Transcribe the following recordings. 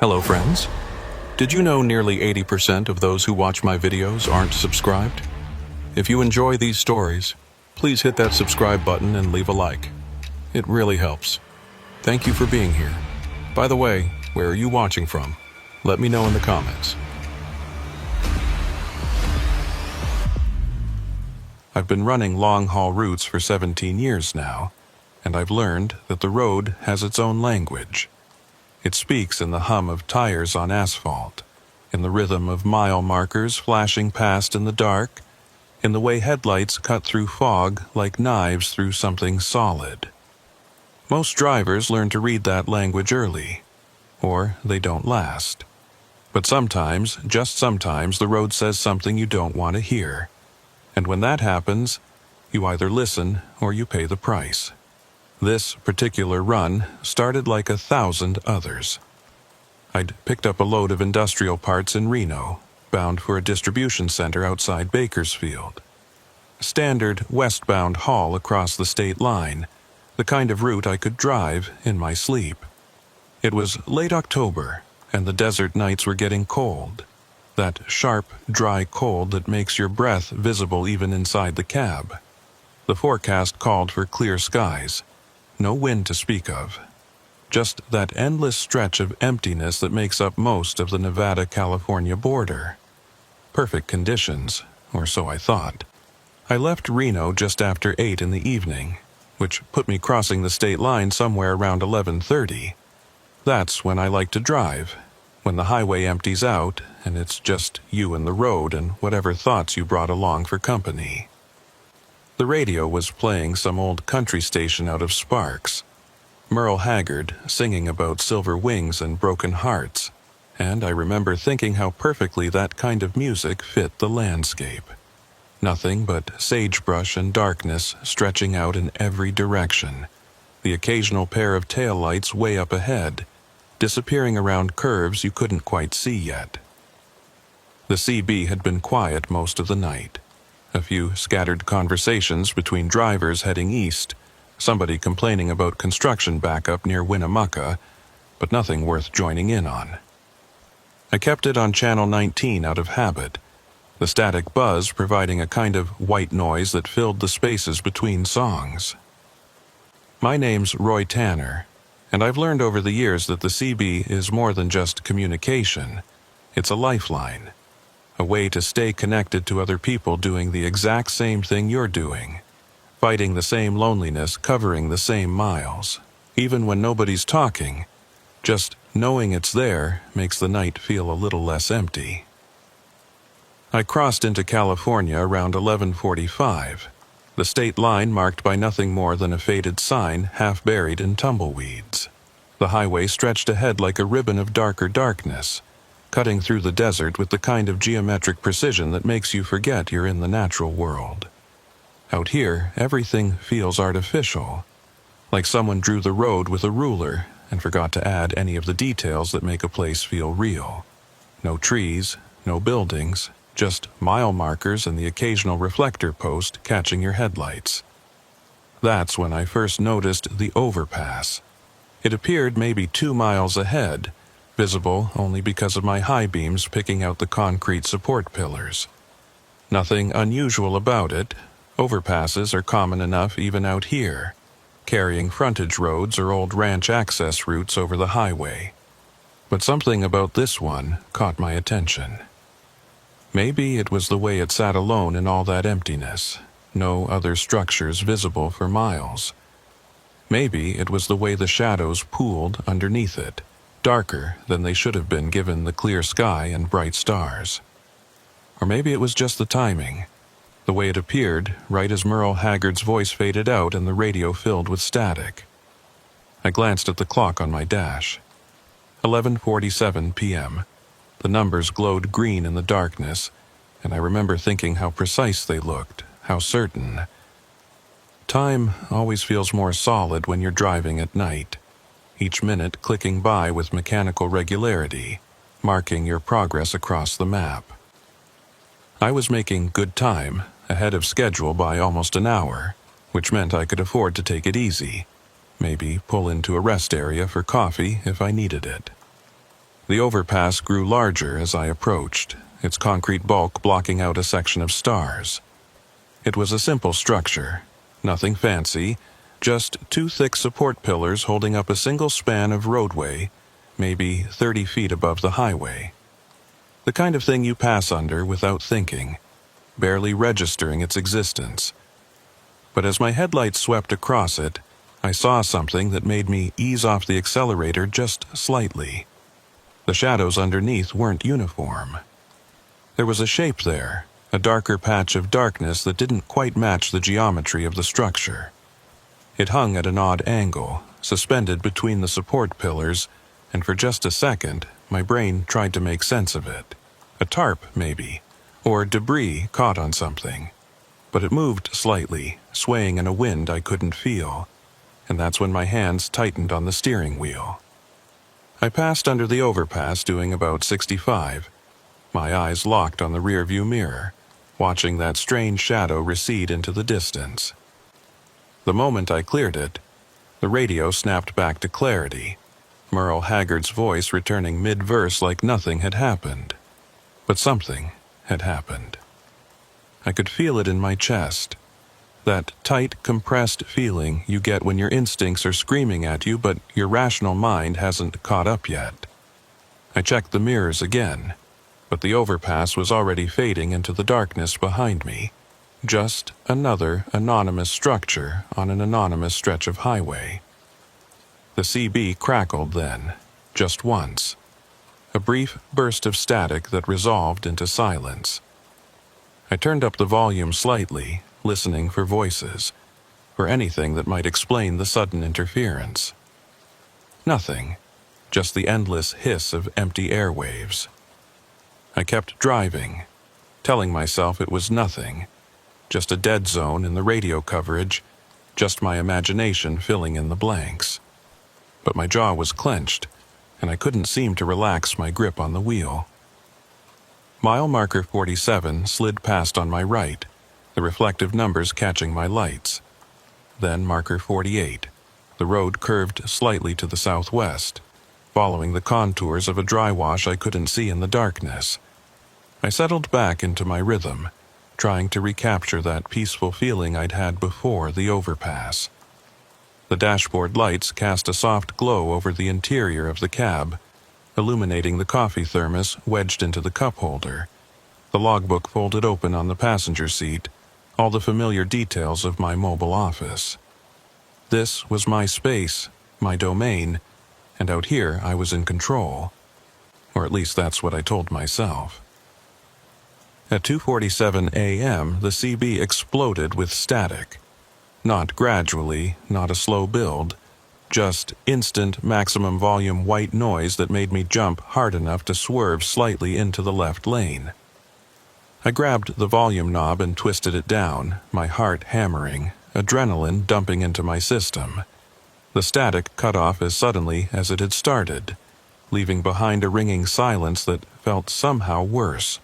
Hello friends. Did you know nearly 80% of those who watch my videos aren't subscribed? If you enjoy these stories, please hit that subscribe button and leave a like. It really helps. Thank you for being here. By the way, where are you watching from? Let me know in the comments. I've been running long-haul routes for 17 years now, and I've learned that the road has its own language. It speaks in the hum of tires on asphalt, in the rhythm of mile markers flashing past in the dark, in the way headlights cut through fog like knives through something solid. Most drivers learn to read that language early, or they don't last. But sometimes, just sometimes, the road says something you don't want to hear. And when that happens, you either listen or you pay the price. This particular run started like 1,000 others. I'd picked up a load of industrial parts in Reno, bound for a distribution center outside Bakersfield. Standard westbound haul across the state line, the kind of route I could drive in my sleep. It was late October, and the desert nights were getting cold. That sharp, dry cold that makes your breath visible even inside the cab. The forecast called for clear skies. No wind to speak of. Just that endless stretch of emptiness that makes up most of the Nevada-California border. Perfect conditions, or so I thought. I left Reno just after 8 in the evening, which put me crossing the state line somewhere around 11:30. That's when I like to drive, when the highway empties out and it's just you and the road and whatever thoughts you brought along for company. The radio was playing some old country station out of Sparks. Merle Haggard singing about silver wings and broken hearts, and I remember thinking how perfectly that kind of music fit the landscape. Nothing but sagebrush and darkness stretching out in every direction, the occasional pair of taillights way up ahead, disappearing around curves you couldn't quite see yet. The CB had been quiet most of the night. A few scattered conversations between drivers heading east, somebody complaining about construction backup near Winnemucca, but nothing worth joining in on. I kept it on channel 19 out of habit, the static buzz providing a kind of white noise that filled the spaces between songs. My name's Roy Tanner, and I've learned over the years that the CB is more than just communication. It's a lifeline. A way to stay connected to other people doing the exact same thing you're doing, fighting the same loneliness, covering the same miles. Even when nobody's talking, just knowing it's there makes the night feel a little less empty. I crossed into California around 11:45, the state line marked by nothing more than a faded sign half buried in tumbleweeds. The highway stretched ahead like a ribbon of darker darkness, cutting through the desert with the kind of geometric precision that makes you forget you're in the natural world. Out here, everything feels artificial, like someone drew the road with a ruler and forgot to add any of the details that make a place feel real. No trees, no buildings, just mile markers and the occasional reflector post catching your headlights. That's when I first noticed the overpass. It appeared maybe 2 miles ahead, visible only because of my high beams picking out the concrete support pillars. Nothing unusual about it. Overpasses are common enough even out here, carrying frontage roads or old ranch access routes over the highway. But something about this one caught my attention. Maybe it was the way it sat alone in all that emptiness, no other structures visible for miles. Maybe it was the way the shadows pooled underneath it, darker than they should have been given the clear sky and bright stars. Or maybe it was just the timing, the way it appeared right as Merle Haggard's voice faded out and the radio filled with static. I glanced at the clock on my dash. 11:47 p.m. The numbers glowed green in the darkness, and I remember thinking how precise they looked, how certain. Time always feels more solid when you're driving at night, each minute clicking by with mechanical regularity, marking your progress across the map. I was making good time, ahead of schedule by almost an hour, which meant I could afford to take it easy, maybe pull into a rest area for coffee if I needed it. The overpass grew larger as I approached, its concrete bulk blocking out a section of stars. It was a simple structure, nothing fancy, just two thick support pillars holding up a single span of roadway, maybe 30 feet above the highway. The kind of thing you pass under without thinking, barely registering its existence. But as my headlights swept across it, I saw something that made me ease off the accelerator just slightly. The shadows underneath weren't uniform. There was a shape there, a darker patch of darkness that didn't quite match the geometry of the structure. It hung at an odd angle, suspended between the support pillars, and for just a second, my brain tried to make sense of it. A tarp, maybe, or debris caught on something. But it moved slightly, swaying in a wind I couldn't feel, and that's when my hands tightened on the steering wheel. I passed under the overpass doing about 65, my eyes locked on the rearview mirror, watching that strange shadow recede into the distance. The moment I cleared it, the radio snapped back to clarity, Merle Haggard's voice returning mid-verse like nothing had happened. But something had happened. I could feel it in my chest. That tight, compressed feeling you get when your instincts are screaming at you but your rational mind hasn't caught up yet. I checked the mirrors again, but the overpass was already fading into the darkness behind me. Just another anonymous structure on an anonymous stretch of highway. The CB crackled then, just once. A brief burst of static that resolved into silence. I turned up the volume slightly, listening for voices, for anything that might explain the sudden interference. Nothing, just the endless hiss of empty airwaves. I kept driving, telling myself it was nothing, just a dead zone in the radio coverage, just my imagination filling in the blanks. But my jaw was clenched, and I couldn't seem to relax my grip on the wheel. Mile marker 47 slid past on my right, the reflective numbers catching my lights. Then marker 48. The road curved slightly to the southwest, following the contours of a dry wash I couldn't see in the darkness. I settled back into my rhythm, trying to recapture that peaceful feeling I'd had before the overpass. The dashboard lights cast a soft glow over the interior of the cab, illuminating the coffee thermos wedged into the cup holder, the logbook folded open on the passenger seat, all the familiar details of my mobile office. This was my space, my domain, and out here I was in control. Or at least that's what I told myself. At 2:47 a.m., the CB exploded with static. Not gradually, not a slow build, just instant maximum volume white noise that made me jump hard enough to swerve slightly into the left lane. I grabbed the volume knob and twisted it down, my heart hammering, adrenaline dumping into my system. The static cut off as suddenly as it had started, leaving behind a ringing silence that felt somehow worse.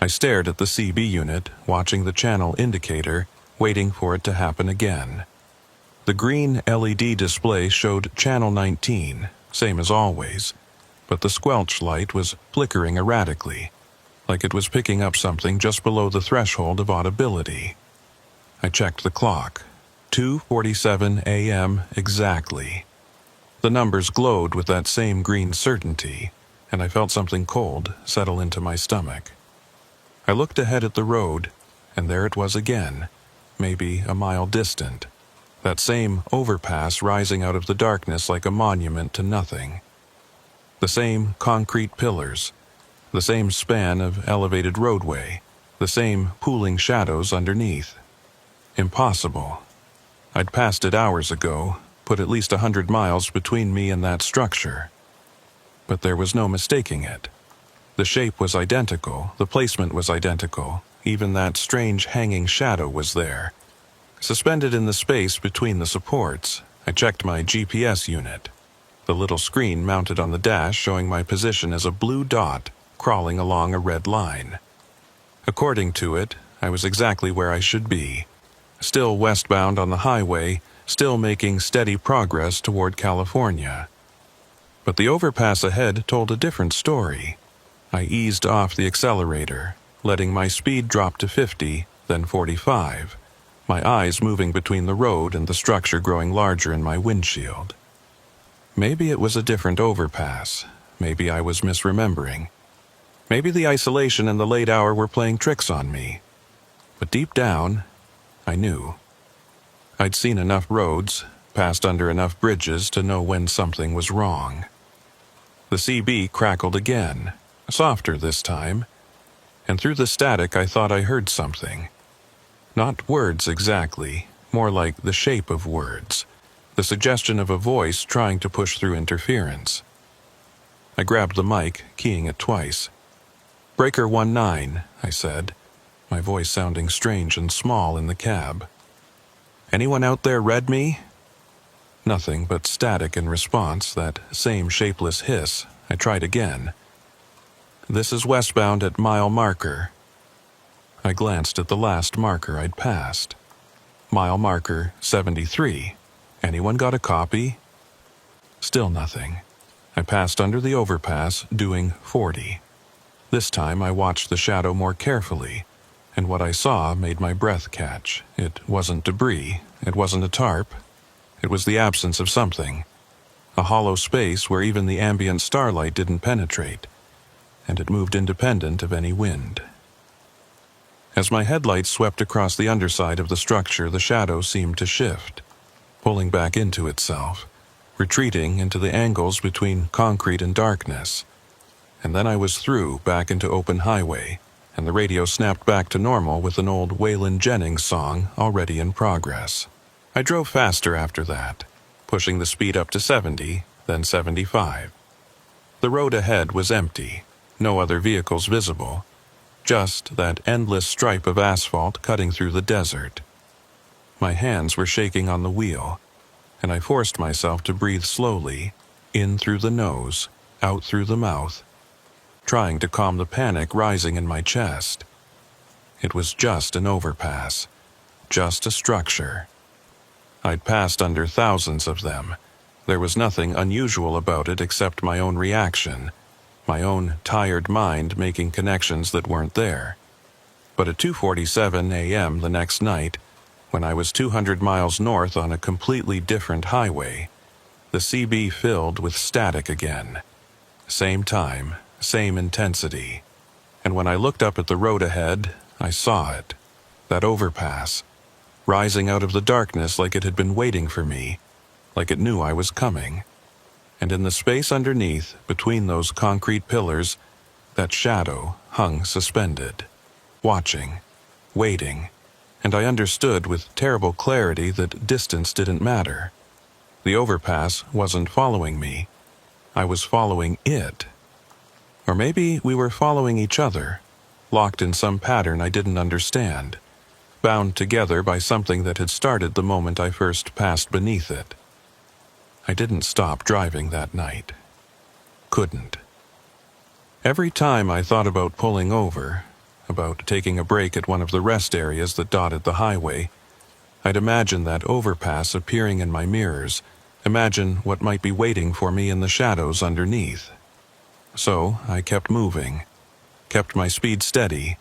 I stared at the CB unit, watching the channel indicator, waiting for it to happen again. The green LED display showed channel 19, same as always, but the squelch light was flickering erratically, like it was picking up something just below the threshold of audibility. I checked the clock. 2:47 a.m. exactly. The numbers glowed with that same green certainty, and I felt something cold settle into my stomach. I looked ahead at the road, and there it was again, maybe a mile distant. That same overpass rising out of the darkness like a monument to nothing. The same concrete pillars, the same span of elevated roadway, the same pooling shadows underneath. Impossible. I'd passed it hours ago, put at least 100 miles between me and that structure. But there was no mistaking it. The shape was identical, the placement was identical, even that strange hanging shadow was there. Suspended in the space between the supports, I checked my GPS unit. The little screen mounted on the dash showing my position as a blue dot crawling along a red line. According to it, I was exactly where I should be. Still westbound on the highway, still making steady progress toward California. But the overpass ahead told a different story. I eased off the accelerator, letting my speed drop to 50, then 45, my eyes moving between the road and the structure growing larger in my windshield. Maybe it was a different overpass. Maybe I was misremembering. Maybe the isolation and the late hour were playing tricks on me. But deep down, I knew. I'd seen enough roads, passed under enough bridges to know when something was wrong. The CB crackled again, softer this time, and through the static I thought I heard something. Not words exactly, more like the shape of words, the suggestion of a voice trying to push through interference. I grabbed the mic, keying it twice. "Breaker 19, I said, my voice sounding strange and small in the cab. "Anyone out there read me?" Nothing but static in response, that same shapeless hiss. I tried again. "This is westbound at mile marker." I glanced at the last marker I'd passed. Mile marker 73. Anyone got a copy? Still nothing. I passed under the overpass, doing 40. This time I watched the shadow more carefully, and what I saw made my breath catch. It wasn't debris. It wasn't a tarp. It was the absence of something. A hollow space where even the ambient starlight didn't penetrate, and it moved independent of any wind. As my headlights swept across the underside of the structure, the shadow seemed to shift, pulling back into itself, retreating into the angles between concrete and darkness. And then I was through, back into open highway, and the radio snapped back to normal with an old Waylon Jennings song already in progress. I drove faster after that, pushing the speed up to 70, then 75. The road ahead was empty, no other vehicles visible, just that endless stripe of asphalt cutting through the desert. My hands were shaking on the wheel, and I forced myself to breathe slowly, in through the nose, out through the mouth, trying to calm the panic rising in my chest. It was just an overpass, just a structure. I'd passed under thousands of them. There was nothing unusual about it except my own reaction, my own tired mind making connections that weren't there. But at 2:47 a.m. the next night, when I was 200 miles north on a completely different highway, the CB filled with static again. Same time, same intensity. And when I looked up at the road ahead, I saw it. That overpass, rising out of the darkness like it had been waiting for me, like it knew I was coming. And in the space underneath, between those concrete pillars, that shadow hung suspended, watching, waiting, and I understood with terrible clarity that distance didn't matter. The overpass wasn't following me. I was following it. Or maybe we were following each other, locked in some pattern I didn't understand, bound together by something that had started the moment I first passed beneath it. I didn't stop driving that night. Couldn't. Every time I thought about pulling over, about taking a break at one of the rest areas that dotted the highway, I'd imagine that overpass appearing in my mirrors, imagine what might be waiting for me in the shadows underneath. So I kept moving, kept my speed steady,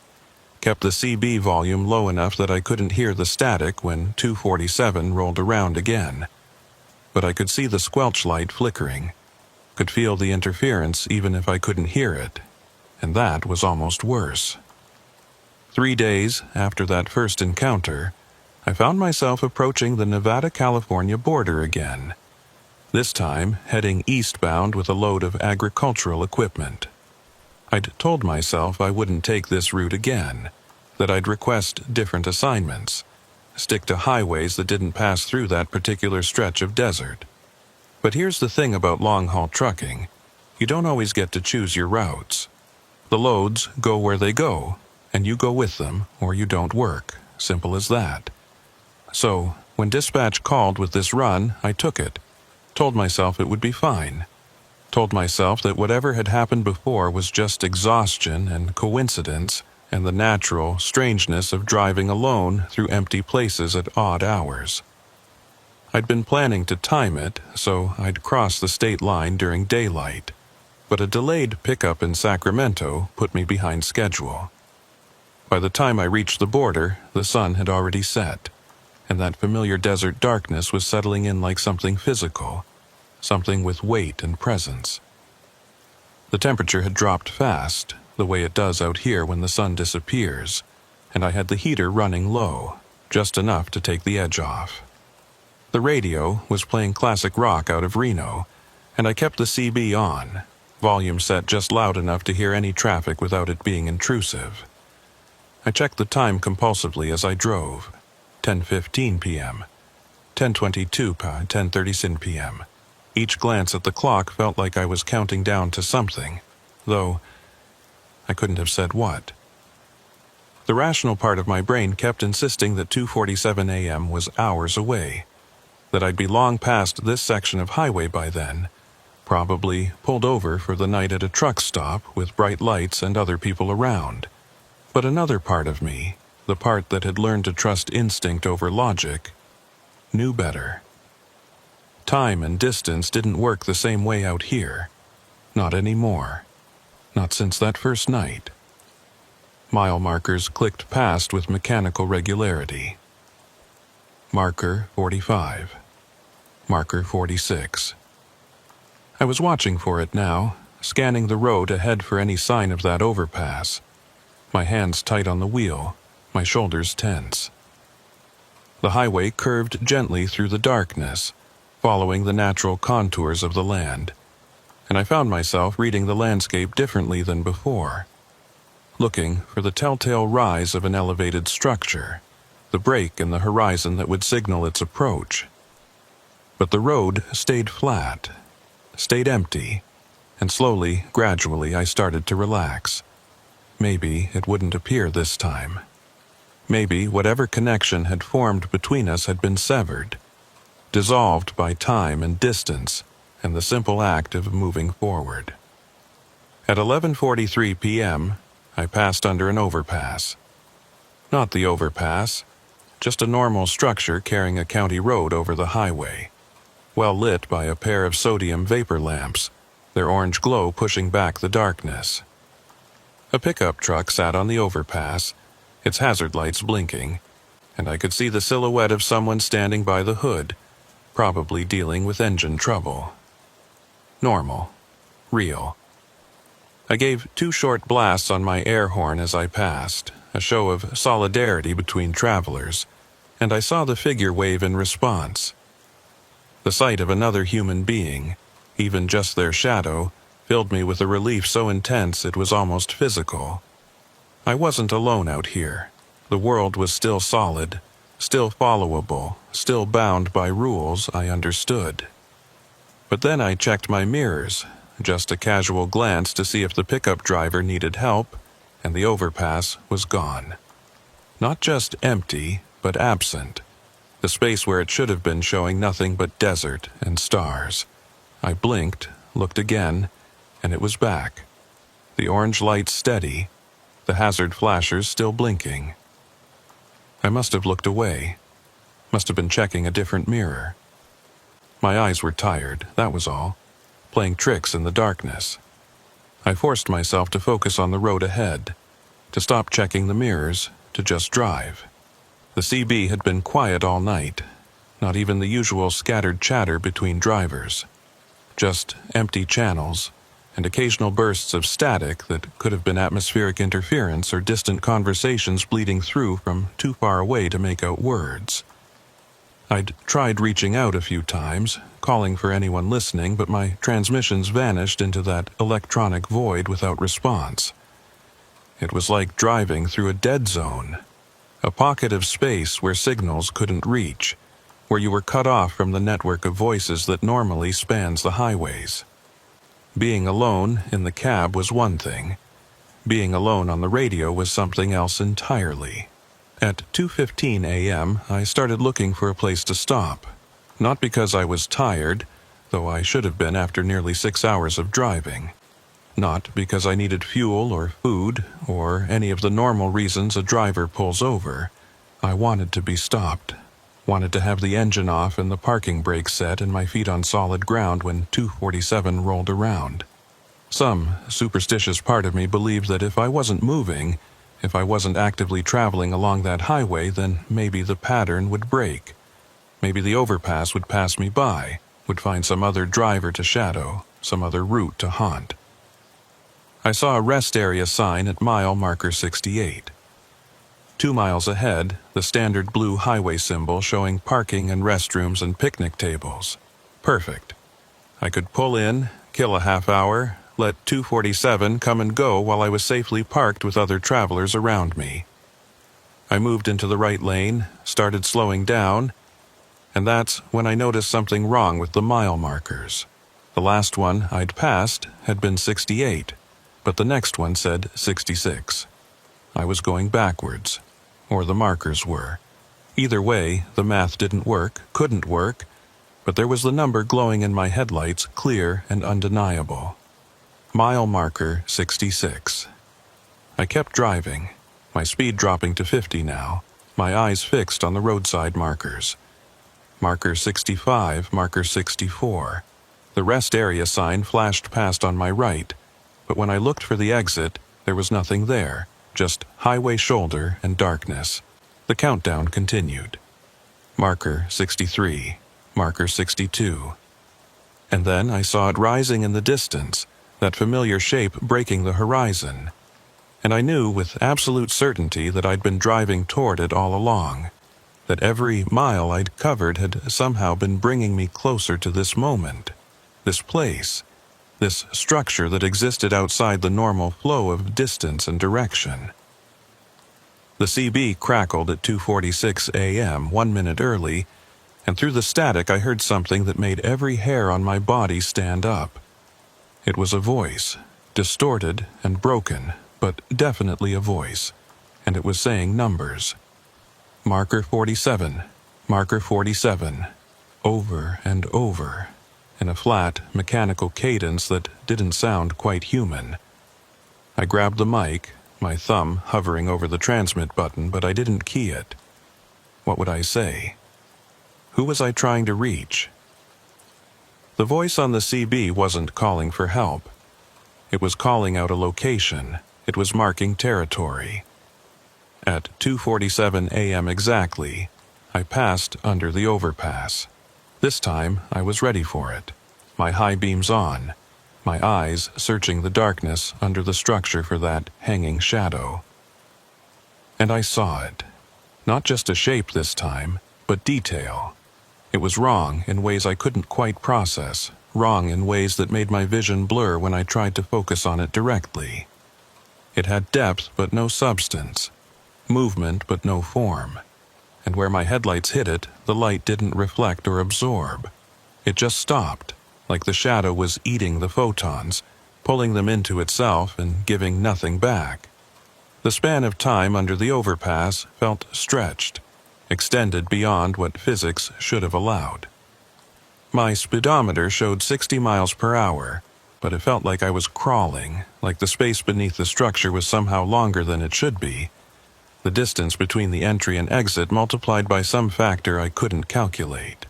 kept the CB volume low enough that I couldn't hear the static when 247 rolled around again. But I could see the squelch light flickering, could feel the interference even if I couldn't hear it, and that was almost worse. 3 days after that first encounter, I found myself approaching the Nevada-California border again, this time heading eastbound with a load of agricultural equipment. I'd told myself I wouldn't take this route again, that I'd request different assignments, stick to highways that didn't pass through that particular stretch of desert. But here's the thing about long-haul trucking. You don't always get to choose your routes. The loads go where they go, and you go with them, or you don't work. Simple as that. So, when dispatch called with this run, I took it. Told myself it would be fine. Told myself that whatever had happened before was just exhaustion and coincidence and the natural strangeness of driving alone through empty places at odd hours. I'd been planning to time it so I'd cross the state line during daylight, but a delayed pickup in Sacramento put me behind schedule. By the time I reached the border, the sun had already set, and that familiar desert darkness was settling in like something physical, something with weight and presence. The temperature had dropped fast, the way it does out here when the sun disappears, and I had the heater running low, just enough to take the edge off. The radio was playing classic rock out of Reno, and I kept the CB on, volume set just loud enough to hear any traffic without it being intrusive. I checked the time compulsively as I drove. 10:15 p.m., 10:22 pa, 10:30 p.m. Each glance at the clock felt like I was counting down to something, though I couldn't have said what. The rational part of my brain kept insisting that 2:47 a.m. was hours away, that I'd be long past this section of highway by then, probably pulled over for the night at a truck stop with bright lights and other people around. But another part of me, the part that had learned to trust instinct over logic, knew better. Time and distance didn't work the same way out here. Not anymore. Not since that first night. Mile markers clicked past with mechanical regularity. Marker 45. Marker 46. I was watching for it now, scanning the road ahead for any sign of that overpass. My hands tight on the wheel, my shoulders tense. The highway curved gently through the darkness, following the natural contours of the land, and I found myself reading the landscape differently than before, looking for the telltale rise of an elevated structure, the break in the horizon that would signal its approach. But the road stayed flat, stayed empty, and slowly, gradually, I started to relax. Maybe it wouldn't appear this time. Maybe whatever connection had formed between us had been severed, dissolved by time and distance and the simple act of moving forward. At 11:43 p.m., I passed under an overpass. Not the overpass, just a normal structure carrying a county road over the highway, well lit by a pair of sodium vapor lamps, their orange glow pushing back the darkness. A pickup truck sat on the overpass, its hazard lights blinking, and I could see the silhouette of someone standing by the hood, probably dealing with engine trouble. Normal. Real. I gave 2 short blasts on my air horn as I passed, a show of solidarity between travelers, and I saw the figure wave in response. The sight of another human being, even just their shadow, filled me with a relief so intense it was almost physical. I wasn't alone out here. The world was still solid, still followable, still bound by rules I understood. But then I checked my mirrors, just a casual glance to see if the pickup driver needed help, and the overpass was gone. Not just empty, but absent. The space where it should have been showing nothing but desert and stars. I blinked, looked again, and it was back. The orange lights steady, the hazard flashers still blinking. I must have looked away, must have been checking a different mirror. My eyes were tired, that was all, playing tricks in the darkness. I forced myself to focus on the road ahead, to stop checking the mirrors, to just drive. The CB had been quiet all night, not even the usual scattered chatter between drivers. Just empty channels, and occasional bursts of static that could have been atmospheric interference or distant conversations bleeding through from too far away to make out words. I'd tried reaching out a few times, calling for anyone listening, but my transmissions vanished into that electronic void without response. It was like driving through a dead zone, a pocket of space where signals couldn't reach, where you were cut off from the network of voices that normally spans the highways. Being alone in the cab was one thing. Being alone on the radio was something else entirely. At 2:15 a.m., I started looking for a place to stop. Not because I was tired, though I should have been after nearly 6 hours of driving. Not because I needed fuel or food, or any of the normal reasons a driver pulls over. I wanted to be stopped. Wanted to have the engine off and the parking brake set and my feet on solid ground when 247 rolled around. Some superstitious part of me believed that if I wasn't moving, if I wasn't actively traveling along that highway, then maybe the pattern would break. Maybe the overpass would pass me by, would find some other driver to shadow, some other route to haunt. I saw a rest area sign at mile marker 68. 2 miles ahead, the standard blue highway symbol showing parking and restrooms and picnic tables. Perfect. I could pull in, kill a half hour, let 247 come and go while I was safely parked with other travelers around me. I moved into the right lane, started slowing down, and that's when I noticed something wrong with the mile markers. The last one I'd passed had been 68, but the next one said 66. I was going backwards, or the markers were. Either way, the math didn't work, couldn't work, but there was the number glowing in my headlights, clear and undeniable. Mile marker 66. I kept driving, my speed dropping to 50 now, my eyes fixed on the roadside markers. Marker 65, marker 64. The rest area sign flashed past on my right, but when I looked for the exit, there was nothing there, just highway shoulder and darkness. The countdown continued. Marker 63, marker 62. And then I saw it rising in the distance, that familiar shape breaking the horizon. And I knew with absolute certainty that I'd been driving toward it all along, that every mile I'd covered had somehow been bringing me closer to this moment, this place, this structure that existed outside the normal flow of distance and direction. The CB crackled at 2:46 a.m., 1 minute early, and through the static I heard something that made every hair on my body stand up. It was a voice, distorted and broken, but definitely a voice, and it was saying numbers. Marker 47, marker 47, over and over, in a flat, mechanical cadence that didn't sound quite human. I grabbed the mic, my thumb hovering over the transmit button, but I didn't key it. What would I say? Who was I trying to reach? The voice on the CB wasn't calling for help. It was calling out a location. It was marking territory. At 2:47 a.m. exactly, I passed under the overpass. This time, I was ready for it. My high beams on, my eyes searching the darkness under the structure for that hanging shadow. And I saw it. Not just a shape this time, but detail. It was wrong in ways I couldn't quite process, wrong in ways that made my vision blur when I tried to focus on it directly. It had depth but no substance, movement but no form, and where my headlights hit it, the light didn't reflect or absorb. It just stopped, like the shadow was eating the photons, pulling them into itself and giving nothing back. The span of time under the overpass felt stretched, extended beyond what physics should have allowed. My speedometer showed 60 miles per hour, but it felt like I was crawling, like the space beneath the structure was somehow longer than it should be. The distance between the entry and exit multiplied by some factor I couldn't calculate.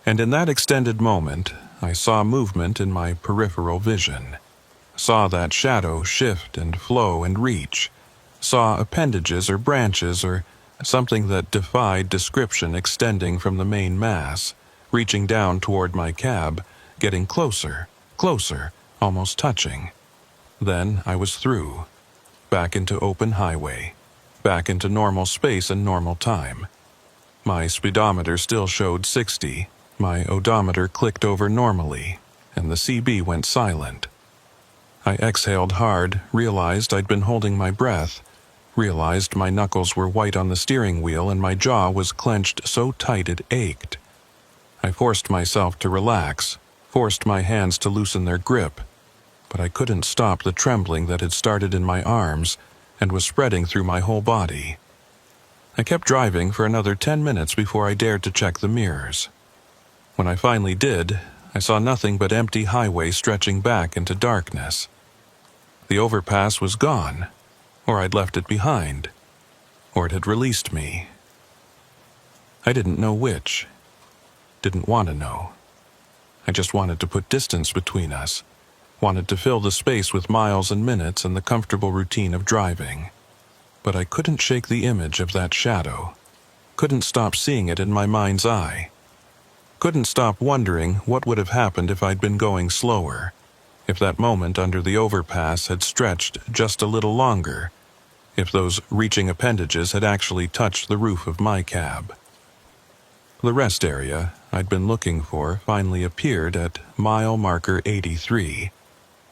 And in that extended moment, I saw movement in my peripheral vision. Saw that shadow shift and flow and reach. Saw appendages or branches or something that defied description extending from the main mass, reaching down toward my cab, getting closer, closer, almost touching. Then I was through. Back into open highway. Back into normal space and normal time. My speedometer still showed 60. My odometer clicked over normally, and the CB went silent. I exhaled hard, realized I'd been holding my breath, realized my knuckles were white on the steering wheel and my jaw was clenched so tight it ached. I forced myself to relax, forced my hands to loosen their grip, but I couldn't stop the trembling that had started in my arms and was spreading through my whole body. I kept driving for another 10 minutes before I dared to check the mirrors. When I finally did, I saw nothing but empty highway stretching back into darkness. The overpass was gone, or I'd left it behind, or it had released me. I didn't know which. Didn't want to know. I just wanted to put distance between us. Wanted to fill the space with miles and minutes and the comfortable routine of driving. But I couldn't shake the image of that shadow. Couldn't stop seeing it in my mind's eye. Couldn't stop wondering what would have happened if I'd been going slower, if that moment under the overpass had stretched just a little longer, if those reaching appendages had actually touched the roof of my cab. The rest area I'd been looking for finally appeared at mile marker 83,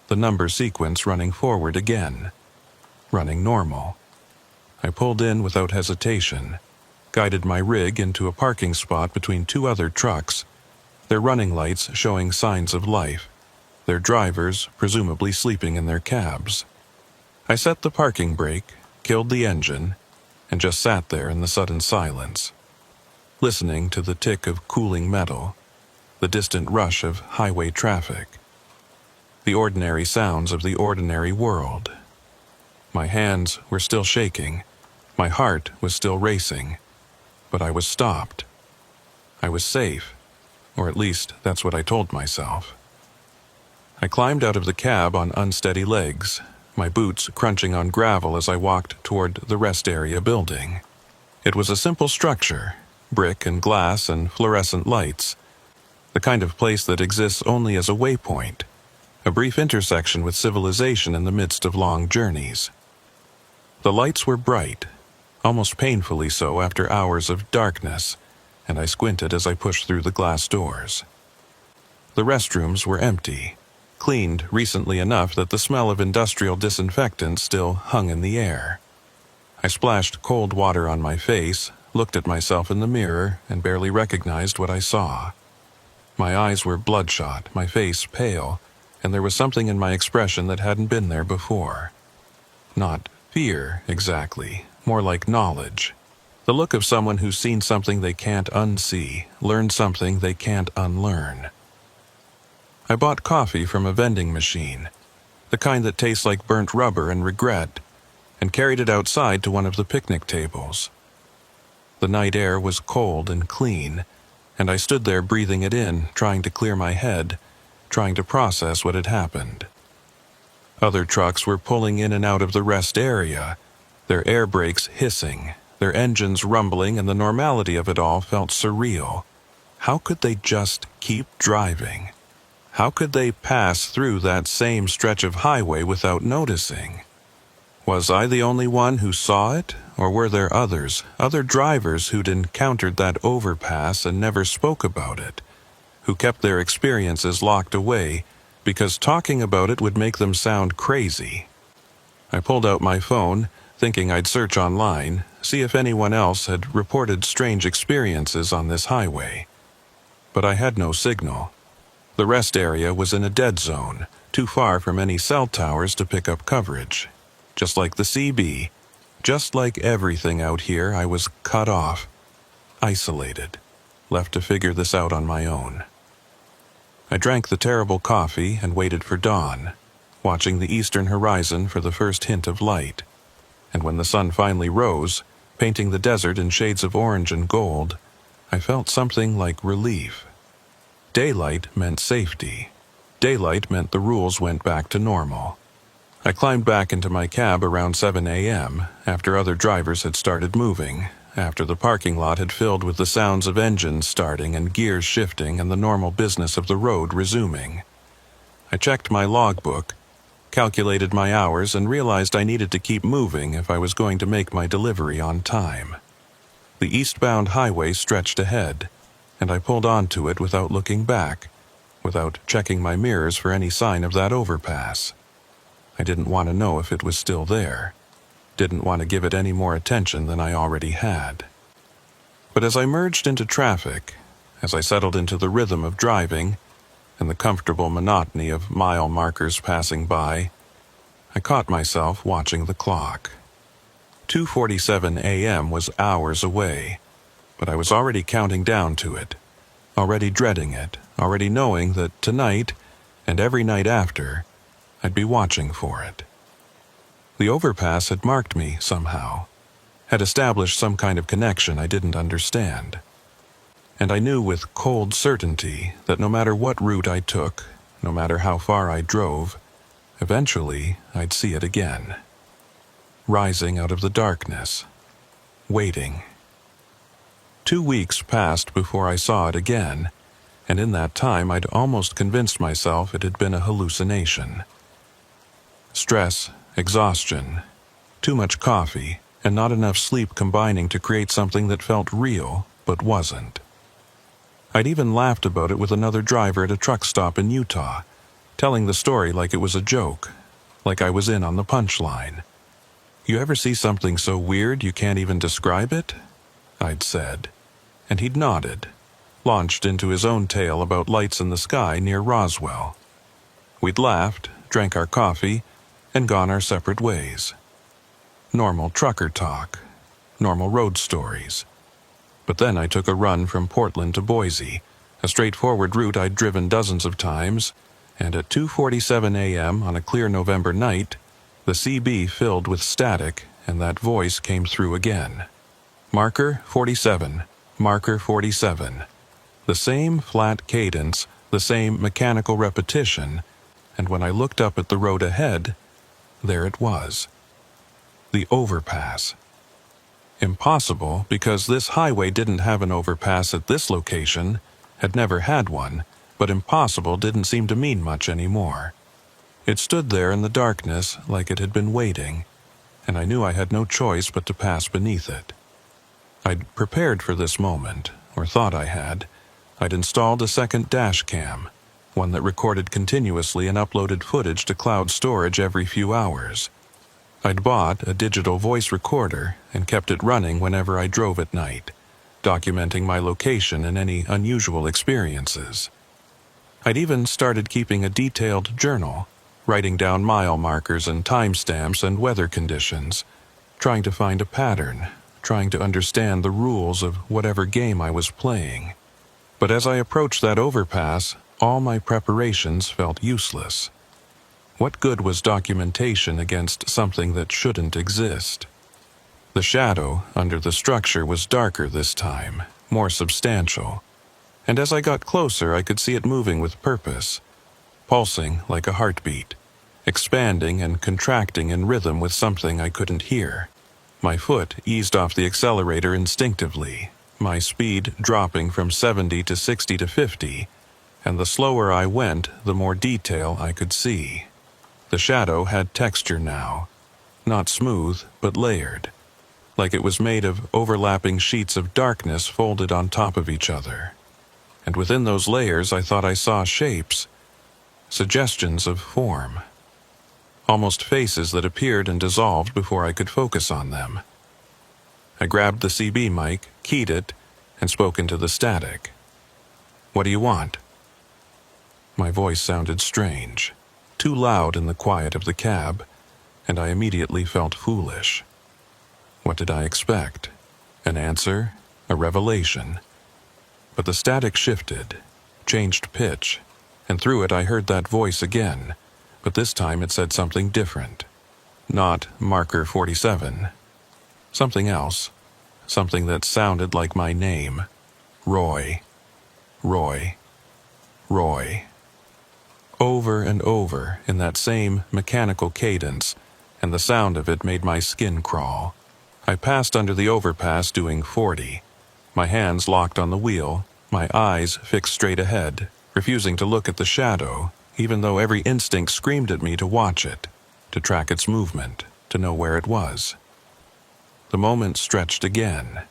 the number sequence running forward again, running normal. I pulled in without hesitation, guided my rig into a parking spot between two other trucks, their running lights showing signs of life, their drivers presumably sleeping in their cabs. I set the parking brake, killed the engine, and just sat there in the sudden silence, listening to the tick of cooling metal, the distant rush of highway traffic, the ordinary sounds of the ordinary world. My hands were still shaking, my heart was still racing, but I was stopped. I was safe, or at least that's what I told myself. I climbed out of the cab on unsteady legs, my boots crunching on gravel as I walked toward the rest area building. It was a simple structure, brick and glass and fluorescent lights, the kind of place that exists only as a waypoint, a brief intersection with civilization in the midst of long journeys. The lights were bright, almost painfully so after hours of darkness, and I squinted as I pushed through the glass doors. The restrooms were empty, cleaned recently enough that the smell of industrial disinfectant still hung in the air. I splashed cold water on my face, looked at myself in the mirror, and barely recognized what I saw. My eyes were bloodshot, my face pale, and there was something in my expression that hadn't been there before. Not fear, exactly, more like knowledge. The look of someone who's seen something they can't unsee, learned something they can't unlearn. I bought coffee from a vending machine, the kind that tastes like burnt rubber and regret, and carried it outside to one of the picnic tables. The night air was cold and clean, and I stood there breathing it in, trying to clear my head, trying to process what had happened. Other trucks were pulling in and out of the rest area, their air brakes hissing, their engines rumbling, and the normality of it all felt surreal. How could they just keep driving? How could they pass through that same stretch of highway without noticing? Was I the only one who saw it, or were there others, other drivers who'd encountered that overpass and never spoke about it, who kept their experiences locked away because talking about it would make them sound crazy? I pulled out my phone, thinking I'd search online, see if anyone else had reported strange experiences on this highway. But I had no signal. The rest area was in a dead zone, too far from any cell towers to pick up coverage. Just like the CB, just like everything out here, I was cut off, isolated, left to figure this out on my own. I drank the terrible coffee and waited for dawn, watching the eastern horizon for the first hint of light. And when the sun finally rose, painting the desert in shades of orange and gold, I felt something like relief. Daylight meant safety. Daylight meant the rules went back to normal. I climbed back into my cab around 7 a.m., after other drivers had started moving, after the parking lot had filled with the sounds of engines starting and gears shifting and the normal business of the road resuming. I checked my logbook, calculated my hours, and realized I needed to keep moving if I was going to make my delivery on time. The eastbound highway stretched ahead, and I pulled onto it without looking back, without checking my mirrors for any sign of that overpass. I didn't want to know if it was still there, didn't want to give it any more attention than I already had. But as I merged into traffic, as I settled into the rhythm of driving, and the comfortable monotony of mile markers passing by, I caught myself watching the clock. 2:47 a.m. was hours away, but I was already counting down to it, already dreading it, already knowing that tonight, and every night after, I'd be watching for it. The overpass had marked me somehow, had established some kind of connection I didn't understand. and I knew with cold certainty that no matter what route I took, no matter how far I drove, eventually I'd see it again. Rising out of the darkness, waiting. 2 weeks passed before I saw it again, and in that time I'd almost convinced myself it had been a hallucination. Stress, exhaustion, too much coffee, and not enough sleep combining to create something that felt real but wasn't. I'd even laughed about it with another driver at a truck stop in Utah, telling the story like it was a joke, like I was in on the punchline. "You ever see something so weird you can't even describe it?" I'd said, and he'd nodded, launched into his own tale about lights in the sky near Roswell. We'd laughed, drank our coffee, and gone our separate ways. Normal trucker talk, normal road stories. But then I took a run from Portland to Boise, a straightforward route I'd driven dozens of times, and at 2:47 a.m. on a clear November night, the CB filled with static, and that voice came through again. Marker 47, marker 47. The same flat cadence, the same mechanical repetition, and when I looked up at the road ahead, there it was. The overpass. Impossible because this highway didn't have an overpass at this location, had never had one, but impossible didn't seem to mean much anymore. It stood there in the darkness like it had been waiting, and I knew I had no choice but to pass beneath it. I'd prepared for this moment, or thought I had. I'd installed a second dash cam, one that recorded continuously and uploaded footage to cloud storage every few hours. I'd bought a digital voice recorder and kept it running whenever I drove at night, documenting my location and any unusual experiences. I'd even started keeping a detailed journal, writing down mile markers and timestamps and weather conditions, trying to find a pattern, trying to understand the rules of whatever game I was playing. But as I approached that overpass, all my preparations felt useless. What good was documentation against something that shouldn't exist? The shadow under the structure was darker this time, more substantial, and as I got closer I could see it moving with purpose, pulsing like a heartbeat, expanding and contracting in rhythm with something I couldn't hear. My foot eased off the accelerator instinctively, my speed dropping from 70 to 60 to 50, and the slower I went, the more detail I could see. The shadow had texture now, not smooth, but layered, like it was made of overlapping sheets of darkness folded on top of each other. And within those layers I thought I saw shapes, suggestions of form, almost faces that appeared and dissolved before I could focus on them. I grabbed the CB mic, keyed it, and spoke into the static. "What do you want?" My voice sounded strange, too loud in the quiet of the cab, and I immediately felt foolish. What did I expect? An answer? A revelation? But the static shifted, changed pitch, and through it I heard that voice again, but this time it said something different. Not marker 47. Something else. Something that sounded like my name. Roy. Roy. Roy. Over and over in that same mechanical cadence, and the sound of it made my skin crawl. I passed under the overpass doing 40, my hands locked on the wheel, my eyes fixed straight ahead, refusing to look at the shadow, even though every instinct screamed at me to watch it, to track its movement, to know where it was. The moment stretched again,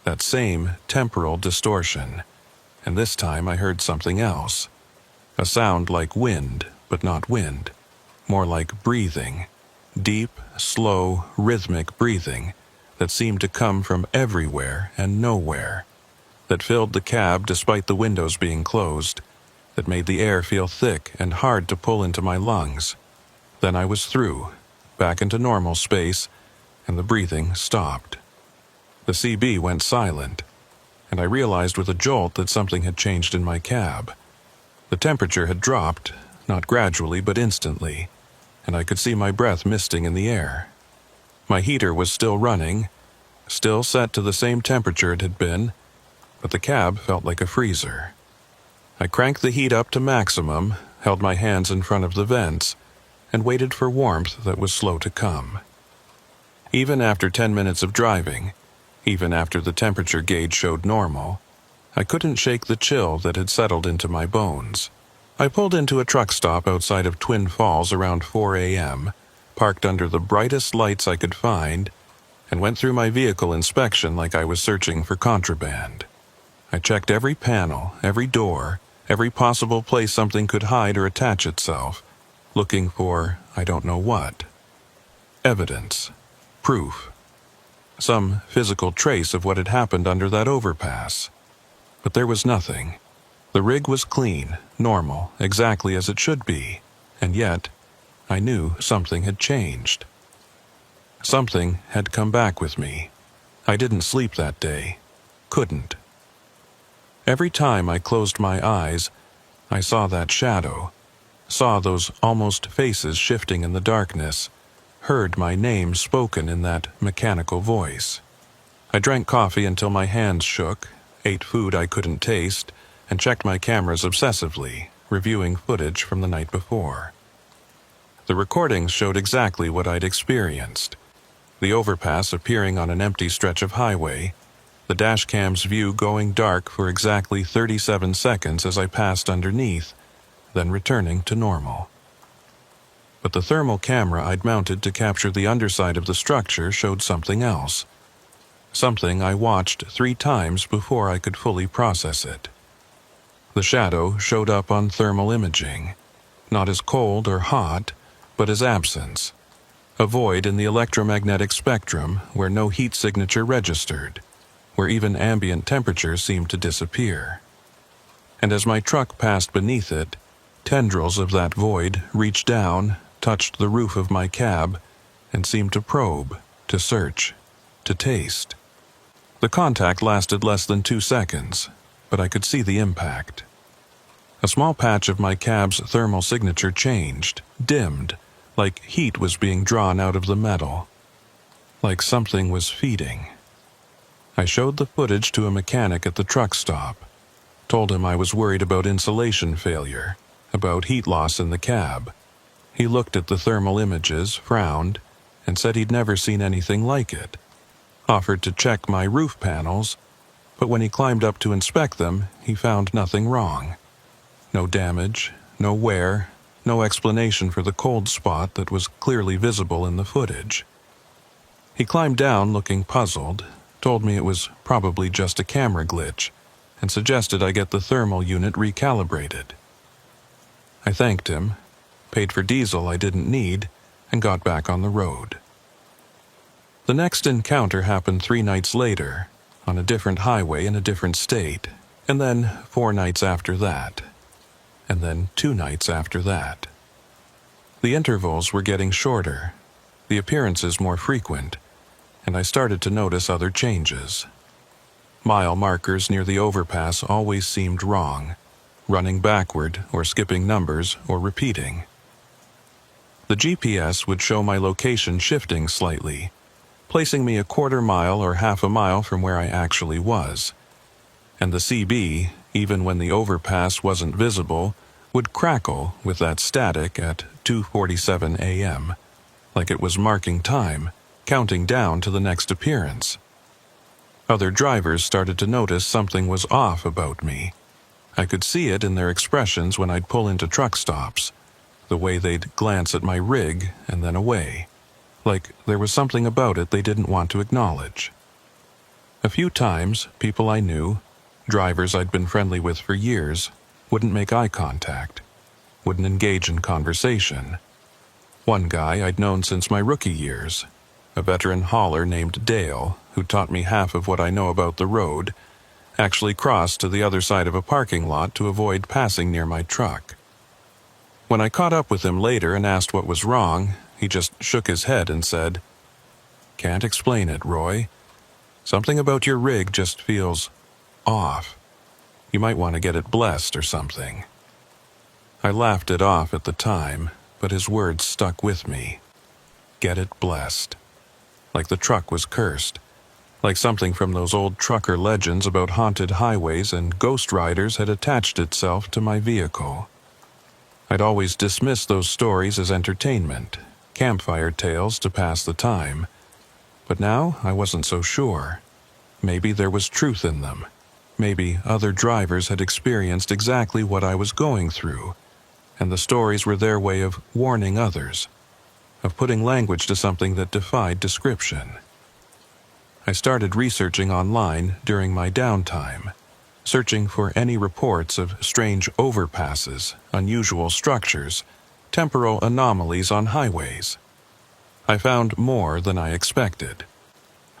that same temporal distortion, and this time I heard something else. A sound like wind, but not wind, more like breathing, deep, slow, rhythmic breathing that seemed to come from everywhere and nowhere, that filled the cab despite the windows being closed, that made the air feel thick and hard to pull into my lungs. Then I was through, back into normal space, and the breathing stopped. The CB went silent, and I realized with a jolt that something had changed in my cab. The temperature had dropped, not gradually but instantly, and I could see my breath misting in the air. My heater was still running, still set to the same temperature it had been, but the cab felt like a freezer. I cranked the heat up to maximum, held my hands in front of the vents, and waited for warmth that was slow to come. Even after 10 minutes of driving, even after the temperature gauge showed normal, I couldn't shake the chill that had settled into my bones. I pulled into a truck stop outside of Twin Falls around 4 a.m., parked under the brightest lights I could find, and went through my vehicle inspection like I was searching for contraband. I checked every panel, every door, every possible place something could hide or attach itself, looking for I don't know what. Evidence. Proof. Some physical trace of what had happened under that overpass. But there was nothing. The rig was clean, normal, exactly as it should be, and yet I knew something had changed. Something had come back with me. I didn't sleep that day. Couldn't. Every time I closed my eyes, I saw that shadow, saw those almost faces shifting in the darkness, heard my name spoken in that mechanical voice. I drank coffee until my hands shook, ate food I couldn't taste, and checked my cameras obsessively, reviewing footage from the night before. The recordings showed exactly what I'd experienced. The overpass appearing on an empty stretch of highway, the dashcam's view going dark for exactly 37 seconds as I passed underneath, then returning to normal. But the thermal camera I'd mounted to capture the underside of the structure showed something else. Something I watched 3 times before I could fully process it. The shadow showed up on thermal imaging, not as cold or hot, but as absence. A void in the electromagnetic spectrum where no heat signature registered, where even ambient temperature seemed to disappear. And as my truck passed beneath it, tendrils of that void reached down, touched the roof of my cab, and seemed to probe, to search, to taste. The contact lasted less than 2 seconds, but I could see the impact. A small patch of my cab's thermal signature changed, dimmed, like heat was being drawn out of the metal, like something was feeding. I showed the footage to a mechanic at the truck stop, told him I was worried about insulation failure, about heat loss in the cab. He looked at the thermal images, frowned, and said he'd never seen anything like it. Offered to check my roof panels, but when he climbed up to inspect them, he found nothing wrong. No damage, no wear, no explanation for the cold spot that was clearly visible in the footage. He climbed down looking puzzled, told me it was probably just a camera glitch, and suggested I get the thermal unit recalibrated. I thanked him, paid for diesel I didn't need, and got back on the road. The next encounter happened 3 nights later, on a different highway in a different state, and then 4 nights after that, and then 2 nights after that. The intervals were getting shorter, the appearances more frequent, and I started to notice other changes. Mile markers near the overpass always seemed wrong, running backward or skipping numbers or repeating. The GPS would show my location shifting slightly, placing me a 1/4 mile or half a mile from where I actually was. And the CB, even when the overpass wasn't visible, would crackle with that static at 2:47 a.m., like it was marking time, counting down to the next appearance. Other drivers started to notice something was off about me. I could see it in their expressions when I'd pull into truck stops, the way they'd glance at my rig and then away, like there was something about it they didn't want to acknowledge. A few times, people I knew, drivers I'd been friendly with for years, wouldn't make eye contact, wouldn't engage in conversation. One guy I'd known since my rookie years, a veteran hauler named Dale, who taught me half of what I know about the road, actually crossed to the other side of a parking lot to avoid passing near my truck. When I caught up with him later and asked what was wrong, he just shook his head and said, "Can't explain it, Roy. Something about your rig just feels off. You might want to get it blessed or something." I laughed it off at the time, but his words stuck with me. Get it blessed. Like the truck was cursed, Like something from those old trucker legends about haunted highways and ghost riders had attached itself to my vehicle. I'd always dismissed those stories as entertainment, campfire tales to pass the time. But now I wasn't so sure. Maybe there was truth in them. Maybe other drivers had experienced exactly what I was going through, and the stories were their way of warning others, of putting language to something that defied description. I started researching online during my downtime, searching for any reports of strange overpasses, unusual structures, temporal anomalies on highways. I found more than I expected.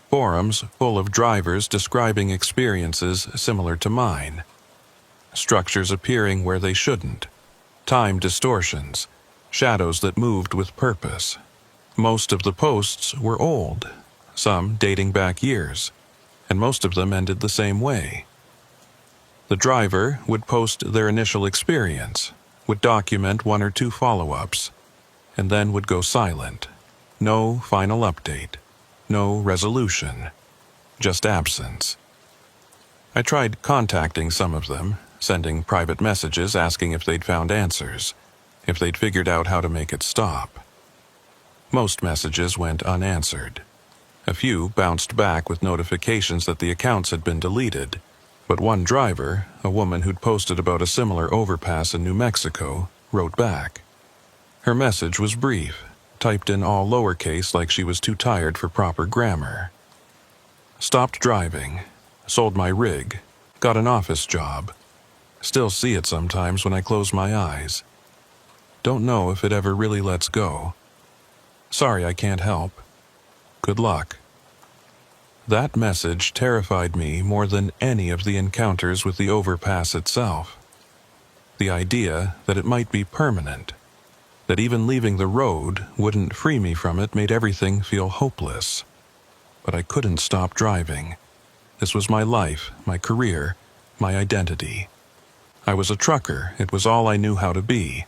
Forums full of drivers describing experiences similar to mine. Structures appearing where they shouldn't. Time distortions. Shadows that moved with purpose. Most of the posts were old, some dating back years, and most of them ended the same way. The driver would post their initial experience, would document one or two follow-ups, and then would go silent. No final update. No resolution. Just absence. I tried contacting some of them, sending private messages asking if they'd found answers, if they'd figured out how to make it stop. Most messages went unanswered. A few bounced back with notifications that the accounts had been deleted, but one driver, a woman who'd posted about a similar overpass in New Mexico, wrote back. Her message was brief, typed in all lowercase like she was too tired for proper grammar. Stopped driving, sold my rig, got an office job. Still see it sometimes when I close my eyes. Don't know if it ever really lets go. Sorry I can't help. Good luck. That message terrified me more than any of the encounters with the overpass itself. The idea that it might be permanent, that even leaving the road wouldn't free me from it made everything feel hopeless. But I couldn't stop driving. This was my life, my career, my identity. I was a trucker, it was all I knew how to be.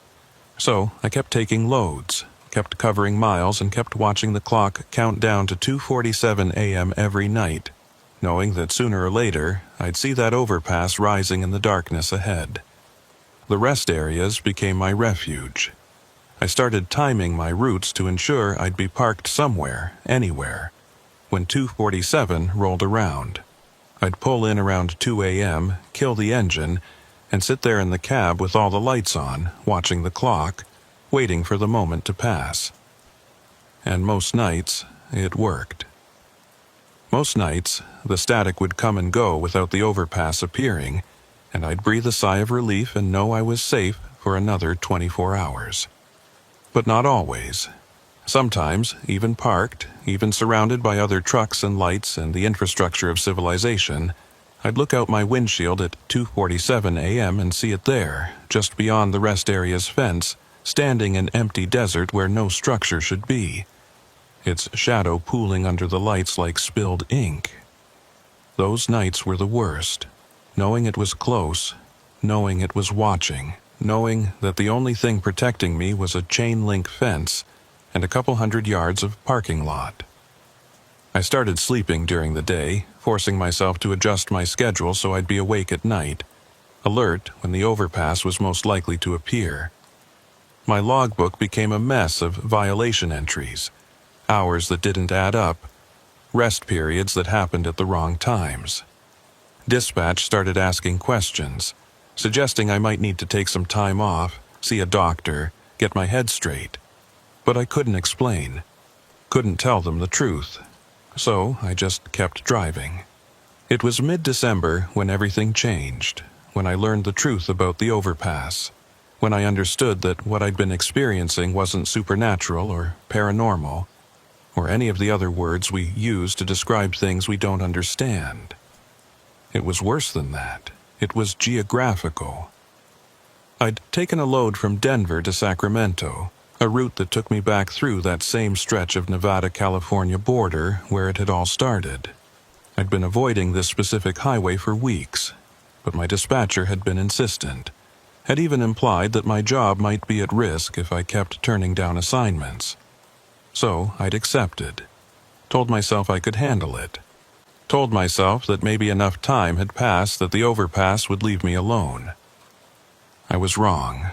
So I kept taking loads, kept covering miles, and kept watching the clock count down to 2:47 a.m. every night, knowing that sooner or later I'd see that overpass rising in the darkness ahead. The rest areas became my refuge. I started timing my routes to ensure I'd be parked somewhere, anywhere. When 2:47 rolled around, I'd pull in around 2 a.m., kill the engine, and sit there in the cab with all the lights on, watching the clock, waiting for the moment to pass. And most nights, it worked. Most nights, the static would come and go without the overpass appearing, and I'd breathe a sigh of relief and know I was safe for another 24 hours. But not always. Sometimes, even parked, even surrounded by other trucks and lights and the infrastructure of civilization, I'd look out my windshield at 2:47 a.m. and see it there, just beyond the rest area's fence, standing in empty desert where no structure should be, its shadow pooling under the lights like spilled ink. Those nights were the worst, knowing it was close, knowing it was watching, knowing that the only thing protecting me was a chain-link fence and a couple hundred yards of parking lot. I started sleeping during the day, forcing myself to adjust my schedule so I'd be awake at night, alert when the overpass was most likely to appear. My logbook became a mess of violation entries, hours that didn't add up, rest periods that happened at the wrong times. Dispatch started asking questions, suggesting I might need to take some time off, see a doctor, get my head straight. But I couldn't explain, couldn't tell them the truth, so I just kept driving. It was mid-December when everything changed, when I learned the truth about the overpass, when I understood that what I'd been experiencing wasn't supernatural or paranormal, or any of the other words we use to describe things we don't understand. It was worse than that. It was geographical. I'd taken a load from Denver to Sacramento, a route that took me back through that same stretch of Nevada-California border where it had all started. I'd been avoiding this specific highway for weeks, but my dispatcher had been insistent, had even implied that my job might be at risk if I kept turning down assignments. So I'd accepted, told myself I could handle it. Told myself that maybe enough time had passed that the overpass would leave me alone. I was wrong.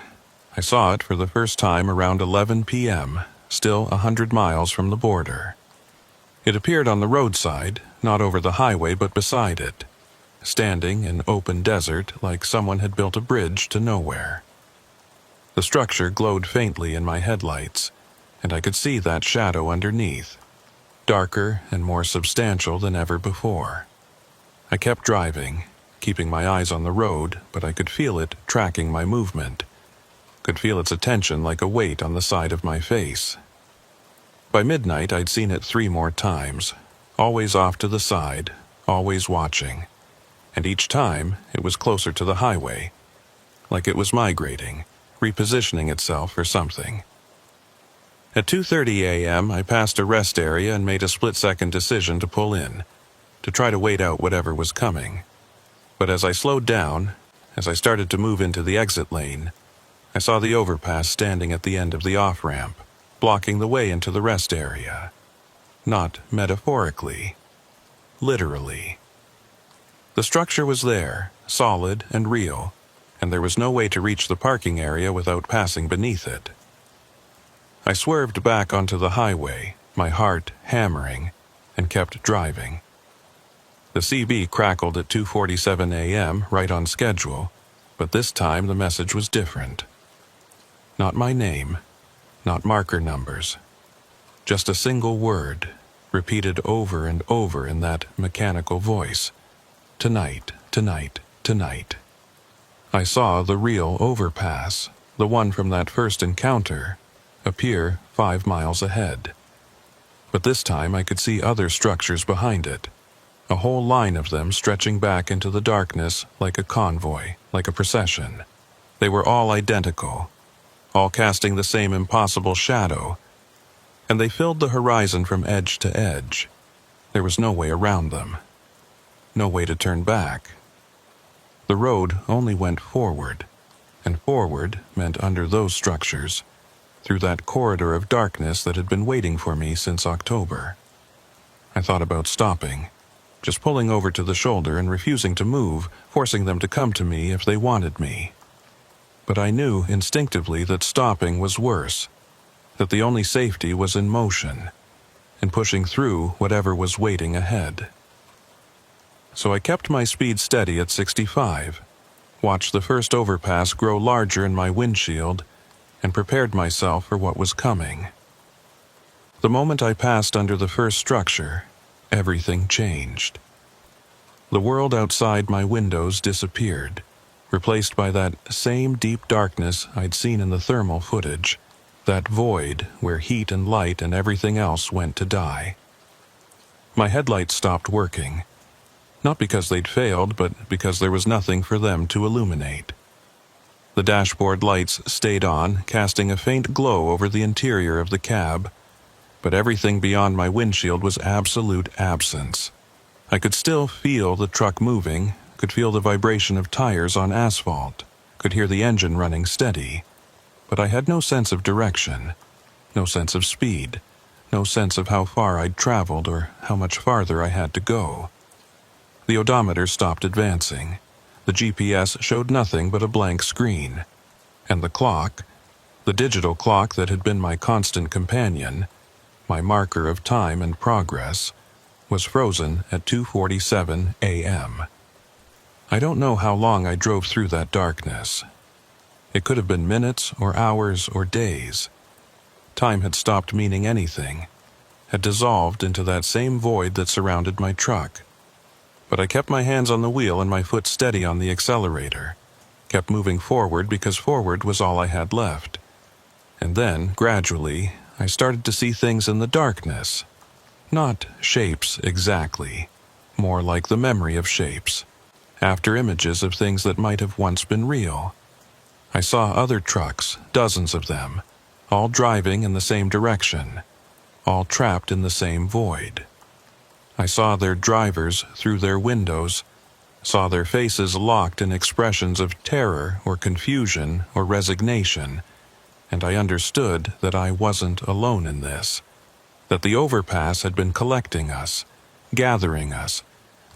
I saw it for the first time around 11 p.m., still 100 miles from the border. It appeared on the roadside, not over the highway but beside it, standing in open desert like someone had built a bridge to nowhere. The structure glowed faintly in my headlights, and I could see that shadow underneath, darker and more substantial than ever before. I kept driving, keeping my eyes on the road, but I could feel it tracking my movement, could feel its attention like a weight on the side of my face. By midnight, I'd seen it 3 more times, always off to the side, always watching, and each time it was closer to the highway, like it was migrating, repositioning itself for something. At 2:30 a.m., I passed a rest area and made a split-second decision to pull in, to try to wait out whatever was coming. But as I slowed down, as I started to move into the exit lane, I saw the overpass standing at the end of the off-ramp, blocking the way into the rest area. Not metaphorically, literally. The structure was there, solid and real, and there was no way to reach the parking area without passing beneath it. I swerved back onto the highway, my heart hammering, and kept driving. The CB crackled at 2:47 a.m., right on schedule, but this time the message was different. Not my name, not marker numbers, just a single word, repeated over and over in that mechanical voice. Tonight, tonight, tonight. I saw the real overpass, the one from that first encounter, appear 5 miles ahead. But this time I could see other structures behind it, a whole line of them stretching back into the darkness like a convoy, like a procession. They were all identical, all casting the same impossible shadow, and they filled the horizon from edge to edge. There was no way around them, no way to turn back. The road only went forward, and forward meant under those structures, through that corridor of darkness that had been waiting for me since October. I thought about stopping, just pulling over to the shoulder and refusing to move, forcing them to come to me if they wanted me. But I knew instinctively that stopping was worse, that the only safety was in motion, in pushing through whatever was waiting ahead. So I kept my speed steady at 65, watched the first overpass grow larger in my windshield, and prepared myself for what was coming. The moment I passed under the first structure, everything changed. The world outside my windows disappeared, replaced by that same deep darkness I'd seen in the thermal footage, that void where heat and light and everything else went to die. My headlights stopped working, not because they'd failed, but because there was nothing for them to illuminate. The dashboard lights stayed on, casting a faint glow over the interior of the cab, but everything beyond my windshield was absolute absence. I could still feel the truck moving, could feel the vibration of tires on asphalt, could hear the engine running steady, but I had no sense of direction, no sense of speed, no sense of how far I'd traveled or how much farther I had to go. The odometer stopped advancing. The GPS showed nothing but a blank screen, and the clock, the digital clock that had been my constant companion, my marker of time and progress, was frozen at 2:47 a.m. I don't know how long I drove through that darkness. It could have been minutes or hours or days. Time had stopped meaning anything, had dissolved into that same void that surrounded my truck. But I kept my hands on the wheel and my foot steady on the accelerator, kept moving forward because forward was all I had left. And then, gradually, I started to see things in the darkness. Not shapes exactly, more like the memory of shapes, after images of things that might have once been real. I saw other trucks, dozens of them, all driving in the same direction, all trapped in the same void. I saw their drivers through their windows, saw their faces locked in expressions of terror or confusion or resignation, and I understood that I wasn't alone in this, that the overpass had been collecting us, gathering us,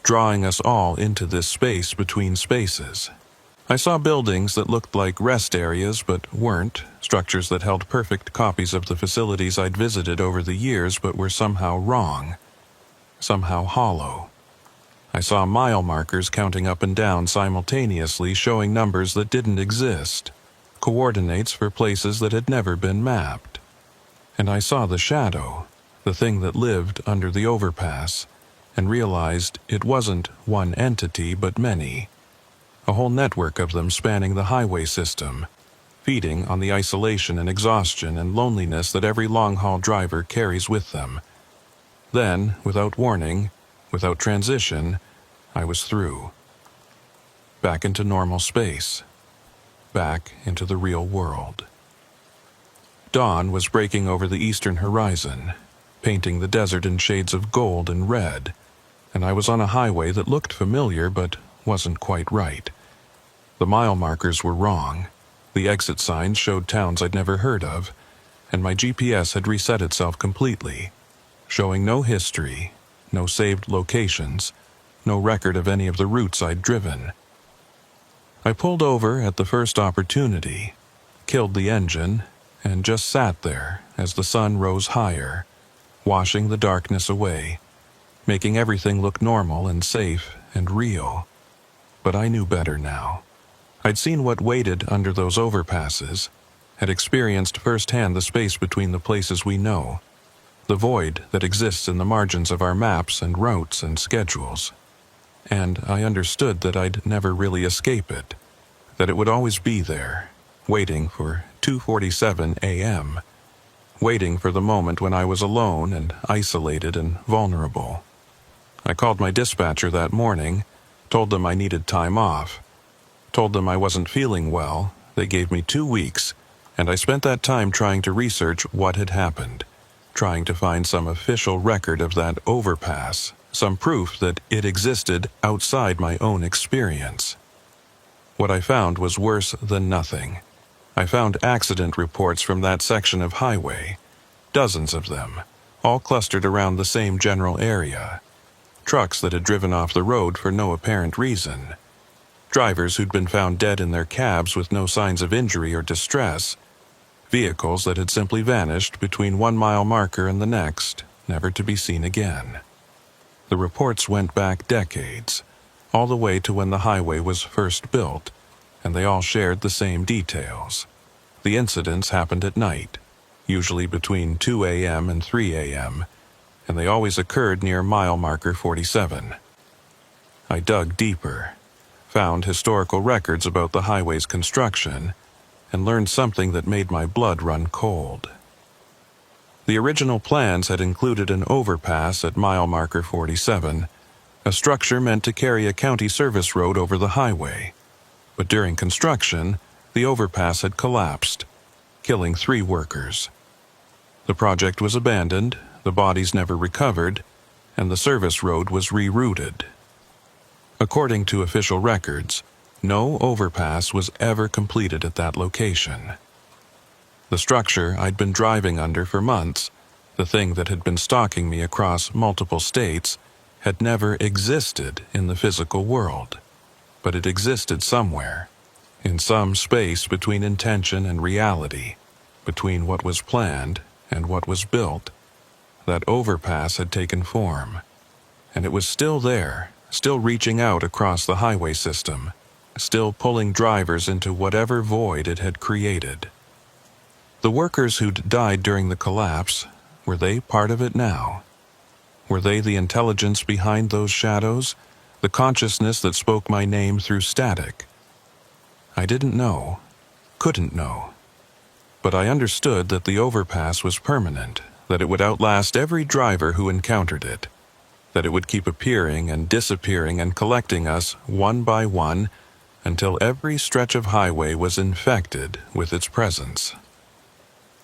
drawing us all into this space between spaces. I saw buildings that looked like rest areas but weren't, structures that held perfect copies of the facilities I'd visited over the years but were somehow wrong, somehow hollow. I saw mile markers counting up and down simultaneously, showing numbers that didn't exist, coordinates for places that had never been mapped. And I saw the shadow, the thing that lived under the overpass, and realized it wasn't one entity but many. A whole network of them spanning the highway system, feeding on the isolation and exhaustion and loneliness that every long-haul driver carries with them. Then, without warning, without transition, I was through. Back into normal space. Back into the real world. Dawn was breaking over the eastern horizon, painting the desert in shades of gold and red, and I was on a highway that looked familiar but wasn't quite right. The mile markers were wrong, the exit signs showed towns I'd never heard of, and my GPS had reset itself completely, showing no history, no saved locations, no record of any of the routes I'd driven. I pulled over at the first opportunity, killed the engine, and just sat there as the sun rose higher, washing the darkness away, making everything look normal and safe and real. But I knew better now. I'd seen what waited under those overpasses, had experienced firsthand the space between the places we know, the void that exists in the margins of our maps and routes and schedules. And I understood that I'd never really escape it, that it would always be there, waiting for 2:47 a.m., waiting for the moment when I was alone and isolated and vulnerable. I called my dispatcher that morning, told them I needed time off, told them I wasn't feeling well. They gave me 2 weeks, and I spent that time trying to research what had happened, trying to find some official record of that overpass, some proof that it existed outside my own experience. What I found was worse than nothing. I found accident reports from that section of highway, dozens of them, all clustered around the same general area. Trucks that had driven off the road for no apparent reason. Drivers who'd been found dead in their cabs with no signs of injury or distress. Vehicles that had simply vanished between 1 mile marker and the next, never to be seen again. The reports went back decades, all the way to when the highway was first built, and they all shared the same details. The incidents happened at night, usually between 2 a.m. and 3 a.m., and they always occurred near mile marker 47. I dug deeper, found historical records about the highway's construction, and learned something that made my blood run cold. The original plans had included an overpass at mile marker 47, a structure meant to carry a county service road over the highway. But during construction, the overpass had collapsed, killing 3 workers. The project was abandoned, the bodies never recovered, and the service road was rerouted. According to official records, no overpass was ever completed at that location. The structure I'd been driving under for months, the thing that had been stalking me across multiple states, had never existed in the physical world. But it existed somewhere, in some space between intention and reality, between what was planned and what was built. That overpass had taken form, and it was still there, still reaching out across the highway system, still pulling drivers into whatever void it had created. The workers who'd died during the collapse, were they part of it now? Were they the intelligence behind those shadows, the consciousness that spoke my name through static? I didn't know, couldn't know. But I understood that the overpass was permanent, that it would outlast every driver who encountered it, that it would keep appearing and disappearing and collecting us one by one until every stretch of highway was infected with its presence.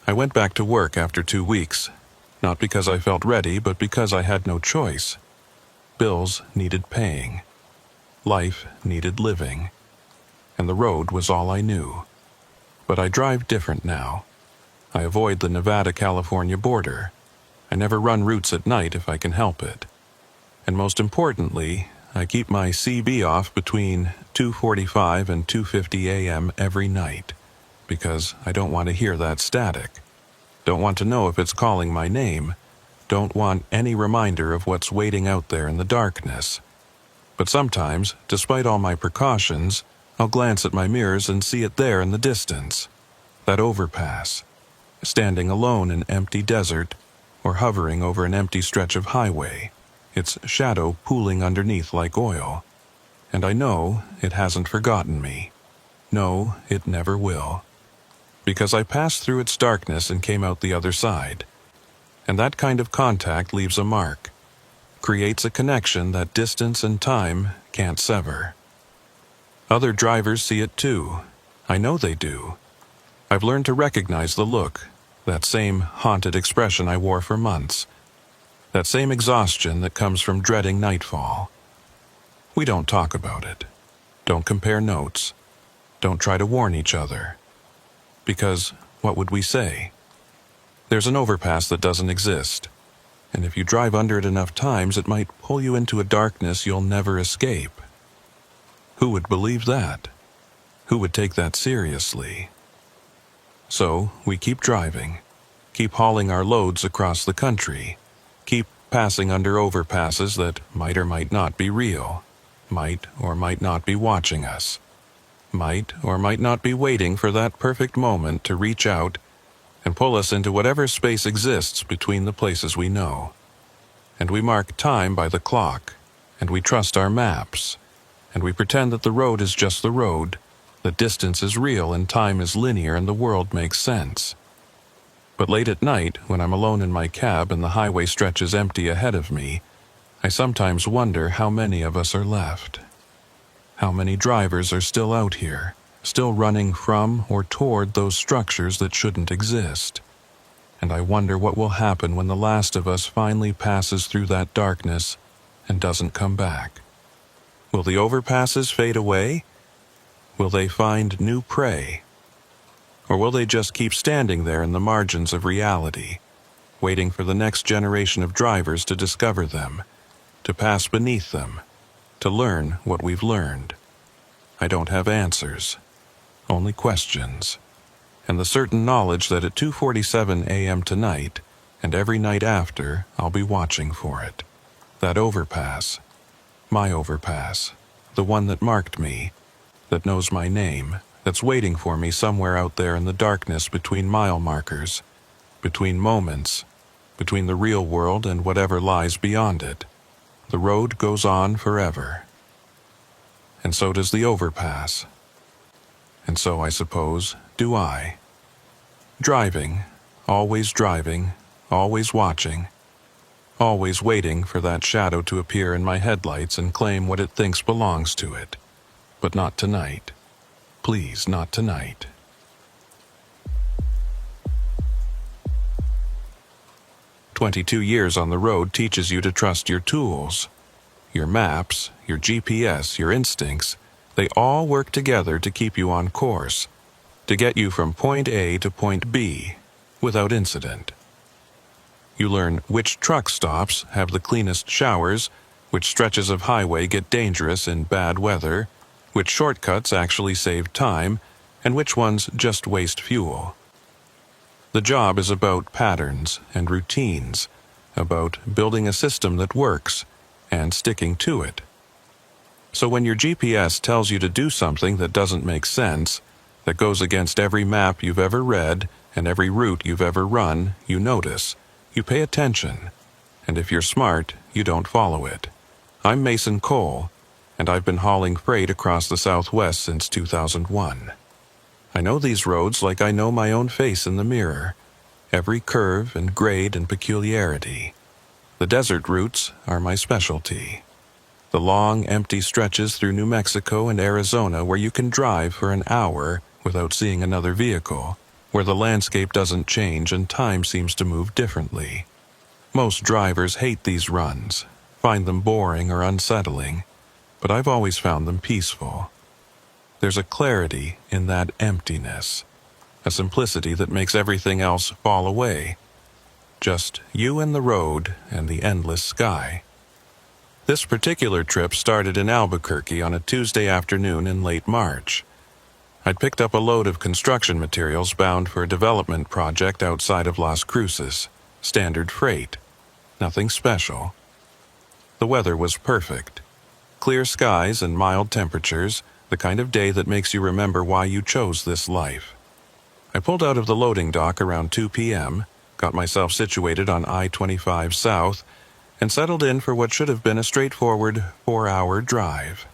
I went back to work after 2 weeks, not because I felt ready, but because I had no choice. Bills needed paying. Life needed living. And the road was all I knew. But I drive different now. I avoid the Nevada-California border. I never run routes at night if I can help it. And most importantly, I keep my CB off between 2:45 and 2:50 a.m. every night, because I don't want to hear that static. Don't want to know if it's calling my name. Don't want any reminder of what's waiting out there in the darkness. But sometimes, despite all my precautions, I'll glance at my mirrors and see it there in the distance. That overpass. Standing alone in empty desert, or hovering over an empty stretch of highway, its shadow pooling underneath like oil. And I know it hasn't forgotten me. No, it never will. Because I passed through its darkness and came out the other side. And that kind of contact leaves a mark, creates a connection that distance and time can't sever. Other drivers see it too. I know they do. I've learned to recognize the look, that same haunted expression I wore for months, that same exhaustion that comes from dreading nightfall. We don't talk about it. Don't compare notes. Don't try to warn each other. Because what would we say? There's an overpass that doesn't exist, and if you drive under it enough times, it might pull you into a darkness you'll never escape. Who would believe that? Who would take that seriously? So we keep driving, keep hauling our loads across the country, keep passing under overpasses that might or might not be real, might or might not be watching us, might or might not be waiting for that perfect moment to reach out and pull us into whatever space exists between the places we know. And we mark time by the clock, and we trust our maps, and we pretend that the road is just the road, that distance is real and time is linear and the world makes sense. But late at night, when I'm alone in my cab and the highway stretches empty ahead of me, I sometimes wonder how many of us are left. How many drivers are still out here, still running from or toward those structures that shouldn't exist. And I wonder what will happen when the last of us finally passes through that darkness and doesn't come back. Will the overpasses fade away? Will they find new prey? Or will they just keep standing there in the margins of reality, waiting for the next generation of drivers to discover them, to pass beneath them, to learn what we've learned? I don't have answers. Only questions, and the certain knowledge that at 2:47 a.m. tonight, and every night after, I'll be watching for it. That overpass. My overpass. The one that marked me, that knows my name, that's waiting for me somewhere out there in the darkness between mile markers, between moments, between the real world and whatever lies beyond it. The road goes on forever. And so does the overpass. And so, I suppose, do I. Driving, always watching, always waiting for that shadow to appear in my headlights and claim what it thinks belongs to it. But not tonight. Please, not tonight. "22 years on the road teaches you to trust your tools. Your maps, your GPS, your instincts, they all work together to keep you on course, to get you from point A to point B, without incident. You learn which truck stops have the cleanest showers, which stretches of highway get dangerous in bad weather, which shortcuts actually save time, and which ones just waste fuel. The job is about patterns and routines, about building a system that works, and sticking to it. So when your GPS tells you to do something that doesn't make sense, that goes against every map you've ever read and every route you've ever run, you notice, you pay attention, and if you're smart, you don't follow it. I'm Mason Cole, and I've been hauling freight across the Southwest since 2001. I know these roads like I know my own face in the mirror, every curve and grade and peculiarity. The desert routes are my specialty. The long, empty stretches through New Mexico and Arizona where you can drive for an hour without seeing another vehicle, where the landscape doesn't change and time seems to move differently. Most drivers hate these runs, find them boring or unsettling, but I've always found them peaceful. There's a clarity in that emptiness, a simplicity that makes everything else fall away. Just you and the road and the endless sky. This particular trip started in Albuquerque on a Tuesday afternoon in late March. I'd picked up a load of construction materials bound for a development project outside of Las Cruces. Standard freight. Nothing special. The weather was perfect. Clear skies and mild temperatures, the kind of day that makes you remember why you chose this life. I pulled out of the loading dock around 2 p.m., got myself situated on I-25 South, and settled in for what should have been a straightforward 4-hour drive.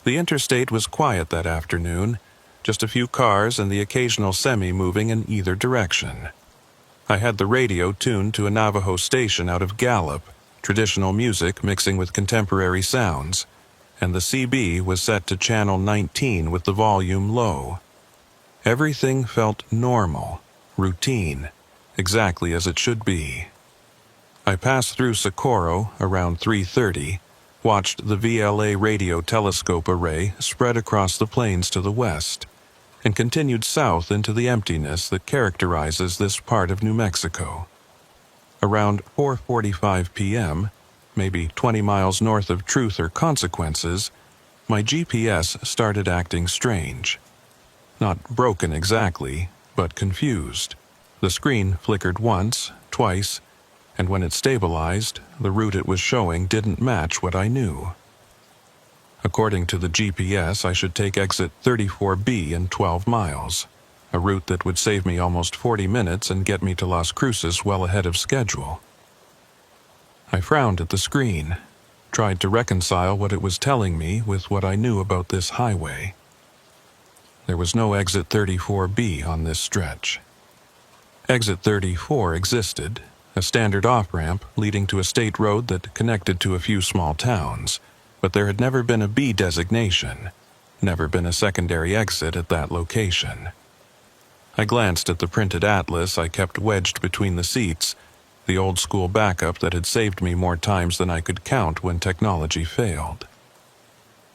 The interstate was quiet that afternoon, just a few cars and the occasional semi moving in either direction. I had the radio tuned to a Navajo station out of Gallup, traditional music mixing with contemporary sounds, and the CB was set to channel 19 with the volume low. Everything felt normal, routine, exactly as it should be. I passed through Socorro around 3:30, watched the VLA radio telescope array spread across the plains to the west, and continued south into the emptiness that characterizes this part of New Mexico. Around 4:45 p.m., maybe 20 miles north of Truth or Consequences, my GPS started acting strange. Not broken exactly, but confused. The screen flickered once, twice, and when it stabilized, the route it was showing didn't match what I knew. According to the GPS, I should take exit 34B in 12 miles, a route that would save me almost 40 minutes and get me to Las Cruces well ahead of schedule. I frowned at the screen, tried to reconcile what it was telling me with what I knew about this highway. There was no exit 34B on this stretch. Exit 34 existed, a standard off-ramp leading to a state road that connected to a few small towns, but there had never been a B designation, never been a secondary exit at that location. I glanced at the printed atlas I kept wedged between the seats, the old-school backup that had saved me more times than I could count when technology failed.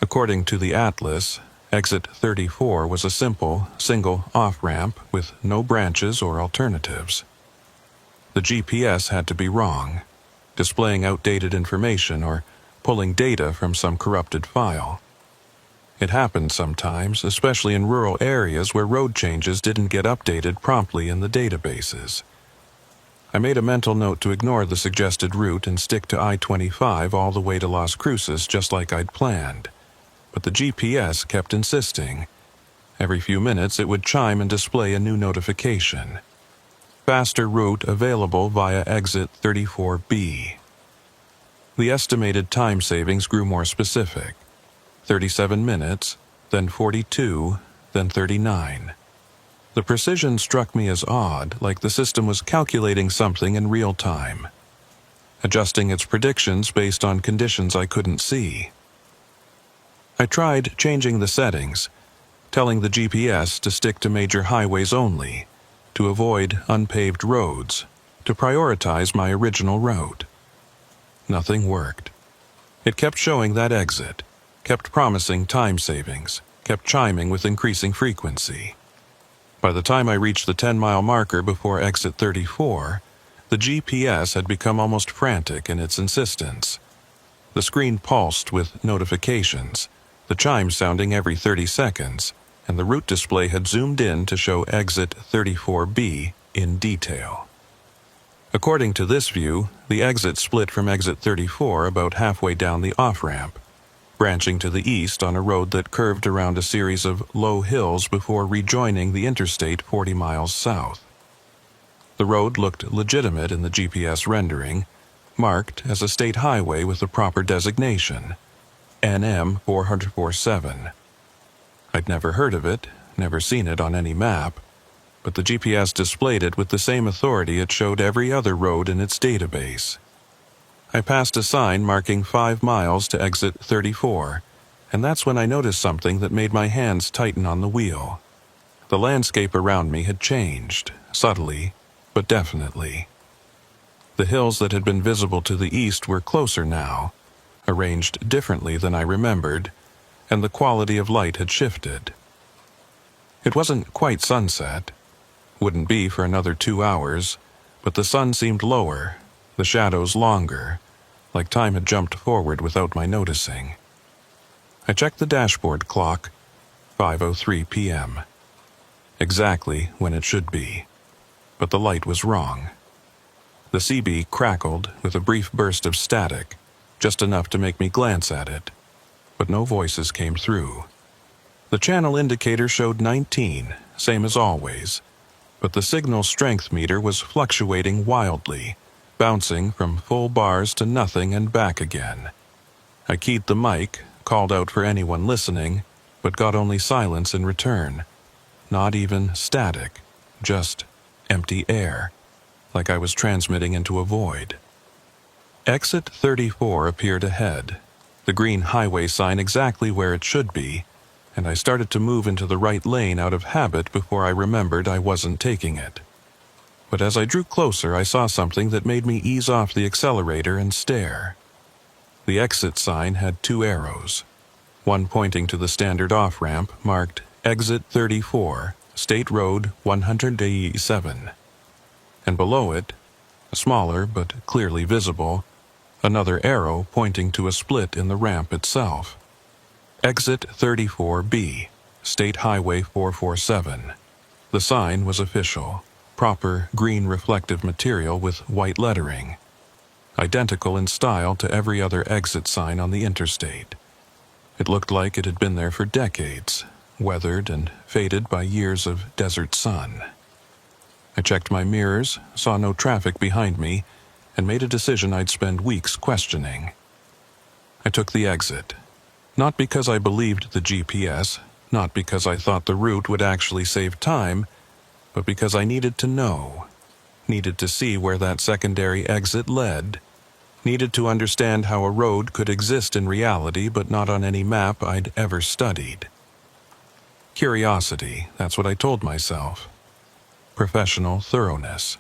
According to the atlas, exit 34 was a simple, single off-ramp with no branches or alternatives. The GPS had to be wrong, displaying outdated information or pulling data from some corrupted file. It happened sometimes, especially in rural areas where road changes didn't get updated promptly in the databases. I made a mental note to ignore the suggested route and stick to I-25 all the way to Las Cruces just like I'd planned. But the GPS kept insisting. Every few minutes it would chime and display a new notification. Faster route available via exit 34B. The estimated time savings grew more specific. 37 minutes, then 42, then 39. The precision struck me as odd, like the system was calculating something in real time, adjusting its predictions based on conditions I couldn't see. I tried changing the settings, telling the GPS to stick to major highways only, to avoid unpaved roads, to prioritize my original route. Nothing worked. It kept showing that exit, kept promising time savings, kept chiming with increasing frequency. By the time I reached the 10-mile marker before exit 34, the GPS had become almost frantic in its insistence. The screen pulsed with notifications, the chimes sounding every 30 seconds, and the route display had zoomed in to show exit 34B in detail. According to this view, the exit split from exit 34 about halfway down the off-ramp, branching to the east on a road that curved around a series of low hills before rejoining the interstate 40 miles south. The road looked legitimate in the GPS rendering, marked as a state highway with the proper designation, NM 447. I'd never heard of it, never seen it on any map, but the GPS displayed it with the same authority it showed every other road in its database. I passed a sign marking 5 miles to exit 34, and that's when I noticed something that made my hands tighten on the wheel. The landscape around me had changed, subtly, but definitely. The hills that had been visible to the east were closer now, arranged differently than I remembered, and the quality of light had shifted. It wasn't quite sunset, wouldn't be for another 2 hours, but the sun seemed lower, the shadows longer, like time had jumped forward without my noticing. I checked the dashboard clock, 5:03 p.m. Exactly when it should be, but the light was wrong. The CB crackled with a brief burst of static, just enough to make me glance at it, but no voices came through. The channel indicator showed 19, same as always, but the signal strength meter was fluctuating wildly, bouncing from full bars to nothing and back again. I keyed the mic, called out for anyone listening, but got only silence in return. Not even static, just empty air, like I was transmitting into a void. Exit 34 appeared ahead, the green highway sign exactly where it should be, and I started to move into the right lane out of habit before I remembered I wasn't taking it. But as I drew closer, I saw something that made me ease off the accelerator and stare. The exit sign had 2 arrows, one pointing to the standard off-ramp marked Exit 34, State Road 187. And below it, smaller but clearly visible, another arrow pointing to a split in the ramp itself. Exit 34B, State Highway 447. The sign was official, proper green reflective material with white lettering, identical in style to every other exit sign on the interstate. It looked like it had been there for decades, weathered and faded by years of desert sun. I checked my mirrors, saw no traffic behind me, and made a decision I'd spend weeks questioning. I took the exit, not because I believed the GPS, not because I thought the route would actually save time, but because I needed to know, needed to see where that secondary exit led, needed to understand how a road could exist in reality but not on any map I'd ever studied. Curiosity, that's what I told myself. Professional thoroughness.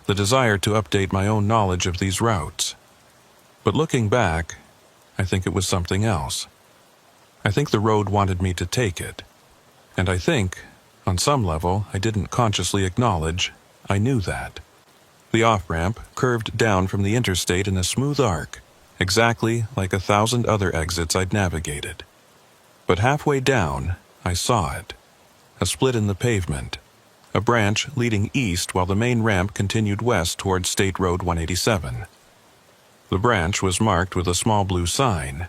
The desire to update my own knowledge of these routes. But looking back, I think it was something else. I think the road wanted me to take it. And I think, on some level, I didn't consciously acknowledge, I knew that. The off-ramp curved down from the interstate in a smooth arc, exactly like 1,000 other exits I'd navigated. But halfway down, I saw it. A split in the pavement. A branch leading east while the main ramp continued west toward State Road 187. The branch was marked with a small blue sign,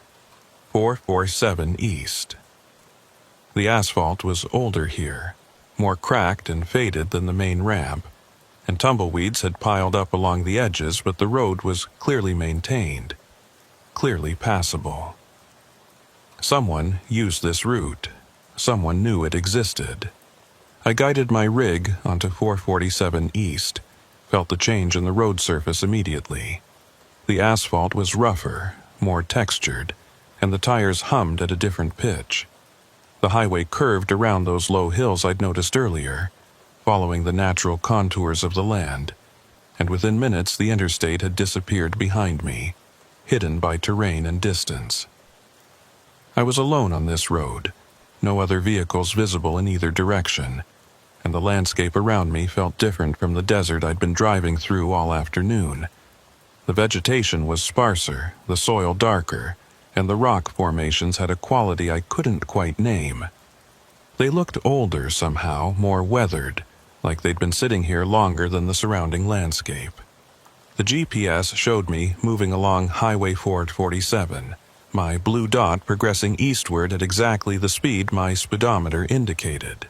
447 East. The asphalt was older here, more cracked and faded than the main ramp, and tumbleweeds had piled up along the edges, but the road was clearly maintained, clearly passable. Someone used this route. Someone knew it existed. I guided my rig onto 447 East, felt the change in the road surface immediately. The asphalt was rougher, more textured, and the tires hummed at a different pitch. The highway curved around those low hills I'd noticed earlier, following the natural contours of the land, and within minutes the interstate had disappeared behind me, hidden by terrain and distance. I was alone on this road, no other vehicles visible in either direction, and the landscape around me felt different from the desert I'd been driving through all afternoon. The vegetation was sparser, the soil darker, and the rock formations had a quality I couldn't quite name. They looked older somehow, more weathered, like they'd been sitting here longer than the surrounding landscape. The GPS showed me moving along Highway 447, my blue dot progressing eastward at exactly the speed my speedometer indicated.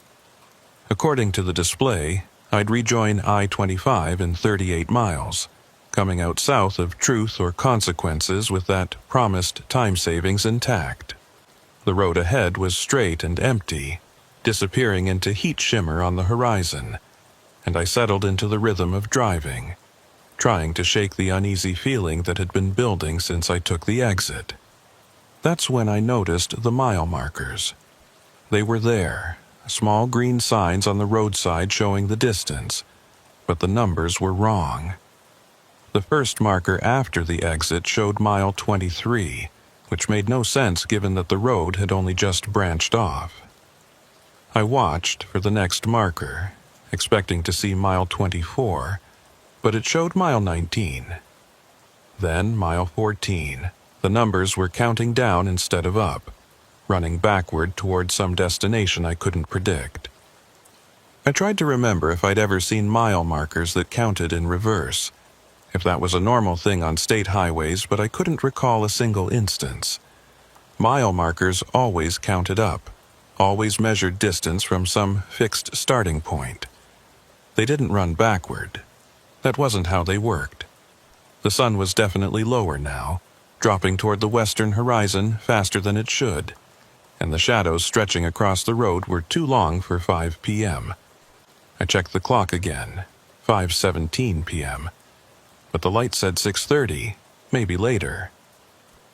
According to the display, I'd rejoin I-25 in 38 miles, coming out south of Truth or Consequences with that promised time savings intact. The road ahead was straight and empty, disappearing into heat shimmer on the horizon, and I settled into the rhythm of driving, trying to shake the uneasy feeling that had been building since I took the exit. That's when I noticed the mile markers. They were there, small green signs on the roadside showing the distance, but the numbers were wrong. The first marker after the exit showed mile 23, which made no sense given that the road had only just branched off. I watched for the next marker, expecting to see mile 24, but it showed mile 19. Then mile 14. The numbers were counting down instead of up, running backward toward some destination I couldn't predict. I tried to remember if I'd ever seen mile markers that counted in reverse, if that was a normal thing on state highways, but I couldn't recall a single instance. Mile markers always counted up, always measured distance from some fixed starting point. They didn't run backward. That wasn't how they worked. The sun was definitely lower now, dropping toward the western horizon faster than it should, and the shadows stretching across the road were too long for 5 p.m. I checked the clock again, 5:17 p.m., but the light said 6:30, maybe later.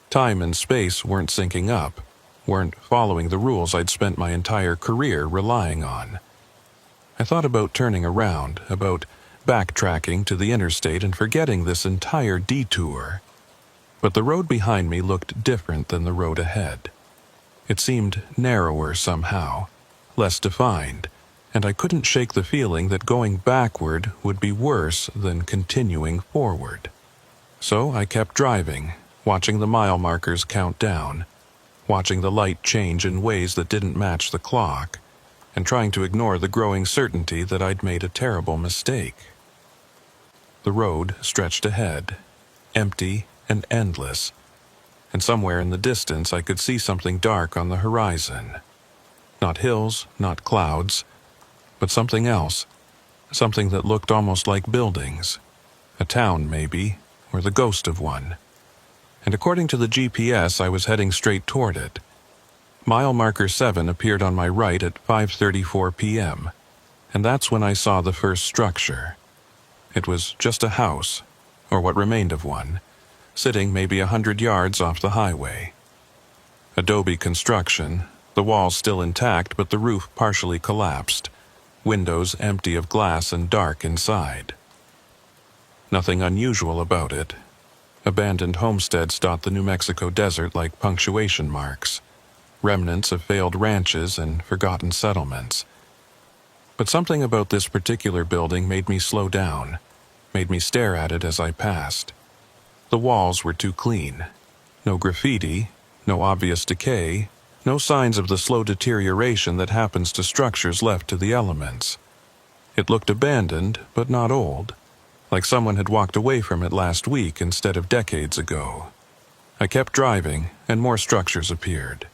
Time and space weren't syncing up, weren't following the rules I'd spent my entire career relying on. I thought about turning around, about backtracking to the interstate and forgetting this entire detour. But the road behind me looked different than the road ahead. It seemed narrower somehow, less defined, and I couldn't shake the feeling that going backward would be worse than continuing forward. So I kept driving, watching the mile markers count down, watching the light change in ways that didn't match the clock, and trying to ignore the growing certainty that I'd made a terrible mistake. The road stretched ahead, empty and endless, and somewhere in the distance I could see something dark on the horizon. Not hills, not clouds, but something else, something that looked almost like buildings. A town, maybe, or the ghost of one. And according to the GPS, I was heading straight toward it. Mile marker 7 appeared on my right at 5:34 p.m., and that's when I saw the first structure. It was just a house, or what remained of one, sitting maybe 100 yards off the highway. Adobe construction, the walls still intact but the roof partially collapsed, windows empty of glass and dark inside. Nothing unusual about it. Abandoned homesteads dot the New Mexico desert like punctuation marks, remnants of failed ranches and forgotten settlements. But something about this particular building made me slow down, made me stare at it as I passed. The walls were too clean. No graffiti, no obvious decay, no signs of the slow deterioration that happens to structures left to the elements. It looked abandoned, but not old, like someone had walked away from it last week instead of decades ago. I kept driving, and more structures appeared.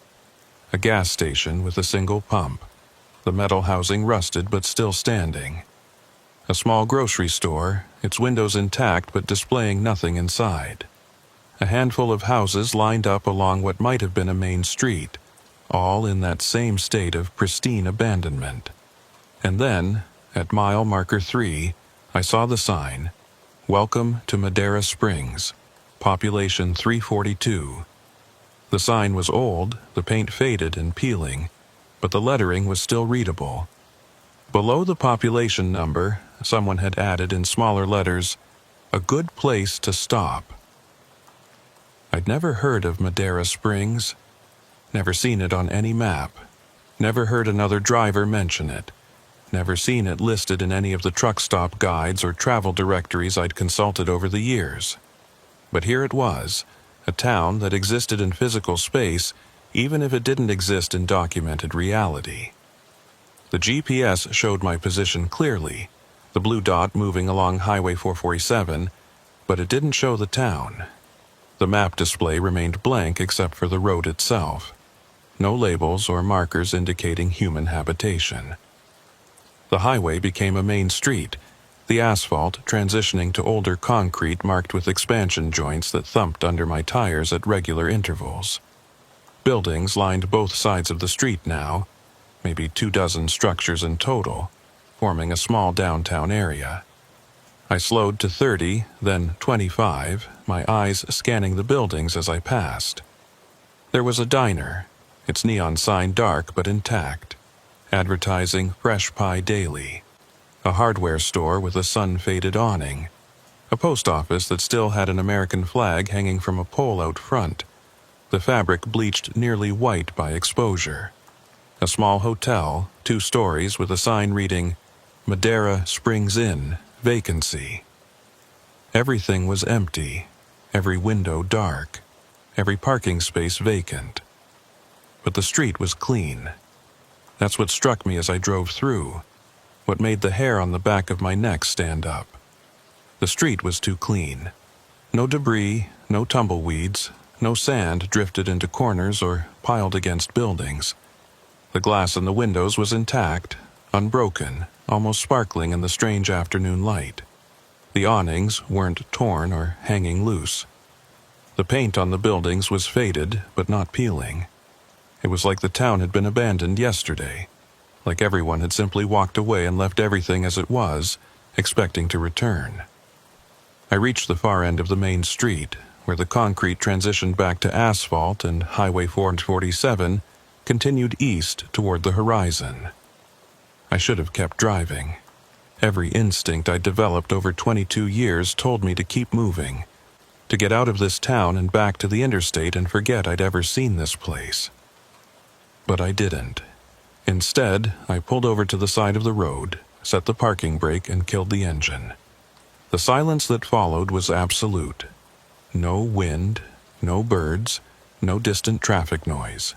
A gas station with a single pump, the metal housing rusted but still standing. A small grocery store, its windows intact but displaying nothing inside. A handful of houses lined up along what might have been a main street, all in that same state of pristine abandonment. And then, at mile marker 3, I saw the sign, "Welcome to Madera Springs, population 342. The sign was old, the paint faded and peeling, but the lettering was still readable. Below the population number, someone had added in smaller letters, "A good place to stop." I'd never heard of Madera Springs, never seen it on any map, never heard another driver mention it, never seen it listed in any of the truck stop guides or travel directories I'd consulted over the years. But here it was, a town that existed in physical space, even if it didn't exist in documented reality. The GPS showed my position clearly, the blue dot moving along Highway 447, but it didn't show the town. The map display remained blank except for the road itself. No labels or markers indicating human habitation. The highway became a main street, the asphalt transitioning to older concrete marked with expansion joints that thumped under my tires at regular intervals. Buildings lined both sides of the street now, maybe 24 structures in total, forming a small downtown area. I slowed to 30, then 25, my eyes scanning the buildings as I passed. There was a diner, its neon sign dark but intact, advertising Fresh Pie Daily, a hardware store with a sun-faded awning, a post office that still had an American flag hanging from a pole out front, the fabric bleached nearly white by exposure, a small hotel, 2 stories with a sign reading, Madera Springs Inn, vacancy. Everything was empty, every window dark, every parking space vacant. But the street was clean. That's what struck me as I drove through, what made the hair on the back of my neck stand up. The street was too clean. No debris, no tumbleweeds, no sand drifted into corners or piled against buildings. The glass in the windows was intact, unbroken, almost sparkling in the strange afternoon light. The awnings weren't torn or hanging loose. The paint on the buildings was faded but not peeling. It was like the town had been abandoned yesterday, like everyone had simply walked away and left everything as it was, expecting to return. I reached the far end of the main street, where the concrete transitioned back to asphalt and Highway 447 continued east toward the horizon. I should have kept driving. Every instinct I'd developed over 22 years told me to keep moving, to get out of this town and back to the interstate and forget I'd ever seen this place. But I didn't. Instead, I pulled over to the side of the road, set the parking brake, and killed the engine. The silence that followed was absolute. No wind, no birds, no distant traffic noise.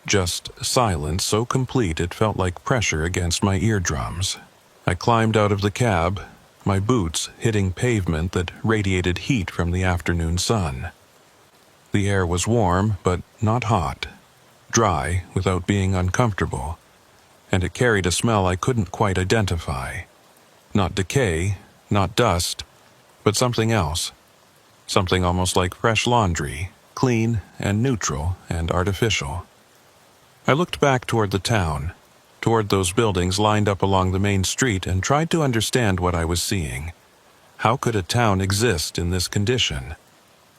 Just silence so complete it felt like pressure against my eardrums. I climbed out of the cab, my boots hitting pavement that radiated heat from the afternoon sun. The air was warm, but not hot. Dry without being uncomfortable, and it carried a smell I couldn't quite identify. Not decay, not dust, but something else. Something almost like fresh laundry, clean and neutral and artificial. I looked back toward the town, toward those buildings lined up along the main street, and tried to understand what I was seeing. How could a town exist in this condition?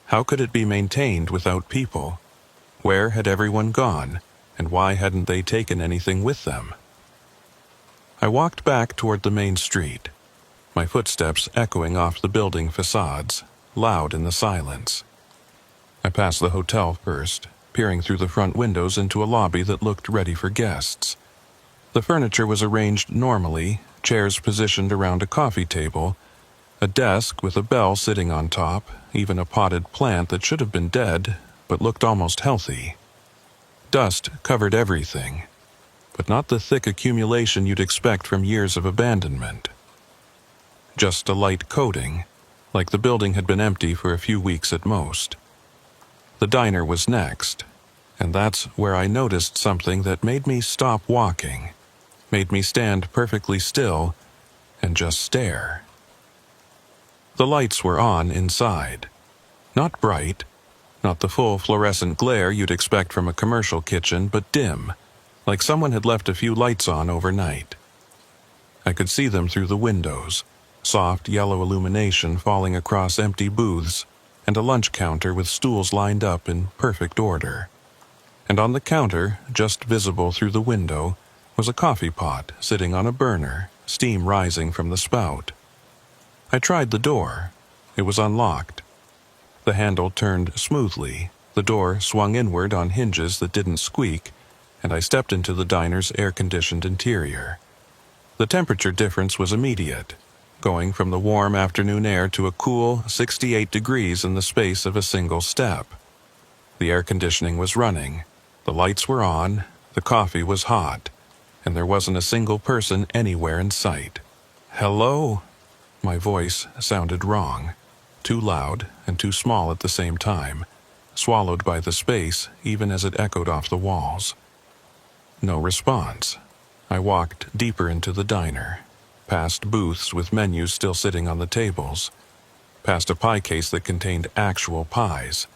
How could it be maintained without people? Where had everyone gone, and why hadn't they taken anything with them? I walked back toward the main street, my footsteps echoing off the building facades, loud in the silence. I passed the hotel first, peering through the front windows into a lobby that looked ready for guests. The furniture was arranged normally, chairs positioned around a coffee table, a desk with a bell sitting on top, even a potted plant that should have been dead, but looked almost healthy. Dust covered everything, but not the thick accumulation you'd expect from years of abandonment. Just a light coating, like the building had been empty for a few weeks at most. The diner was next, and that's where I noticed something that made me stop walking, made me stand perfectly still and just stare. The lights were on inside. Not bright, not the full fluorescent glare you'd expect from a commercial kitchen, but dim, like someone had left a few lights on overnight. I could see them through the windows, soft yellow illumination falling across empty booths, and a lunch counter with stools lined up in perfect order. And on the counter, just visible through the window, was a coffee pot sitting on a burner, steam rising from the spout. I tried the door. It was unlocked. The handle turned smoothly, the door swung inward on hinges that didn't squeak, and I stepped into the diner's air-conditioned interior. The temperature difference was immediate, going from the warm afternoon air to a cool 68 degrees in the space of a single step. The air conditioning was running, the lights were on, the coffee was hot, and there wasn't a single person anywhere in sight. "Hello?" My voice sounded wrong, too loud and too small at the same time, swallowed by the space even as it echoed off the walls. No response. I walked deeper into the diner, past booths with menus still sitting on the tables, past a pie case that contained actual pies,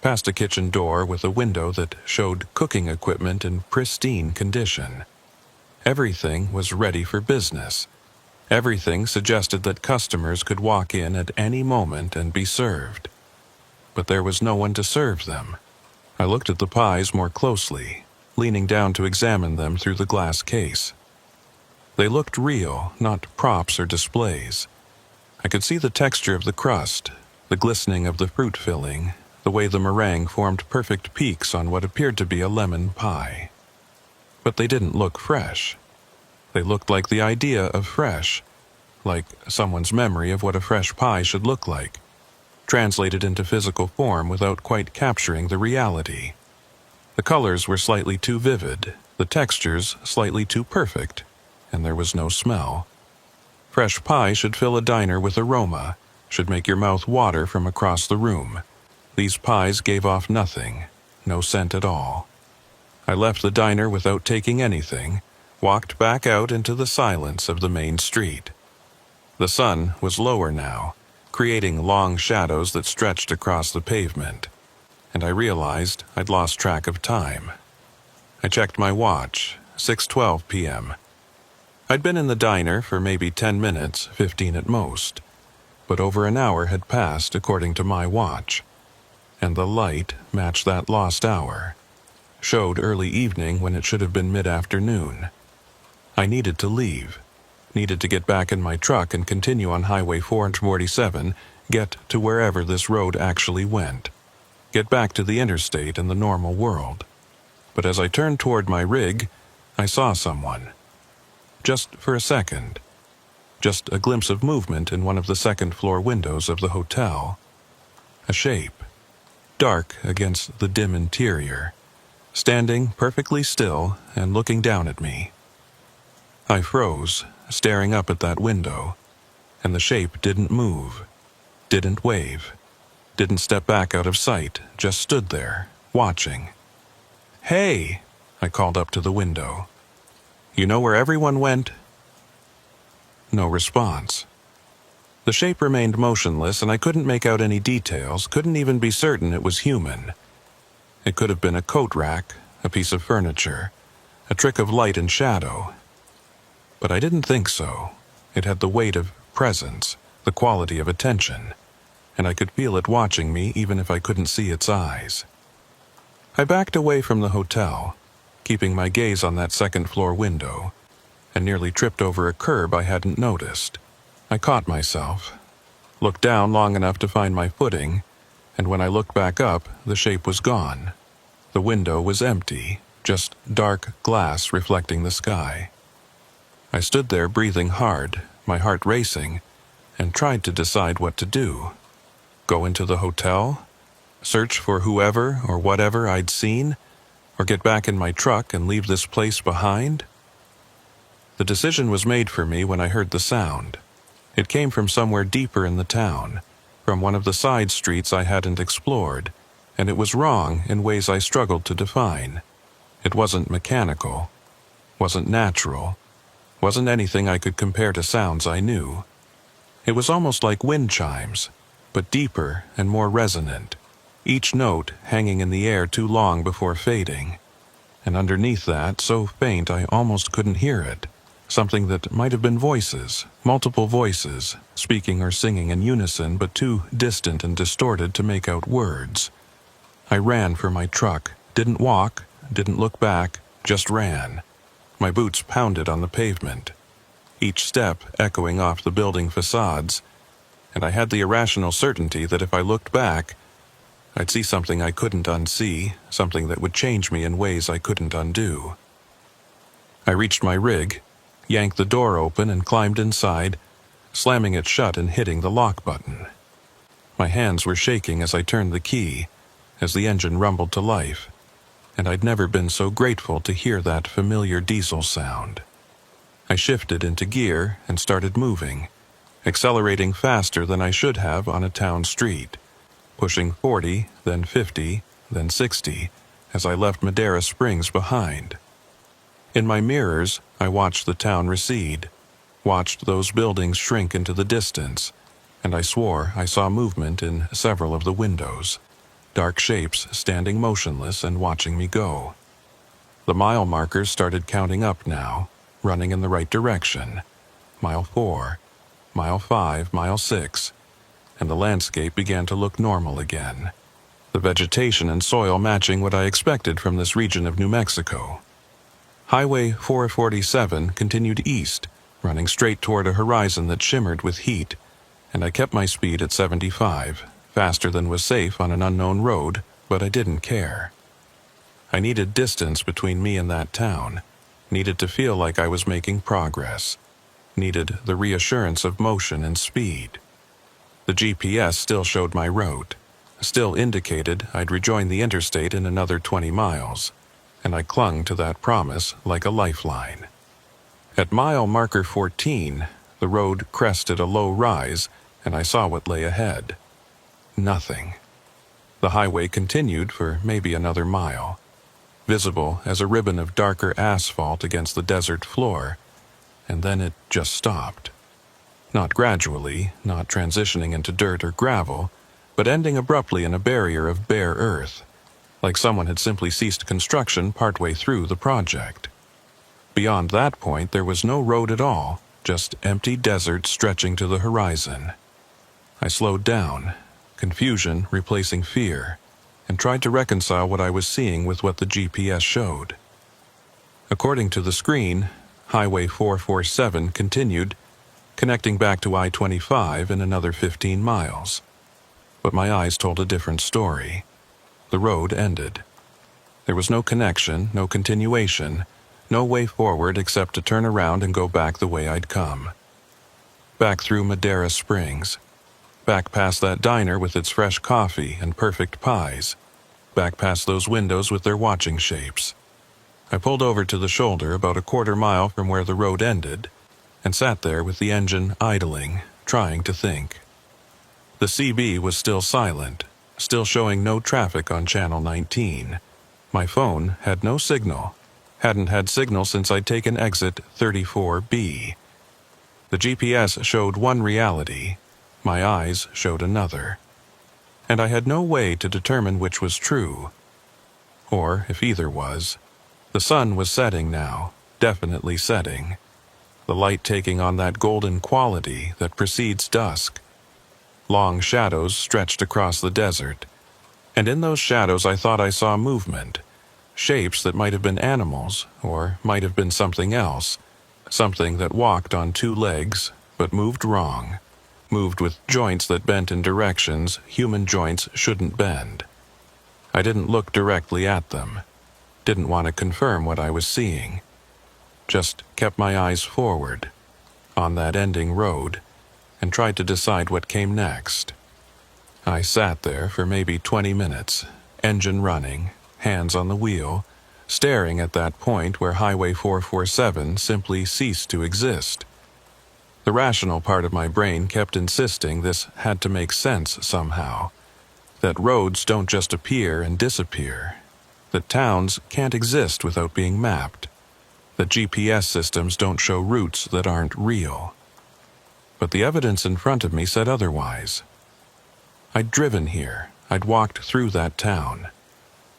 past a kitchen door with a window that showed cooking equipment in pristine condition. Everything was ready for business. Everything suggested that customers could walk in at any moment and be served. But there was no one to serve them. I looked at the pies more closely, leaning down to examine them through the glass case. They looked real, not props or displays. I could see the texture of the crust, the glistening of the fruit filling, the way the meringue formed perfect peaks on what appeared to be a lemon pie. But they didn't look fresh. They looked like the idea of fresh, like someone's memory of what a fresh pie should look like. translated into physical form without quite capturing the reality. The colors were slightly too vivid, the textures slightly too perfect, and there was no smell. Fresh pie should fill a diner with aroma, should make your mouth water from across the room. These pies gave off nothing, no scent at all. I left the diner without taking anything, walked back out into the silence of the main street. The sun was lower now, creating long shadows that stretched across the pavement, and I realized I'd lost track of time. I checked my watch, 6:12 p.m. I'd been in the diner for maybe 10 minutes, 15 at most, but over an hour had passed according to my watch, and the light matched that lost hour, showed early evening when it should have been mid-afternoon. I needed to leave, needed to get back in my truck and continue on Highway 447, get to wherever this road actually went, get back to the interstate and the normal world. But as I turned toward my rig, I saw someone. Just for a second. Just a glimpse of movement in one of the second-floor windows of the hotel. A shape, dark against the dim interior, standing perfectly still and looking down at me. I froze, staring up at that window, and the shape didn't move, didn't wave, didn't step back out of sight, just stood there, watching. "Hey!" I called up to the window. "You know where everyone went?" No response. The shape remained motionless, and I couldn't make out any details, couldn't even be certain it was human. It could have been a coat rack, a piece of furniture, a trick of light and shadow. But I didn't think so. It had the weight of presence, the quality of attention, and I could feel it watching me even if I couldn't see its eyes. I backed away from the hotel, keeping my gaze on that second-floor window, and nearly tripped over a curb I hadn't noticed. I caught myself, looked down long enough to find my footing, and when I looked back up, the shape was gone. The window was empty, just dark glass reflecting the sky. I stood there breathing hard, my heart racing, and tried to decide what to do. Go into the hotel? Search for whoever or whatever I'd seen? Or get back in my truck and leave this place behind? The decision was made for me when I heard the sound. It came from somewhere deeper in the town, from one of the side streets I hadn't explored, and it was wrong in ways I struggled to define. It wasn't mechanical, wasn't natural, wasn't anything I could compare to sounds I knew. It was almost like wind chimes, but deeper and more resonant, each note hanging in the air too long before fading, and underneath that, so faint I almost couldn't hear it, something that might have been voices, multiple voices, speaking or singing in unison but too distant and distorted to make out words. I ran for my truck, didn't walk, didn't look back, just ran. My boots pounded on the pavement, each step echoing off the building facades, and I had the irrational certainty that if I looked back, I'd see something I couldn't unsee, something that would change me in ways I couldn't undo. I reached my rig, yanked the door open and climbed inside, slamming it shut and hitting the lock button. My hands were shaking as I turned the key, as the engine rumbled to life, and I'd never been so grateful to hear that familiar diesel sound. I shifted into gear and started moving, accelerating faster than I should have on a town street, pushing 40, then 50, then 60, as I left Madera Springs behind. In my mirrors, I watched the town recede, watched those buildings shrink into the distance, and I swore I saw movement in several of the windows, dark shapes standing motionless and watching me go. The mile markers started counting up now, running in the right direction. Mile 4, Mile 5, Mile 6, and the landscape began to look normal again, the vegetation and soil matching what I expected from this region of New Mexico. Highway 447 continued east, running straight toward a horizon that shimmered with heat, and I kept my speed at 75, faster than was safe on an unknown road, but I didn't care. I needed distance between me and that town, needed to feel like I was making progress, needed the reassurance of motion and speed. The GPS still showed my route, still indicated I'd rejoin the interstate in another 20 miles, and I clung to that promise like a lifeline. At mile marker 14, the road crested a low rise, and I saw what lay ahead. Nothing. The highway continued for maybe another mile, visible as a ribbon of darker asphalt against the desert floor, and then it just stopped. Not gradually, not transitioning into dirt or gravel, but ending abruptly in a barrier of bare earth, like someone had simply ceased construction partway through the project. Beyond that point, there was no road at all, just empty desert stretching to the horizon. I slowed down, confusion replacing fear, and tried to reconcile what I was seeing with what the GPS showed. According to the screen, Highway 447 continued, connecting back to I-25 in another 15 miles. But my eyes told a different story. The road ended. There was no connection, no continuation, no way forward except to turn around and go back the way I'd come. Back through Madera Springs. Back past that diner with its fresh coffee and perfect pies. Back past those windows with their watching shapes. I pulled over to the shoulder about a quarter mile from where the road ended, and sat there with the engine idling, trying to think. The CB was still silent, still showing no traffic on Channel 19. My phone had no signal, hadn't had signal since I'd taken exit 34B. The GPS showed one reality, my eyes showed another. And I had no way to determine which was true. Or, if either was, the sun was setting now, definitely setting. The light taking on that golden quality that precedes dusk. Long shadows stretched across the desert, and in those shadows I thought I saw movement, shapes that might have been animals, or might have been something else, something that walked on two legs, but moved wrong, moved with joints that bent in directions human joints shouldn't bend. I didn't look directly at them, didn't want to confirm what I was seeing. Just kept my eyes forward, on that ending road, and tried to decide what came next. I sat there for maybe 20 minutes, engine running, hands on the wheel, staring at that point where Highway 447 simply ceased to exist. The rational part of my brain kept insisting this had to make sense somehow, that roads don't just appear and disappear, that towns can't exist without being mapped, that GPS systems don't show routes that aren't real. But the evidence in front of me said otherwise. I'd driven here, I'd walked through that town.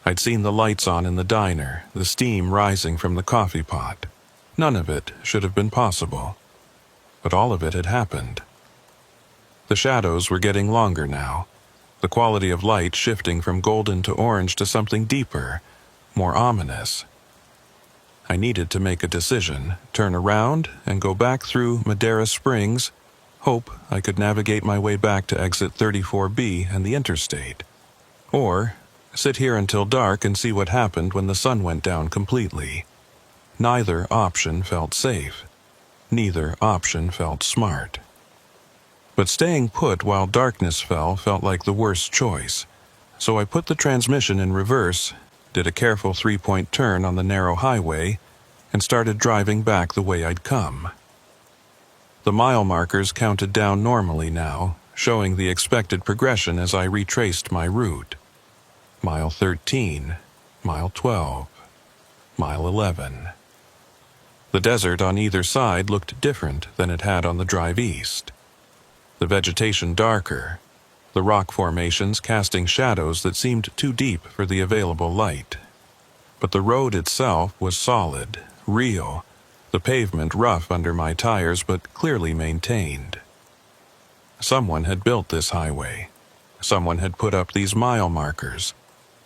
I'd seen the lights on in the diner, the steam rising from the coffee pot. None of it should have been possible. But all of it had happened. The shadows were getting longer now, the quality of light shifting from golden to orange to something deeper, more ominous. I needed to make a decision, turn around, and go back through Madera Springs, hope I could navigate my way back to exit 34B and the interstate. Or sit here until dark and see what happened when the sun went down completely. Neither option felt safe. Neither option felt smart. But staying put while darkness felt like the worst choice, so I put the transmission in reverse, did a careful 3-point turn on the narrow highway, and started driving back the way I'd come. The mile markers counted down normally now, showing the expected progression as I retraced my route. Mile 13, mile 12, mile 11. The desert on either side looked different than it had on the drive east. The vegetation darker, the rock formations casting shadows that seemed too deep for the available light. But the road itself was solid, real, the pavement rough under my tires but clearly maintained. Someone had built this highway. Someone had put up these mile markers.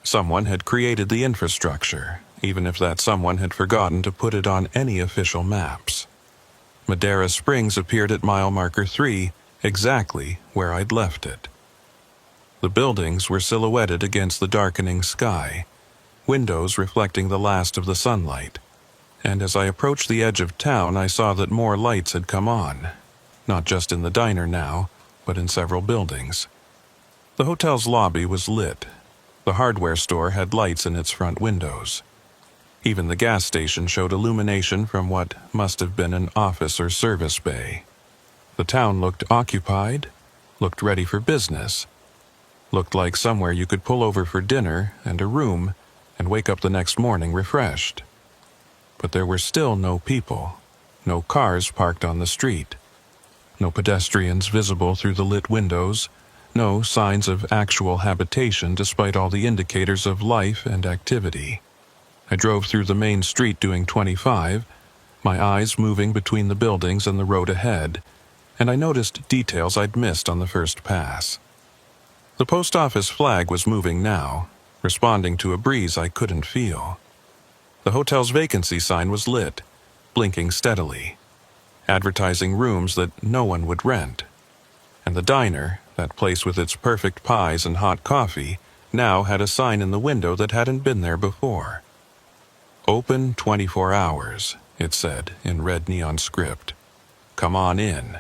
Someone had created the infrastructure, even if that someone had forgotten to put it on any official maps. Madera Springs appeared at mile marker 3, exactly where I'd left it. The buildings were silhouetted against the darkening sky, windows reflecting the last of the sunlight, and as I approached the edge of town I saw that more lights had come on, not just in the diner now, but in several buildings. The hotel's lobby was lit. The hardware store had lights in its front windows. Even the gas station showed illumination from what must have been an office or service bay. The town looked occupied, looked ready for business, looked like somewhere you could pull over for dinner and a room and wake up the next morning refreshed. But there were still no people, no cars parked on the street, no pedestrians visible through the lit windows, no signs of actual habitation despite all the indicators of life and activity. I drove through the main street doing 25, my eyes moving between the buildings and the road ahead, and I noticed details I'd missed on the first pass. The post office flag was moving now, responding to a breeze I couldn't feel. The hotel's vacancy sign was lit, blinking steadily, advertising rooms that no one would rent. And the diner, that place with its perfect pies and hot coffee, now had a sign in the window that hadn't been there before. Open 24 hours, it said in red neon script. Come on in.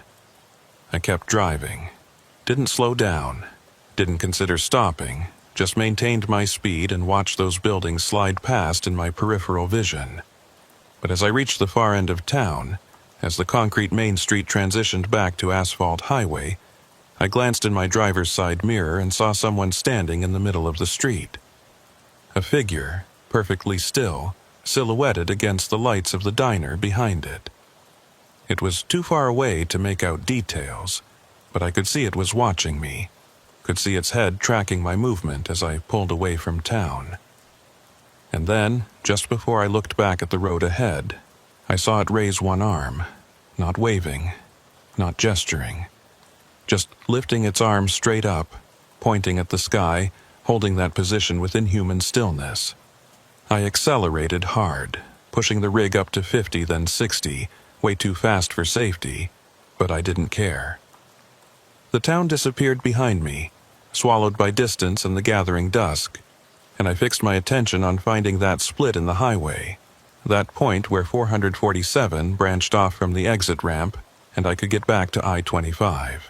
I kept driving. Didn't slow down. Didn't consider stopping. Just maintained my speed and watched those buildings slide past in my peripheral vision. But as I reached the far end of town, as the concrete main street transitioned back to asphalt highway, I glanced in my driver's side mirror and saw someone standing in the middle of the street. A figure, perfectly still, silhouetted against the lights of the diner behind it. It was too far away to make out details, but I could see it was watching me, could see its head tracking my movement as I pulled away from town. And then, just before I looked back at the road ahead, I saw it raise one arm, not waving, not gesturing, just lifting its arm straight up, pointing at the sky, holding that position with inhuman stillness. I accelerated hard, pushing the rig up to 50, then 60, way too fast for safety, but I didn't care. The town disappeared behind me, swallowed by distance and the gathering dusk, and I fixed my attention on finding that split in the highway, that point where 447 branched off from the exit ramp and I could get back to I-25.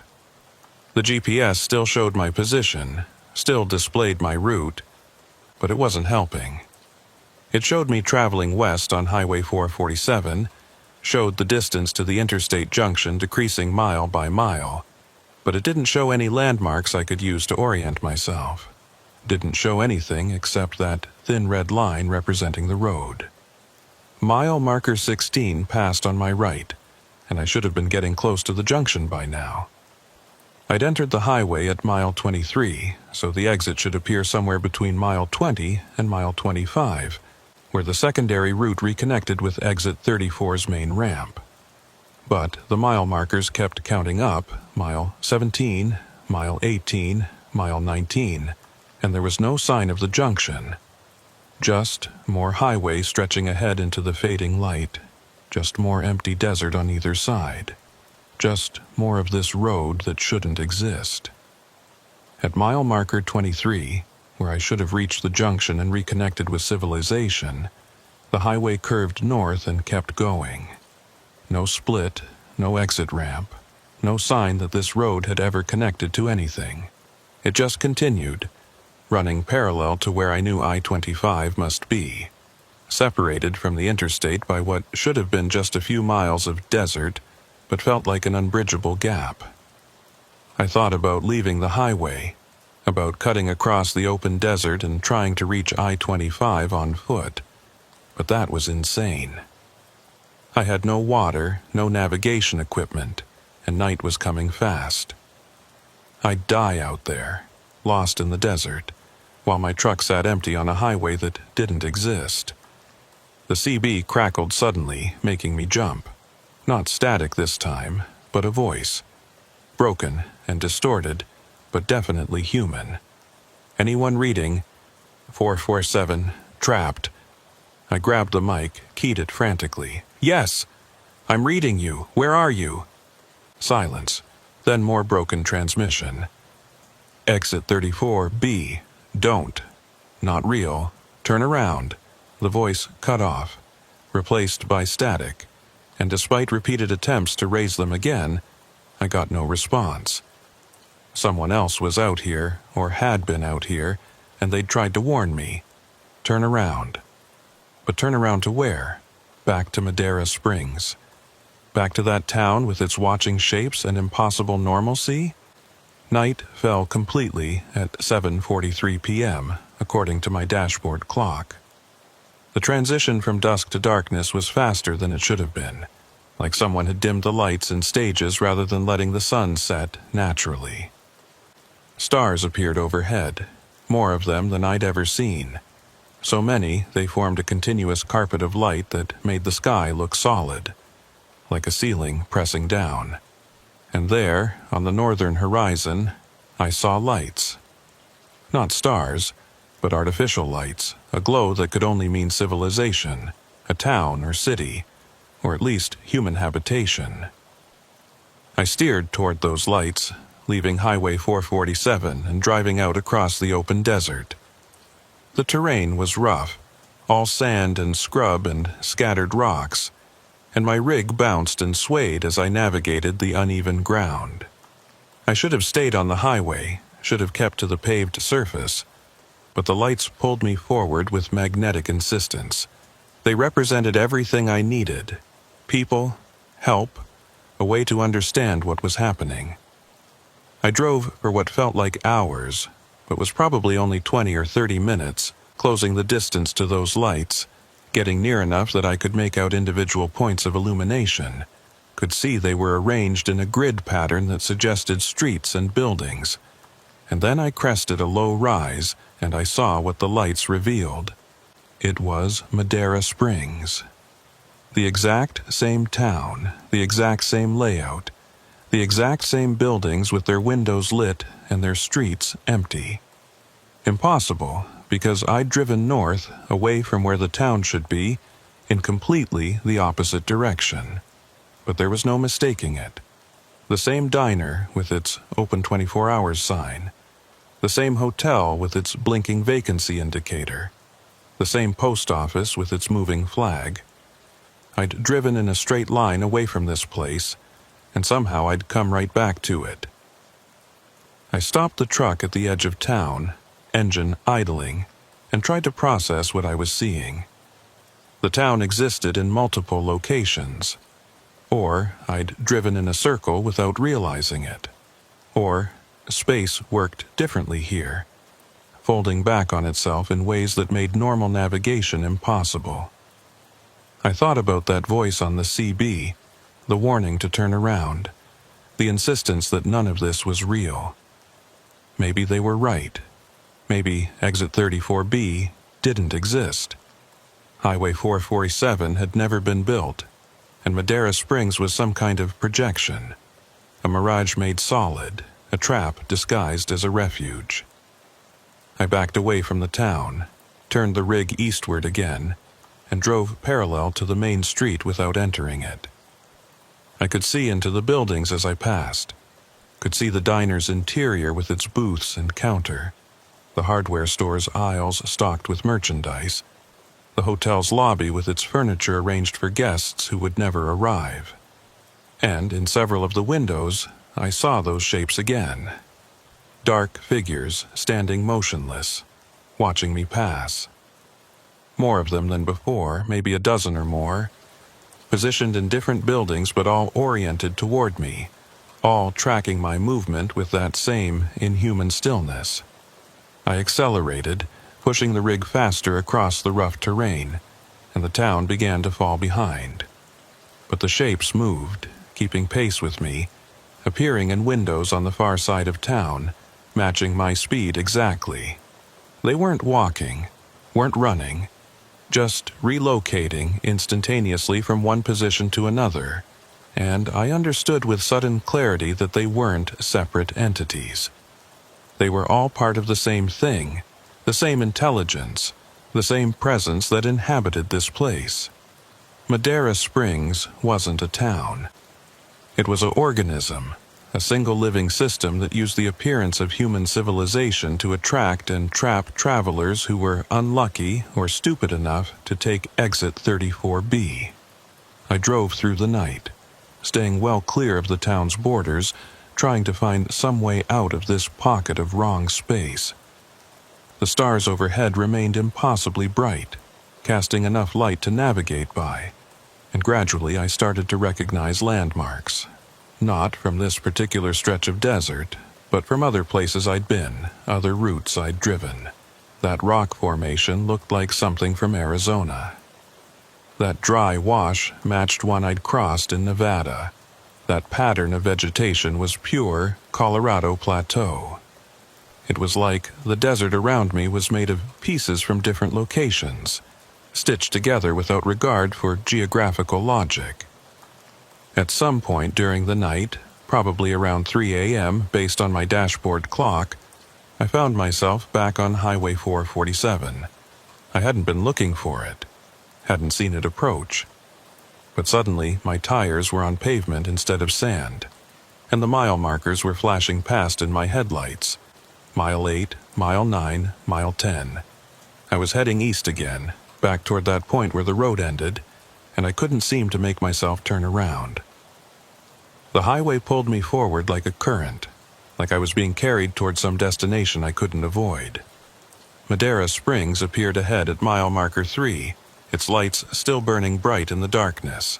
The GPS still showed my position, still displayed my route, but it wasn't helping. It showed me traveling west on Highway 447, showed the distance to the interstate junction decreasing mile by mile, but it didn't show any landmarks I could use to orient myself. Didn't show anything except that thin red line representing the road. Mile marker 16 passed on my right, and I should have been getting close to the junction by now. I'd entered the highway at mile 23, so the exit should appear somewhere between mile 20 and mile 25, where the secondary route reconnected with exit 34's main ramp. But the mile markers kept counting up, mile 17, mile 18, mile 19, and there was no sign of the junction. Just more highway stretching ahead into the fading light, just more empty desert on either side, just more of this road that shouldn't exist. At mile marker 23, where I should have reached the junction and reconnected with civilization, the highway curved north and kept going. No split, no exit ramp, no sign that this road had ever connected to anything. It just continued, running parallel to where I knew I-25 must be, separated from the interstate by what should have been just a few miles of desert, but felt like an unbridgeable gap. I thought about leaving the highway, about cutting across the open desert and trying to reach I-25 on foot, but that was insane. I had no water, no navigation equipment, and night was coming fast. I'd die out there, lost in the desert, while my truck sat empty on a highway that didn't exist. The CB crackled suddenly, making me jump. Not static this time, but a voice. Broken and distorted, but definitely human. Anyone reading? 447, trapped. I grabbed the mic, keyed it frantically. Yes! I'm reading you. Where are you? Silence. Then more broken transmission. Exit 34B. Don't. Not real. Turn around. The voice cut off, replaced by static, and despite repeated attempts to raise them again, I got no response. Someone else was out here, or had been out here, and they'd tried to warn me. Turn around. But turn around to where? Back to Madeira Springs. Back to that town with its watching shapes and impossible normalcy? Night fell completely at 7:43 p.m., according to my dashboard clock. The transition from dusk to darkness was faster than it should have been, like someone had dimmed the lights in stages rather than letting the sun set naturally. Stars appeared overhead, more of them than I'd ever seen. So many, they formed a continuous carpet of light that made the sky look solid, like a ceiling pressing down. And there, on the northern horizon, I saw lights. Not stars, but artificial lights, a glow that could only mean civilization, a town or city, or at least human habitation. I steered toward those lights, leaving Highway 447 and driving out across the open desert. The terrain was rough, all sand and scrub and scattered rocks, and my rig bounced and swayed as I navigated the uneven ground. I should have stayed on the highway, should have kept to the paved surface, but the lights pulled me forward with magnetic insistence. They represented everything I needed: people, help, a way to understand what was happening. I drove for what felt like hours, but was probably only 20 or 30 minutes, closing the distance to those lights, getting near enough that I could make out individual points of illumination, could see they were arranged in a grid pattern that suggested streets and buildings. And then I crested a low rise, and I saw what the lights revealed. It was Madeira Springs. The exact same town, the exact same layout, the exact same buildings with their windows lit and their streets empty. Impossible, because I'd driven north, away from where the town should be, in completely the opposite direction. But there was no mistaking it. The same diner with its open 24 hours sign. The same hotel with its blinking vacancy indicator. The same post office with its moving flag. I'd driven in a straight line away from this place, and somehow I'd come right back to it. I stopped the truck at the edge of town, engine idling, and tried to process what I was seeing. The town existed in multiple locations. Or I'd driven in a circle without realizing it. Or space worked differently here, folding back on itself in ways that made normal navigation impossible. I thought about that voice on the CB, the warning to turn around, the insistence that none of this was real. Maybe they were right. Maybe Exit 34B didn't exist. Highway 447 had never been built, and Madeira Springs was some kind of projection, a mirage made solid, a trap disguised as a refuge. I backed away from the town, turned the rig eastward again, and drove parallel to the main street without entering it. I could see into the buildings as I passed, could see the diner's interior with its booths and counter, the hardware store's aisles stocked with merchandise, the hotel's lobby with its furniture arranged for guests who would never arrive. And in several of the windows, I saw those shapes again. Dark figures standing motionless, watching me pass. More of them than before, maybe a dozen or more, positioned in different buildings but all oriented toward me, all tracking my movement with that same inhuman stillness. I accelerated, pushing the rig faster across the rough terrain, and the town began to fall behind. But the shapes moved, keeping pace with me, appearing in windows on the far side of town, matching my speed exactly. They weren't walking, weren't running, just relocating instantaneously from one position to another, and I understood with sudden clarity that they weren't separate entities. They were all part of the same thing, the same intelligence, the same presence that inhabited this place. Madeira Springs wasn't a town. It was an organism, a single living system that used the appearance of human civilization to attract and trap travelers who were unlucky or stupid enough to take Exit 34B. I drove through the night, staying well clear of the town's borders, trying to find some way out of this pocket of wrong space. The stars overhead remained impossibly bright, casting enough light to navigate by, and gradually I started to recognize landmarks. Not from this particular stretch of desert, but from other places I'd been, other routes I'd driven. That rock formation looked like something from Arizona. That dry wash matched one I'd crossed in Nevada. That pattern of vegetation was pure Colorado Plateau. It was like the desert around me was made of pieces from different locations, stitched together without regard for geographical logic. At some point during the night, probably around 3 a.m. based on my dashboard clock, I found myself back on Highway 447. I hadn't been looking for it, hadn't seen it approach. But suddenly my tires were on pavement instead of sand, and the mile markers were flashing past in my headlights. Mile 8, Mile 9, Mile 10. I was heading east again, back toward that point where the road ended, and I couldn't seem to make myself turn around. The highway pulled me forward like a current, like I was being carried toward some destination I couldn't avoid. Madera Springs appeared ahead at mile marker 3, its lights still burning bright in the darkness.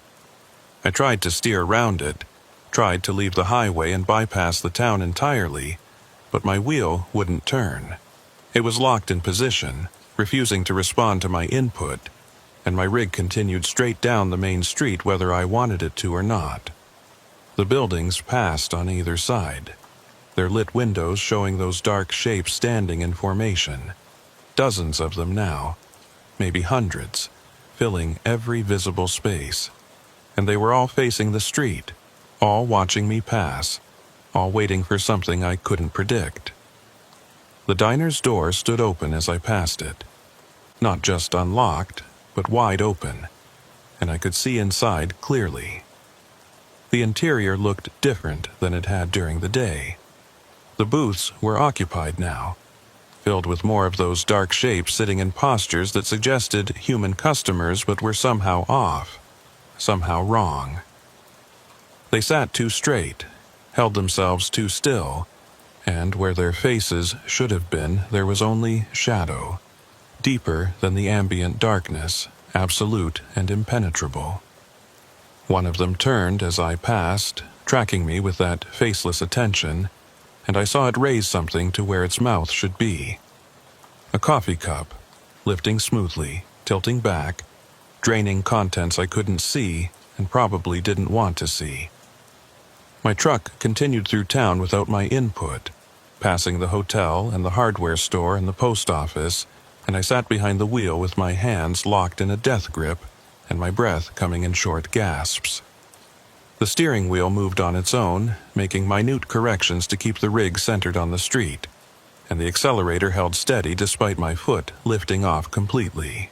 I tried to steer around it, tried to leave the highway and bypass the town entirely, but my wheel wouldn't turn. It was locked in position, refusing to respond to my input, and my rig continued straight down the main street whether I wanted it to or not. The buildings passed on either side, their lit windows showing those dark shapes standing in formation. Dozens of them now, maybe hundreds, filling every visible space. And they were all facing the street, all watching me pass, all waiting for something I couldn't predict. The diner's door stood open as I passed it. Not just unlocked, but wide open, and I could see inside clearly. The interior looked different than it had during the day. The booths were occupied now, filled with more of those dark shapes sitting in postures that suggested human customers but were somehow off, somehow wrong. They sat too straight, held themselves too still, and where their faces should have been, there was only shadow, deeper than the ambient darkness, absolute and impenetrable. One of them turned as I passed, tracking me with that faceless attention, and I saw it raise something to where its mouth should be. A coffee cup, lifting smoothly, tilting back, draining contents I couldn't see and probably didn't want to see. My truck continued through town without my input, passing the hotel and the hardware store and the post office, and I sat behind the wheel with my hands locked in a death grip and my breath coming in short gasps. The steering wheel moved on its own, making minute corrections to keep the rig centered on the street, and the accelerator held steady despite my foot lifting off completely.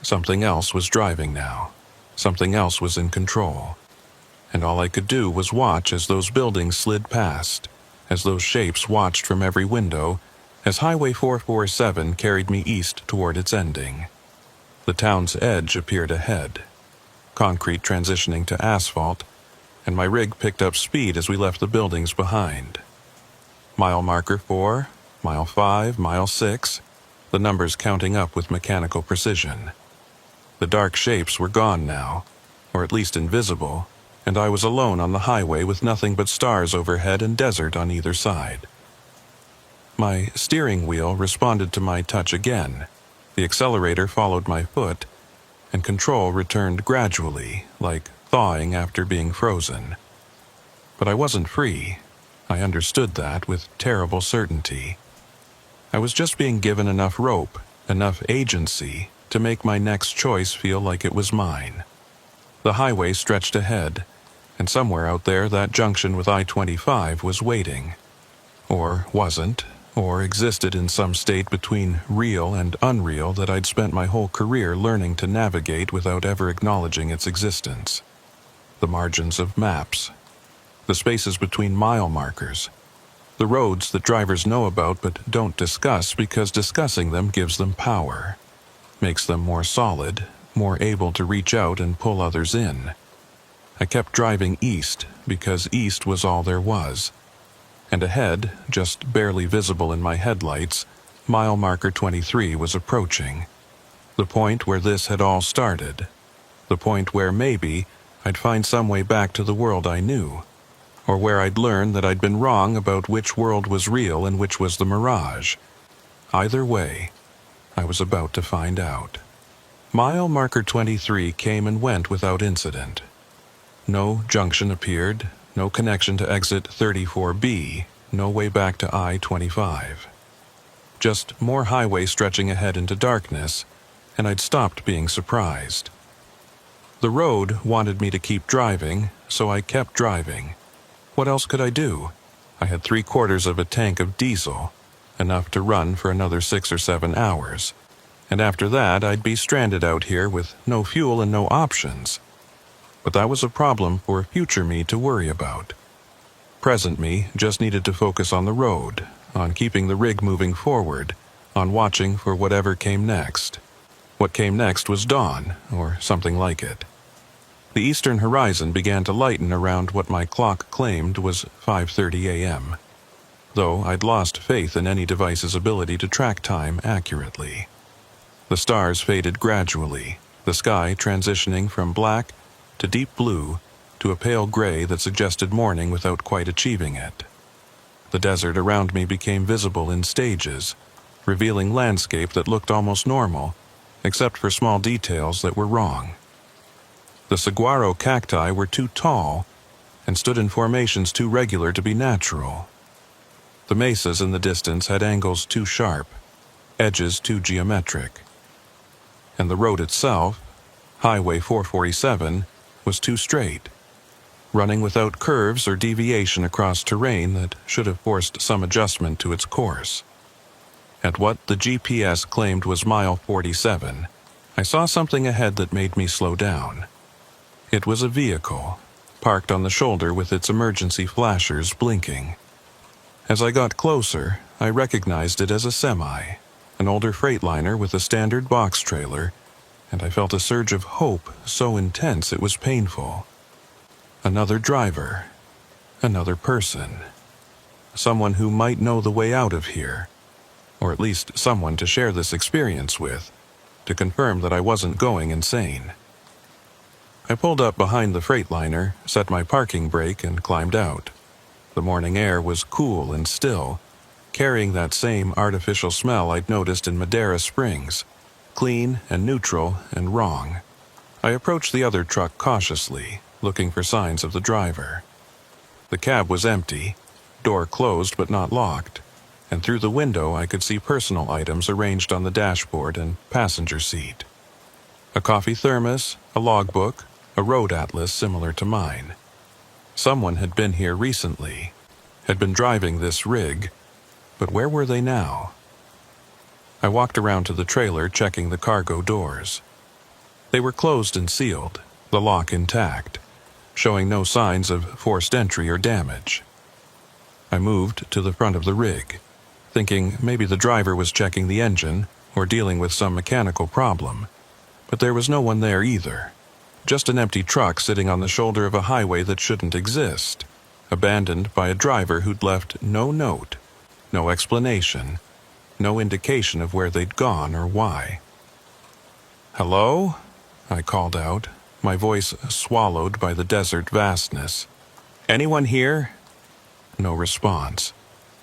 Something else was driving now. Something else was in control. And all I could do was watch as those buildings slid past, as those shapes watched from every window, as Highway 447 carried me east toward its ending. The town's edge appeared ahead, concrete transitioning to asphalt, and my rig picked up speed as we left the buildings behind. Mile marker 4, mile 5, mile 6, the numbers counting up with mechanical precision. The dark shapes were gone now, or at least invisible, and I was alone on the highway with nothing but stars overhead and desert on either side. My steering wheel responded to my touch again, the accelerator followed my foot, and control returned gradually, like thawing after being frozen. But I wasn't free. I understood that with terrible certainty. I was just being given enough rope, enough agency, to make my next choice feel like it was mine. The highway stretched ahead, and somewhere out there that junction with I-25 was waiting. Or wasn't, or existed in some state between real and unreal that I'd spent my whole career learning to navigate without ever acknowledging its existence. The margins of maps, the spaces between mile markers, the roads that drivers know about but don't discuss because discussing them gives them power, makes them more solid, more able to reach out and pull others in. I kept driving east because east was all there was, and ahead, just barely visible in my headlights, mile marker 23 was approaching. The point where this had all started. The point where maybe I'd find some way back to the world I knew, or where I'd learn that I'd been wrong about which world was real and which was the mirage. Either way, I was about to find out. Mile marker 23 came and went without incident. No junction appeared, no connection to exit 34B, no way back to I-25. Just more highway stretching ahead into darkness, and I'd stopped being surprised. The road wanted me to keep driving, so I kept driving. What else could I do? I had 3/4 of a tank of diesel, enough to run for another 6 or 7 hours. And after that, I'd be stranded out here with no fuel and no options. But that was a problem for future me to worry about. Present me just needed to focus on the road, on keeping the rig moving forward, on watching for whatever came next. What came next was dawn, or something like it. The eastern horizon began to lighten around what my clock claimed was 5:30 a.m., though I'd lost faith in any device's ability to track time accurately. The stars faded gradually, the sky transitioning from black to deep blue to a pale gray that suggested morning without quite achieving it. The desert around me became visible in stages, revealing landscape that looked almost normal, except for small details that were wrong. The saguaro cacti were too tall and stood in formations too regular to be natural. The mesas in the distance had angles too sharp, edges too geometric. And the road itself, Highway 447, was too straight, running without curves or deviation across terrain that should have forced some adjustment to its course. At what the GPS claimed was mile 47, I saw something ahead that made me slow down. It was a vehicle, parked on the shoulder with its emergency flashers blinking. As I got closer, I recognized it as a semi, an older freightliner with a standard box trailer, and I felt a surge of hope so intense it was painful. Another driver, another person, someone who might know the way out of here, or at least someone to share this experience with, to confirm that I wasn't going insane. I pulled up behind the freightliner, set my parking brake, and climbed out. The morning air was cool and still, carrying that same artificial smell I'd noticed in Madera Springs, clean and neutral and wrong. I approached the other truck cautiously, looking for signs of the driver. The cab was empty, door closed but not locked, and through the window I could see personal items arranged on the dashboard and passenger seat. A coffee thermos, a logbook, a road atlas similar to mine. Someone had been here recently, had been driving this rig, but where were they now? I walked around to the trailer, checking the cargo doors. They were closed and sealed, the lock intact, showing no signs of forced entry or damage. I moved to the front of the rig, thinking maybe the driver was checking the engine or dealing with some mechanical problem, but there was no one there either. Just an empty truck sitting on the shoulder of a highway that shouldn't exist, abandoned by a driver who'd left no note, no explanation, no indication of where they'd gone or why. "Hello?" I called out, my voice swallowed by the desert vastness. "Anyone here?" No response,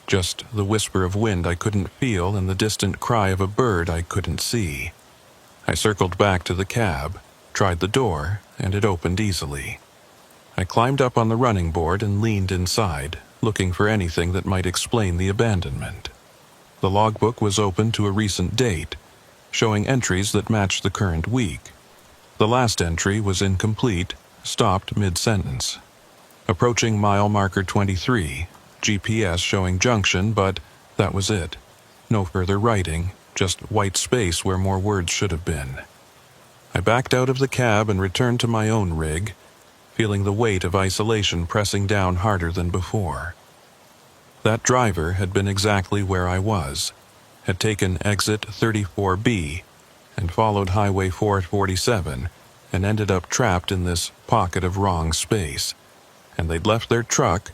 just the whisper of wind I couldn't feel and the distant cry of a bird I couldn't see. I circled back to the cab, tried the door, and it opened easily. I climbed up on the running board and leaned inside, looking for anything that might explain the abandonment. The logbook was open to a recent date, showing entries that matched the current week. The last entry was incomplete, stopped mid-sentence. Approaching mile marker 23, GPS showing junction, but that was it. No further writing, just white space where more words should have been. I backed out of the cab and returned to my own rig, feeling the weight of isolation pressing down harder than before. That driver had been exactly where I was, had taken exit 34B and followed Highway 447 and ended up trapped in this pocket of wrong space, and they'd left their truck,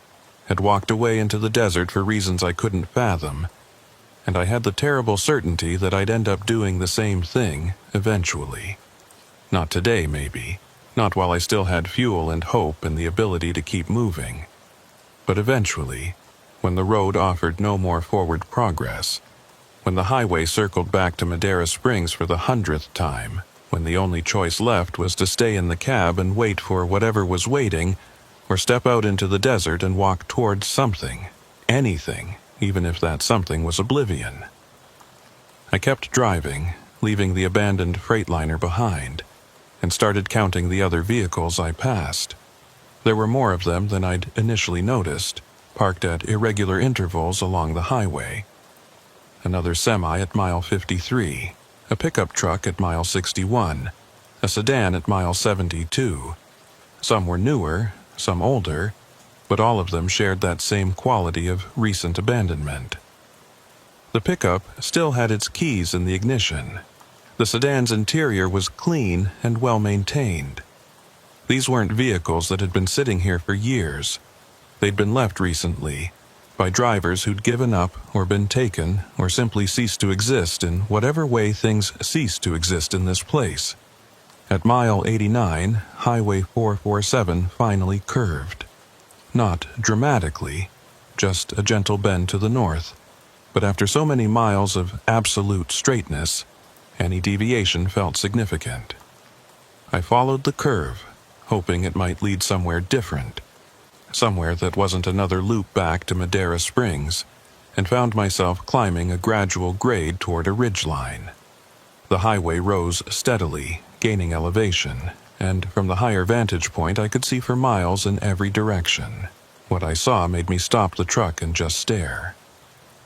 had walked away into the desert for reasons I couldn't fathom, and I had the terrible certainty that I'd end up doing the same thing eventually. Not today, maybe. Not while I still had fuel and hope and the ability to keep moving. But eventually, when the road offered no more forward progress, when the highway circled back to Madera Springs for the 100th time, when the only choice left was to stay in the cab and wait for whatever was waiting, or step out into the desert and walk towards something, anything, even if that something was oblivion. I kept driving, leaving the abandoned Freightliner behind, and started counting the other vehicles I passed. There were more of them than I'd initially noticed, parked at irregular intervals along the highway. Another semi at mile 53, a pickup truck at mile 61, a sedan at mile 72. Some were newer, some older, but all of them shared that same quality of recent abandonment. The pickup still had its keys in the ignition. The sedan's interior was clean and well maintained. These weren't vehicles that had been sitting here for years. They'd been left recently, by drivers who'd given up or been taken or simply ceased to exist in whatever way things cease to exist in this place. At mile 89, Highway 447 finally curved. Not dramatically, just a gentle bend to the north, but after so many miles of absolute straightness, any deviation felt significant. I followed the curve, hoping it might lead somewhere different, somewhere that wasn't another loop back to Madera Springs, and found myself climbing a gradual grade toward a ridgeline. The highway rose steadily, gaining elevation, and from the higher vantage point I could see for miles in every direction. What I saw made me stop the truck and just stare.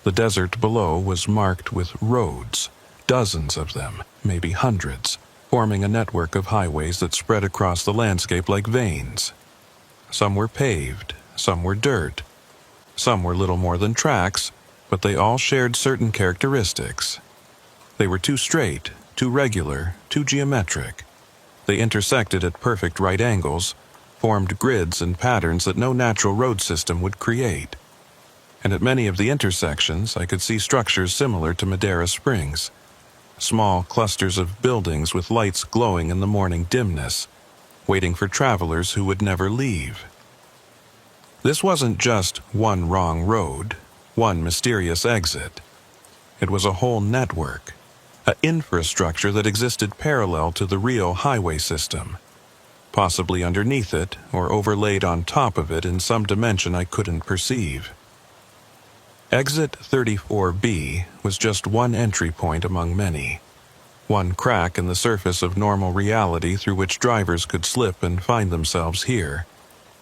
The desert below was marked with roads, dozens of them, maybe hundreds, forming a network of highways that spread across the landscape like veins. Some were paved, some were dirt. Some were little more than tracks, but they all shared certain characteristics. They were too straight, too regular, too geometric. They intersected at perfect right angles, formed grids and patterns that no natural road system would create. And at many of the intersections I could see structures similar to Madera Springs. Small clusters of buildings with lights glowing in the morning dimness, waiting for travelers who would never leave. This wasn't just one wrong road, one mysterious exit. It was a whole network, an infrastructure that existed parallel to the real highway system, possibly underneath it or overlaid on top of it in some dimension I couldn't perceive. Exit 34B was just one entry point among many, one crack in the surface of normal reality through which drivers could slip and find themselves here,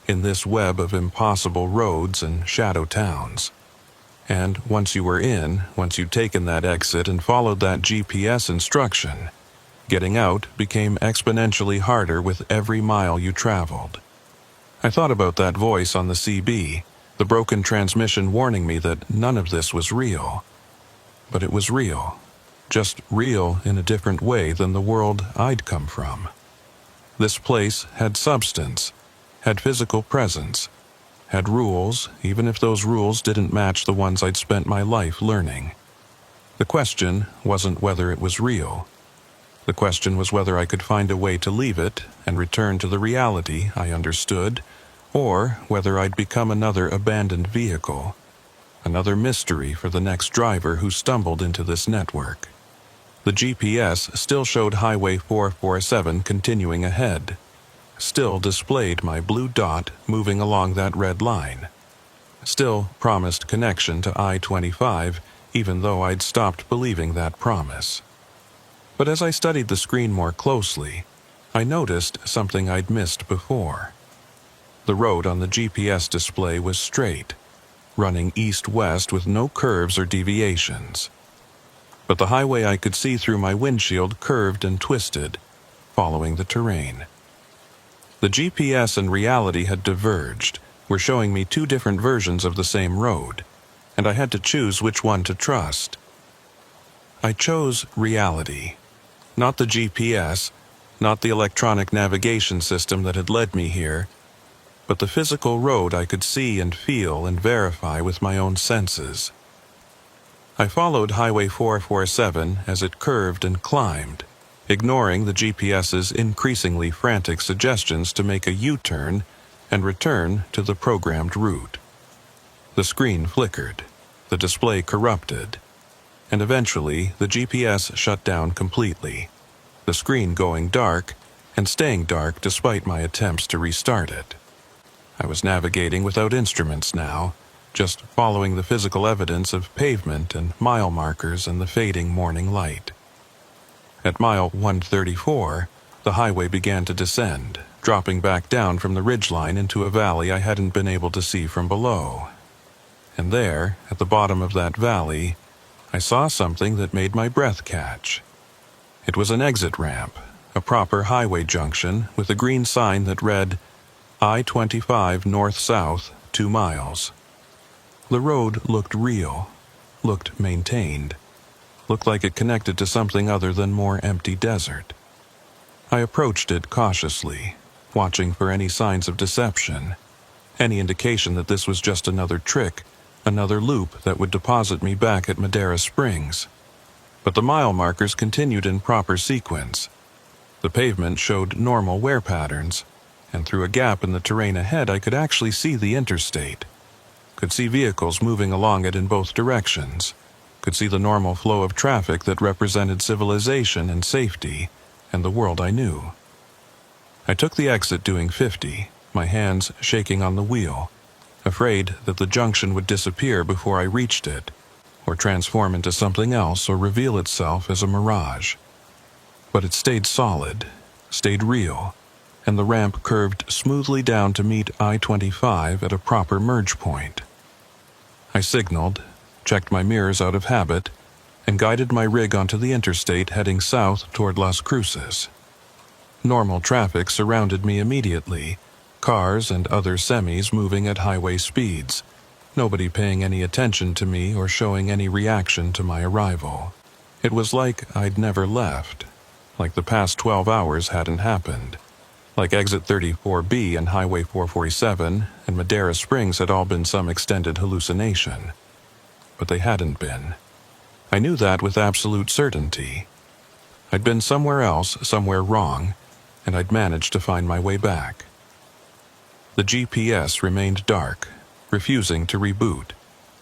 in this web of impossible roads and shadow towns. And once you were in, once you'd taken that exit and followed that GPS instruction, getting out became exponentially harder with every mile you traveled. I thought about that voice on the CB, the broken transmission warning me that none of this was real. But it was real, just real in a different way than the world I'd come from. This place had substance, had physical presence, had rules, even if those rules didn't match the ones I'd spent my life learning. The question wasn't whether it was real. The question was whether I could find a way to leave it and return to the reality I understood, or whether I'd become another abandoned vehicle, another mystery for the next driver who stumbled into this network. The GPS still showed Highway 447 continuing ahead, still displayed my blue dot moving along that red line, still promised connection to I-25, even though I'd stopped believing that promise. But as I studied the screen more closely, I noticed something I'd missed before. The road on the GPS display was straight, running east-west with no curves or deviations. But the highway I could see through my windshield curved and twisted, following the terrain. The GPS and reality had diverged, were showing me two different versions of the same road, and I had to choose which one to trust. I chose reality, not the GPS, not the electronic navigation system that had led me here, but the physical road I could see and feel and verify with my own senses. I followed Highway 447 as it curved and climbed, ignoring the GPS's increasingly frantic suggestions to make a U-turn and return to the programmed route. The screen flickered, the display corrupted, and eventually the GPS shut down completely, the screen going dark and staying dark despite my attempts to restart it. I was navigating without instruments now, just following the physical evidence of pavement and mile markers and the fading morning light. At mile 134, the highway began to descend, dropping back down from the ridgeline into a valley I hadn't been able to see from below. And there, at the bottom of that valley, I saw something that made my breath catch. It was an exit ramp, a proper highway junction with a green sign that read, I-25 north-south, 2 miles. The road looked real, looked maintained, looked like it connected to something other than more empty desert. I approached it cautiously, watching for any signs of deception, any indication that this was just another trick, another loop that would deposit me back at Madera Springs. But the mile markers continued in proper sequence. The pavement showed normal wear patterns, and through a gap in the terrain ahead I could actually see the interstate. Could see vehicles moving along it in both directions. Could see the normal flow of traffic that represented civilization and safety, and the world I knew. I took the exit doing 50, my hands shaking on the wheel, afraid that the junction would disappear before I reached it, or transform into something else or reveal itself as a mirage. But it stayed solid, stayed real, and the ramp curved smoothly down to meet I-25 at a proper merge point. I signaled, checked my mirrors out of habit, and guided my rig onto the interstate heading south toward Las Cruces. Normal traffic surrounded me immediately, cars and other semis moving at highway speeds, nobody paying any attention to me or showing any reaction to my arrival. It was like I'd never left, like the past 12 hours hadn't happened, like Exit 34B and Highway 447 and Madera Springs had all been some extended hallucination. But they hadn't been. I knew that with absolute certainty. I'd been somewhere else, somewhere wrong, and I'd managed to find my way back. The GPS remained dark, refusing to reboot,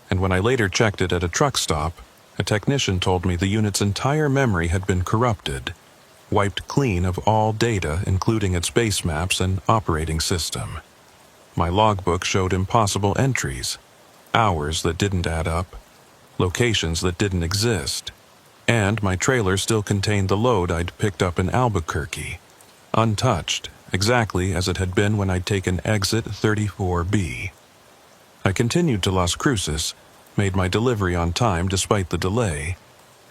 and when I later checked it at a truck stop, a technician told me the unit's entire memory had been corrupted, wiped clean of all data including its base maps and operating system. My logbook showed impossible entries, hours that didn't add up, locations that didn't exist, and my trailer still contained the load I'd picked up in Albuquerque, untouched, exactly as it had been when I'd taken Exit 34B. I continued to Las Cruces, made my delivery on time despite the delay,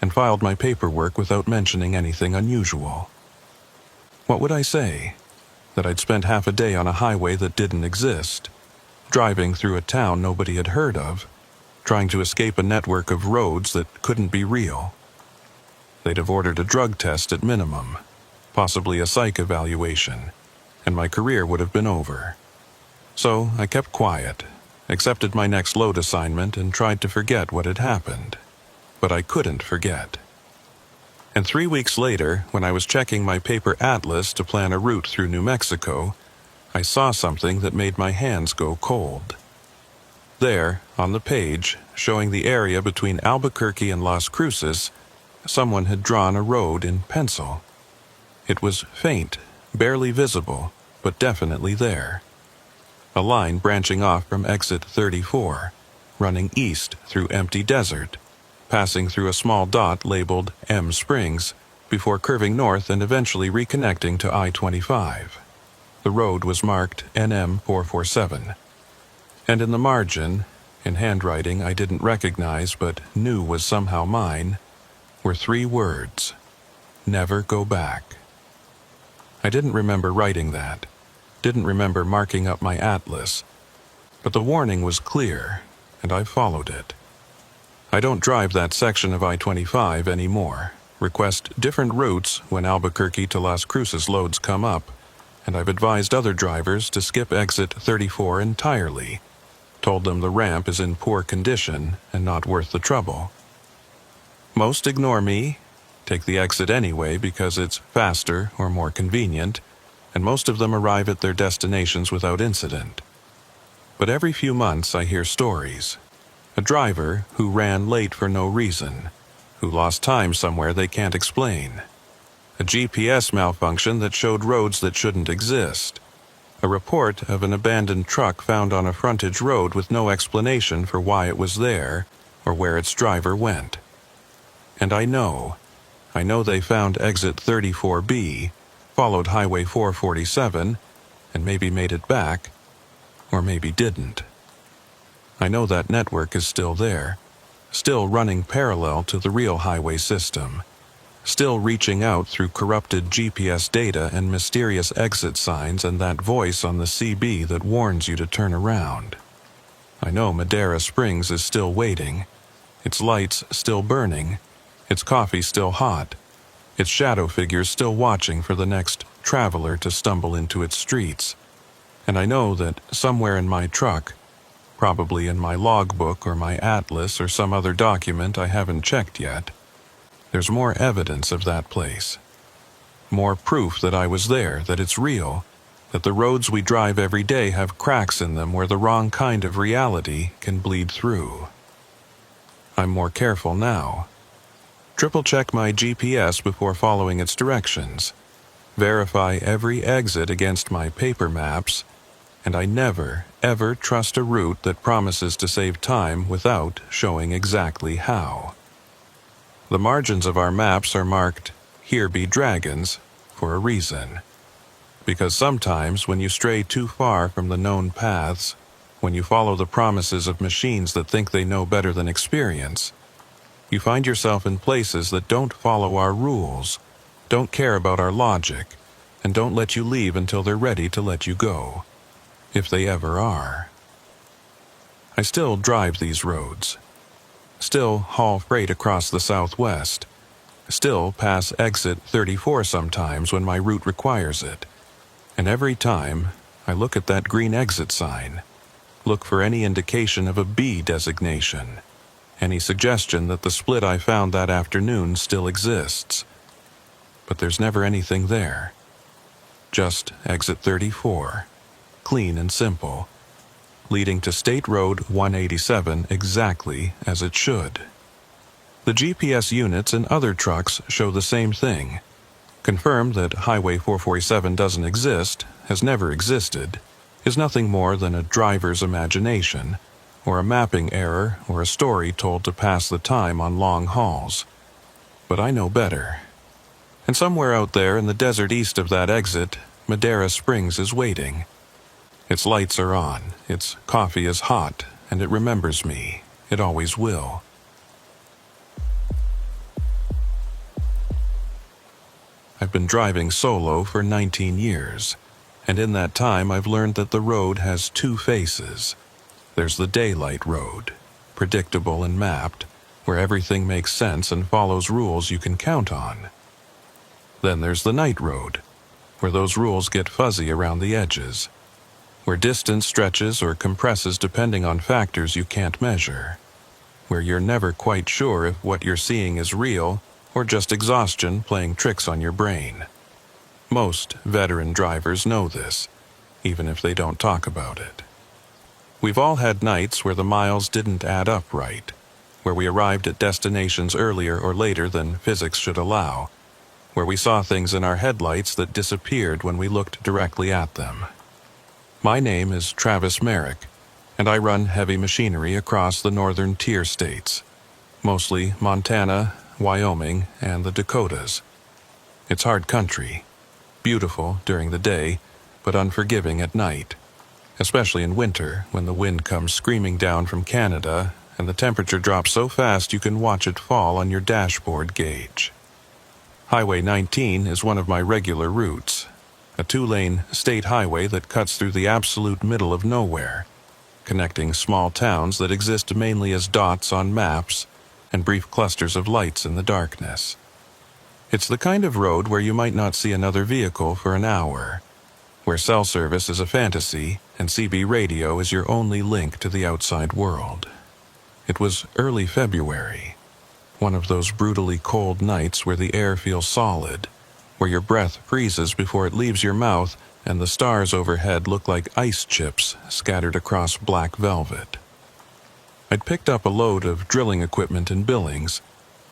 and filed my paperwork without mentioning anything unusual. What would I say? That I'd spent half a day on a highway that didn't exist, driving through a town nobody had heard of, trying to escape a network of roads that couldn't be real. They'd have ordered a drug test at minimum, possibly a psych evaluation, and my career would have been over. So I kept quiet, accepted my next load assignment, and tried to forget what had happened. But I couldn't forget. And 3 weeks later, when I was checking my paper atlas to plan a route through New Mexico, I saw something that made my hands go cold. There, on the page, showing the area between Albuquerque and Las Cruces, someone had drawn a road in pencil. It was faint, barely visible, but definitely there. A line branching off from Exit 34, running east through empty desert, passing through a small dot labeled M Springs, before curving north and eventually reconnecting to I-25. The road was marked NM 447. And in the margin, in handwriting I didn't recognize but knew was somehow mine, were 3 words: never go back. I didn't remember writing that, didn't remember marking up my atlas, but the warning was clear, and I followed it. I don't drive that section of I-25 anymore, request different routes when Albuquerque to Las Cruces loads come up, and I've advised other drivers to skip exit 34 entirely, told them the ramp is in poor condition and not worth the trouble. Most ignore me, take the exit anyway because it's faster or more convenient, and most of them arrive at their destinations without incident. But every few months I hear stories. A driver who ran late for no reason, who lost time somewhere they can't explain. A GPS malfunction that showed roads that shouldn't exist. A report of an abandoned truck found on a frontage road with no explanation for why it was there or where its driver went. And I know they found exit 34B, followed Highway 447, and maybe made it back, or maybe didn't. I know that network is still there, still running parallel to the real highway system, still reaching out through corrupted GPS data and mysterious exit signs and that voice on the CB that warns you to turn around. I know Madera Springs is still waiting, its lights still burning, its coffee still hot, its shadow figures still watching for the next traveler to stumble into its streets. And I know that somewhere in my truck, probably in my logbook or my atlas or some other document I haven't checked yet, there's more evidence of that place. More proof that I was there, that it's real, that the roads we drive every day have cracks in them where the wrong kind of reality can bleed through. I'm more careful now. Triple-check my GPS before following its directions. Verify every exit against my paper maps, and I never, ever trust a route that promises to save time without showing exactly how. The margins of our maps are marked, "Here be dragons," for a reason. Because sometimes when you stray too far from the known paths, when you follow the promises of machines that think they know better than experience, you find yourself in places that don't follow our rules, don't care about our logic, and don't let you leave until they're ready to let you go. If they ever are. I still drive these roads. Still haul freight across the Southwest. Still pass exit 34 sometimes when my route requires it. And every time, I look at that green exit sign. Look for any indication of a B designation. Any suggestion that the split I found that afternoon still exists. But there's never anything there. Just exit 34. Clean and simple, leading to State Road 187 exactly as it should. The GPS units in other trucks show the same thing. Confirm that Highway 447 doesn't exist, has never existed, is nothing more than a driver's imagination, or a mapping error, or a story told to pass the time on long hauls. But I know better. And somewhere out there in the desert east of that exit, Madera Springs is waiting. Its lights are on, its coffee is hot, and it remembers me. It always will. I've been driving solo for 19 years, and in that time I've learned that the road has two faces. There's the daylight road, predictable and mapped, where everything makes sense and follows rules you can count on. Then there's the night road, where those rules get fuzzy around the edges, where distance stretches or compresses depending on factors you can't measure, where you're never quite sure if what you're seeing is real or just exhaustion playing tricks on your brain. Most veteran drivers know this, even if they don't talk about it. We've all had nights where the miles didn't add up right, where we arrived at destinations earlier or later than physics should allow, where we saw things in our headlights that disappeared when we looked directly at them. My name is Travis Merrick, and I run heavy machinery across the northern tier states, mostly Montana, Wyoming, and the Dakotas. It's hard country, beautiful during the day, but unforgiving at night, especially in winter when the wind comes screaming down from Canada and the temperature drops so fast you can watch it fall on your dashboard gauge. Highway 19 is one of my regular routes, a two-lane state highway that cuts through the absolute middle of nowhere, connecting small towns that exist mainly as dots on maps and brief clusters of lights in the darkness. It's the kind of road where you might not see another vehicle for an hour, where cell service is a fantasy and CB radio is your only link to the outside world. It was early February, one of those brutally cold nights where the air feels solid, where your breath freezes before it leaves your mouth and the stars overhead look like ice chips scattered across black velvet. I'd picked up a load of drilling equipment in Billings,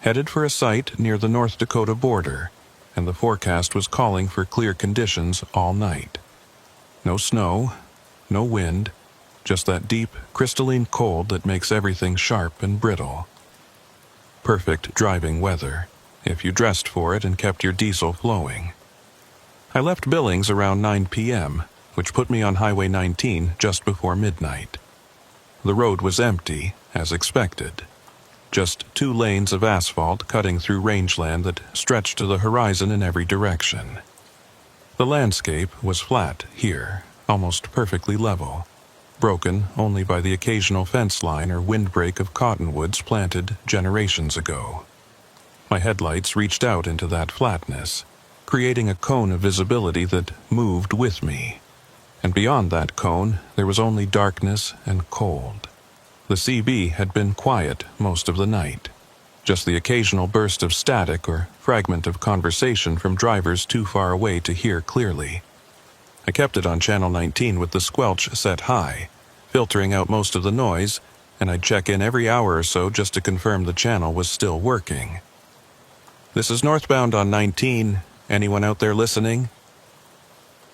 headed for a site near the North Dakota border, and the forecast was calling for clear conditions all night. No snow, no wind, just that deep, crystalline cold that makes everything sharp and brittle. Perfect driving weather, if you dressed for it and kept your diesel flowing. I left Billings around 9 p.m., which put me on Highway 19 just before midnight. The road was empty, as expected. Just 2 lanes of asphalt cutting through rangeland that stretched to the horizon in every direction. The landscape was flat here, almost perfectly level, broken only by the occasional fence line or windbreak of cottonwoods planted generations ago. My headlights reached out into that flatness, creating a cone of visibility that moved with me. And beyond that cone, there was only darkness and cold. The CB had been quiet most of the night, just the occasional burst of static or fragment of conversation from drivers too far away to hear clearly. I kept it on Channel 19 with the squelch set high, filtering out most of the noise, and I'd check in every hour or so just to confirm the channel was still working. "This is northbound on 19. Anyone out there listening?"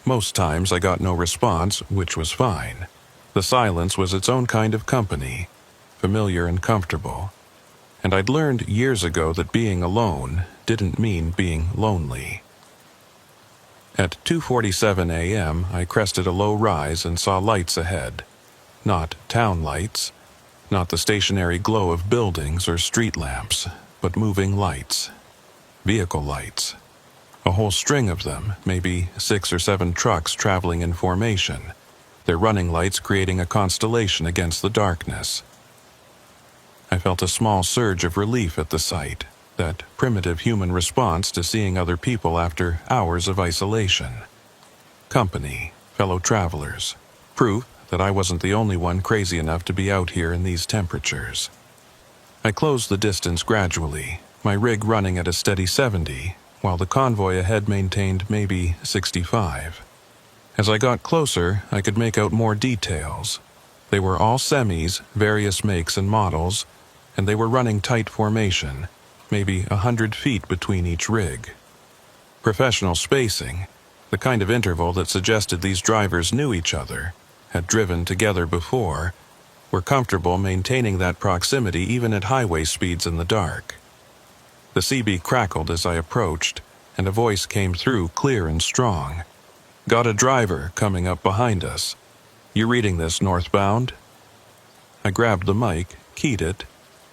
Most times I got no response, which was fine. The silence was its own kind of company, familiar and comfortable. And I'd learned years ago that being alone didn't mean being lonely. At 2:47 a.m., I crested a low rise and saw lights ahead. Not town lights, not the stationary glow of buildings or street lamps, but moving lights. Vehicle lights. A whole string of them, maybe 6 or 7 trucks traveling in formation, their running lights creating a constellation against the darkness. I felt a small surge of relief at the sight, that primitive human response to seeing other people after hours of isolation. Company, fellow travelers, proof that I wasn't the only one crazy enough to be out here in these temperatures. I closed the distance gradually, my rig running at a steady 70, while the convoy ahead maintained maybe 65. As I got closer, I could make out more details. They were all semis, various makes and models, and they were running tight formation, maybe 100 feet between each rig. Professional spacing, the kind of interval that suggested these drivers knew each other, had driven together before, were comfortable maintaining that proximity even at highway speeds in the dark. The CB crackled as I approached, and a voice came through clear and strong. "Got a driver coming up behind us. You reading this northbound?" I grabbed the mic, keyed it,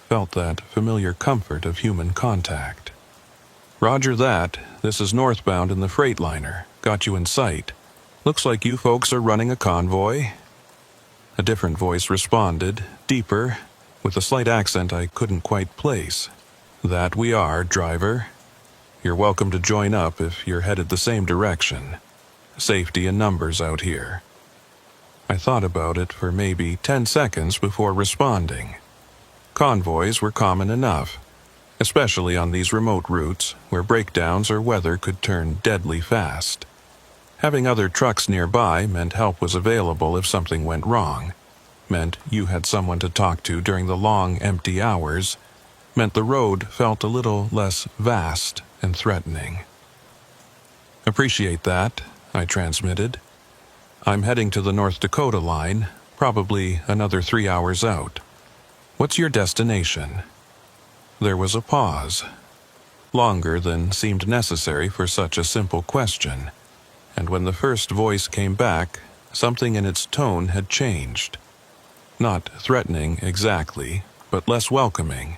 felt that familiar comfort of human contact. "Roger that. This is northbound in the Freightliner. Got you in sight. Looks like you folks are running a convoy." A different voice responded, deeper, with a slight accent I couldn't quite place. "That we are, driver. You're welcome to join up if you're headed the same direction. Safety in numbers out here." I thought about it for maybe 10 seconds before responding. Convoys were common enough, especially on these remote routes where breakdowns or weather could turn deadly fast. Having other trucks nearby meant help was available if something went wrong, meant you had someone to talk to during the long, empty hours, meant the road felt a little less vast and threatening. "Appreciate that," I transmitted. "I'm heading to the North Dakota line, probably another 3 hours out. What's your destination?" There was a pause, longer than seemed necessary for such a simple question, and when the first voice came back, something in its tone had changed. Not threatening exactly, but less welcoming,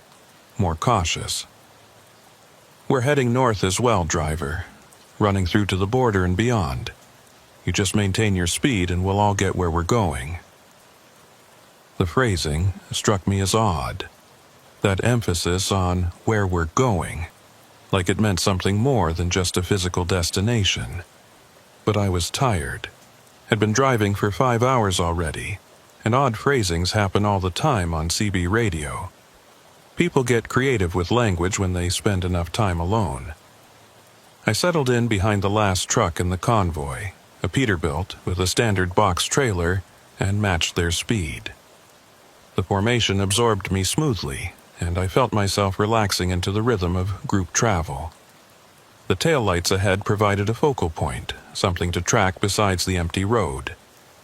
more cautious. "We're heading north as well, driver. Running through to the border and beyond. You just maintain your speed and we'll all get where we're going." The phrasing struck me as odd. That emphasis on where we're going, like it meant something more than just a physical destination. But I was tired, Had been driving for 5 hours already, and odd phrasings happen all the time on CB radio. People get creative with language when they spend enough time alone. I settled in behind the last truck in the convoy, a Peterbilt with a standard box trailer, and matched their speed. The formation absorbed me smoothly, and I felt myself relaxing into the rhythm of group travel. The taillights ahead provided a focal point, something to track besides the empty road,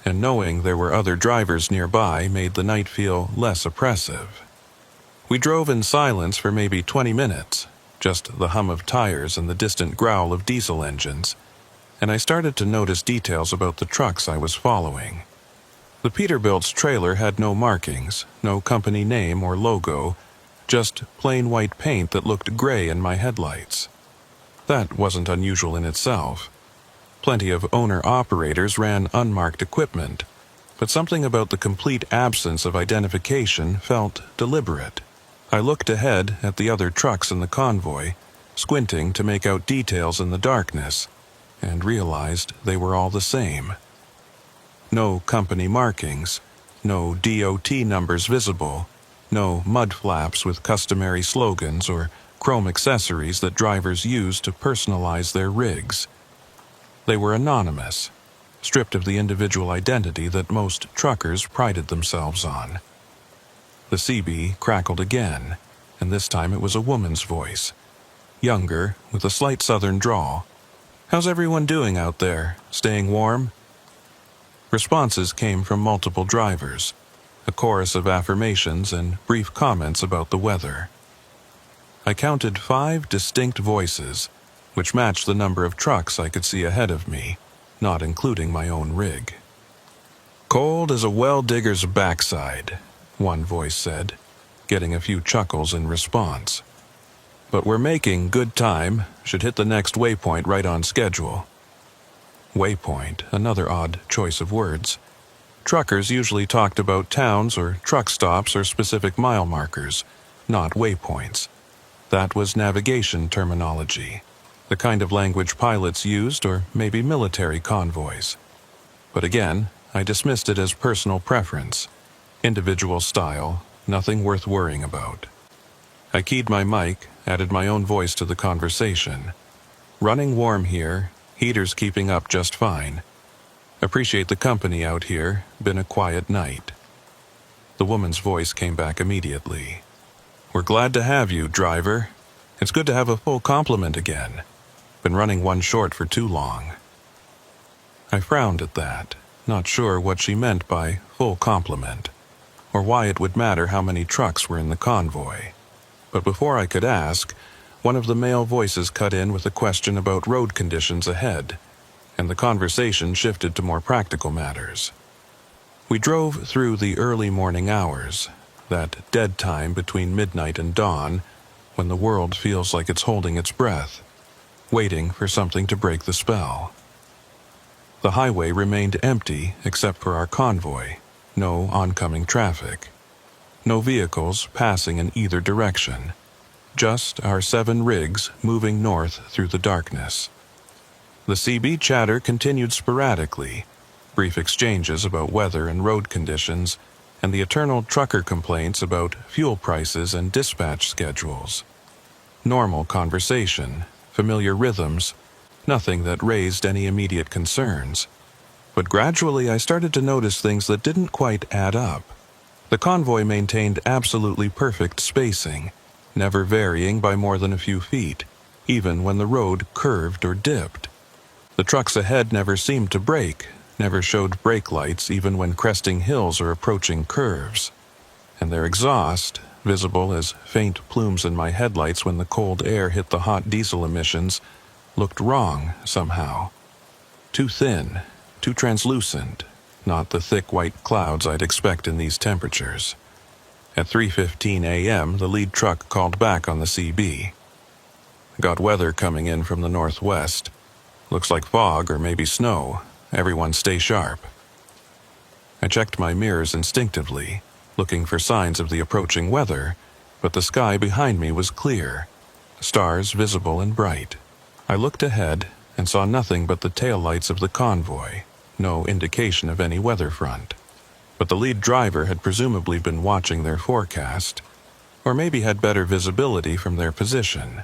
and knowing there were other drivers nearby made the night feel less oppressive. We drove in silence for maybe 20 minutes, just the hum of tires and the distant growl of diesel engines, and I started to notice details about the trucks I was following. The Peterbilt's trailer had no markings, no company name or logo, just plain white paint that looked gray in my headlights. That wasn't unusual in itself. Plenty of owner-operators ran unmarked equipment, but something about the complete absence of identification felt deliberate. I looked ahead at the other trucks in the convoy, squinting to make out details in the darkness, and realized they were all the same. No company markings, no DOT numbers visible, no mud flaps with customary slogans or chrome accessories that drivers use to personalize their rigs. They were anonymous, stripped of the individual identity that most truckers prided themselves on. The CB crackled again, and this time it was a woman's voice, younger, with a slight southern drawl. "How's everyone doing out there? Staying warm?" Responses came from multiple drivers, a chorus of affirmations and brief comments about the weather. I counted 5 distinct voices, which matched the number of trucks I could see ahead of me, not including my own rig. "Cold as a well digger's backside," one voice said, getting a few chuckles in response. "But we're making good time, should hit the next waypoint right on schedule." Waypoint, another odd choice of words. Truckers usually talked about towns or truck stops or specific mile markers, not waypoints. That was navigation terminology, the kind of language pilots used, or maybe military convoys. But again, I dismissed it as personal preference, individual style, nothing worth worrying about. I keyed my mic, added my own voice to the conversation. "Running warm here, heaters keeping up just fine. Appreciate the company out here, been a quiet night." The woman's voice came back immediately. "We're glad to have you, driver. It's good to have a full complement again. Been running one short for too long." I frowned at that, not sure what she meant by full complement, or why it would matter how many trucks were in the convoy. But before I could ask, one of the male voices cut in with a question about road conditions ahead, and the conversation shifted to more practical matters. We drove through the early morning hours, that dead time between midnight and dawn, when the world feels like it's holding its breath, waiting for something to break the spell. The highway remained empty except for our convoy, no oncoming traffic. No vehicles passing in either direction, just our 7 rigs moving north through the darkness. The CB chatter continued sporadically, brief exchanges about weather and road conditions, and the eternal trucker complaints about fuel prices and dispatch schedules. Normal conversation, familiar rhythms, nothing that raised any immediate concerns. But gradually I started to notice things that didn't quite add up. The convoy maintained absolutely perfect spacing, never varying by more than a few feet, even when the road curved or dipped. The trucks ahead never seemed to brake, never showed brake lights even when cresting hills or approaching curves. And their exhaust, visible as faint plumes in my headlights when the cold air hit the hot diesel emissions, looked wrong somehow. Too thin, too translucent, not the thick white clouds I'd expect in these temperatures. At 3:15 a.m., the lead truck called back on the CB. "Got weather coming in from the northwest. Looks like fog or maybe snow. Everyone stay sharp." I checked my mirrors instinctively, looking for signs of the approaching weather, but the sky behind me was clear, stars visible and bright. I looked ahead and saw nothing but the taillights of the convoy, no indication of any weather front. But the lead driver had presumably been watching their forecast, or maybe had better visibility from their position.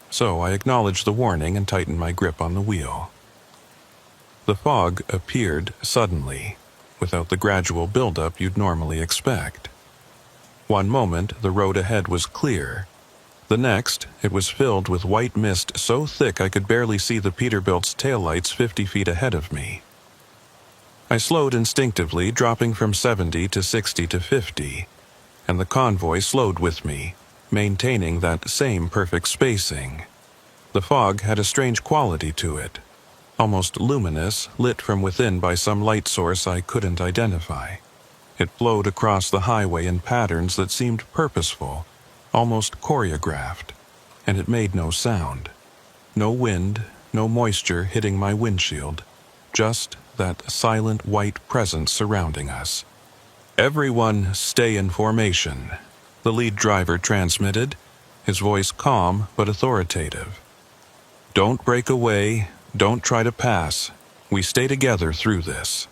So I acknowledged the warning and tightened my grip on the wheel. The fog appeared suddenly, without the gradual buildup you'd normally expect. One moment, the road ahead was clear. The next, it was filled with white mist so thick I could barely see the Peterbilt's taillights 50 feet ahead of me. I slowed instinctively, dropping from 70 to 60 to 50, and the convoy slowed with me, maintaining that same perfect spacing. The fog had a strange quality to it, almost luminous, lit from within by some light source I couldn't identify. It flowed across the highway in patterns that seemed purposeful, almost choreographed, and it made no sound. No wind, no moisture hitting my windshield, just that silent white presence surrounding us. "Everyone stay in formation," the lead driver transmitted, his voice calm but authoritative. "Don't break away, don't try to pass. We stay together through this."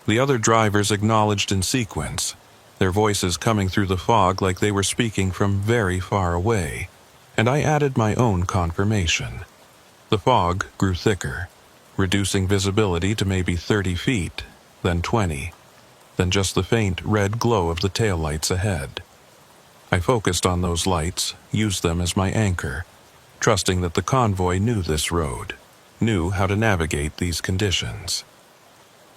The other drivers acknowledged in sequence, their voices coming through the fog like they were speaking from very far away, and I added my own confirmation. The fog grew thicker, reducing visibility to maybe 30 feet, then 20, then just the faint red glow of the taillights ahead. I focused on those lights, used them as my anchor, trusting that the convoy knew this road, knew how to navigate these conditions.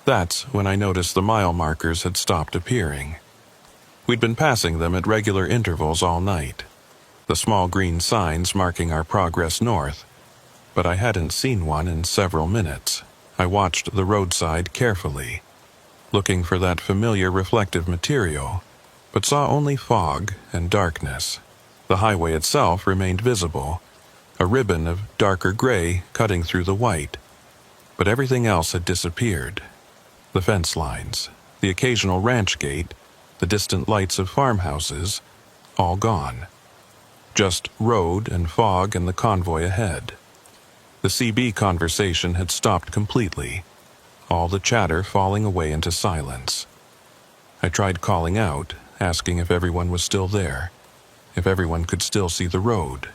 That's when I noticed the mile markers had stopped appearing. We'd been passing them at regular intervals all night, the small green signs marking our progress north, but I hadn't seen one in several minutes. I watched the roadside carefully, looking for that familiar reflective material, but saw only fog and darkness. The highway itself remained visible, a ribbon of darker gray cutting through the white, but everything else had disappeared. The fence lines, the occasional ranch gate, the distant lights of farmhouses, all gone. Just road and fog and the convoy ahead. The CB conversation had stopped completely, all the chatter falling away into silence. I tried calling out, asking if everyone was still there, if everyone could still see the road.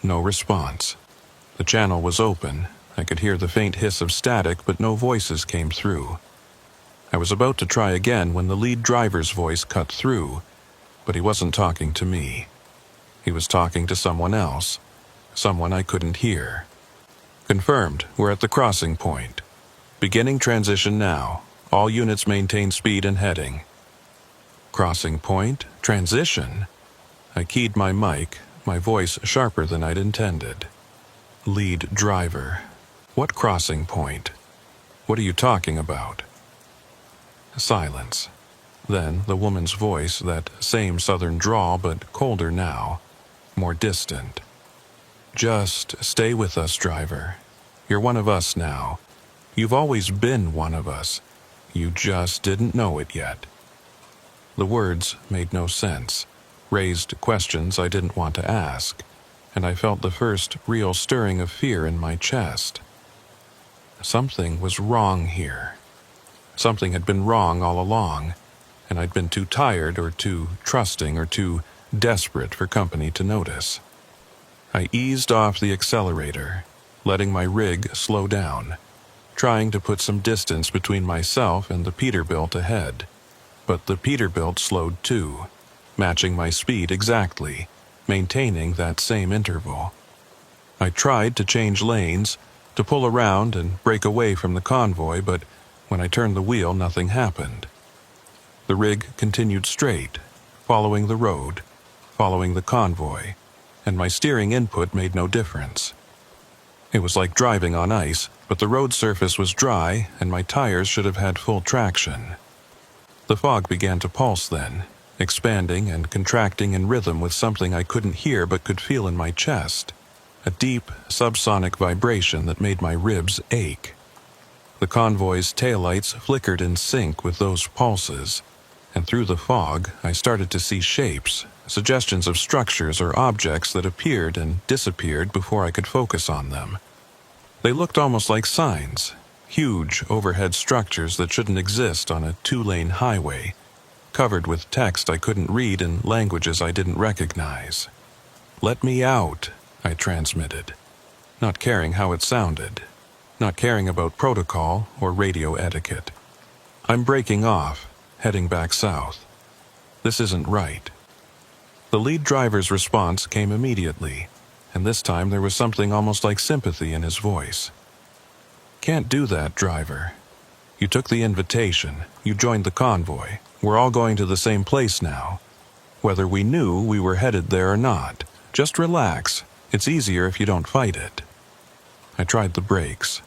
No response. The channel was open. I could hear the faint hiss of static, but no voices came through. I was about to try again when the lead driver's voice cut through, but he wasn't talking to me. He was talking to someone else, someone I couldn't hear. "Confirmed, we're at the crossing point. Beginning transition now. All units maintain speed and heading." Crossing point? Transition? I keyed my mic, my voice sharper than I'd intended. "Lead driver. What crossing point? What are you talking about?" Silence. Then the woman's voice, that same southern drawl but colder now, more distant. "Just stay with us, driver. You're one of us now. You've always been one of us. You just didn't know it yet." The words made no sense, raised questions I didn't want to ask, and I felt the first real stirring of fear in my chest. Something was wrong here. Something had been wrong all along, and I'd been too tired or too trusting or too desperate for company to notice. I eased off the accelerator, letting my rig slow down, trying to put some distance between myself and the Peterbilt ahead. But the Peterbilt slowed too, matching my speed exactly, maintaining that same interval. I tried to change lanes, to pull around and break away from the convoy, but when I turned the wheel, nothing happened. The rig continued straight, following the road, following the convoy, and my steering input made no difference. It was like driving on ice, but the road surface was dry and my tires should have had full traction. The fog began to pulse then, expanding and contracting in rhythm with something I couldn't hear but could feel in my chest, a deep, subsonic vibration that made my ribs ache. The convoy's taillights flickered in sync with those pulses, and through the fog I started to see shapes, suggestions of structures or objects that appeared and disappeared before I could focus on them. They looked almost like signs, Huge overhead structures that shouldn't exist on a two-lane highway, covered with text I couldn't read in languages I didn't recognize. "Let me out," I transmitted, not caring how it sounded, not caring about protocol or radio etiquette. "I'm breaking off, heading back south. This isn't right." The lead driver's response came immediately, and this time there was something almost like sympathy in his voice. "Can't do that, driver. You took the invitation, you joined the convoy. We're all going to the same place now. Whether we knew we were headed there or not, just relax. It's easier if you don't fight it." I tried the brakes,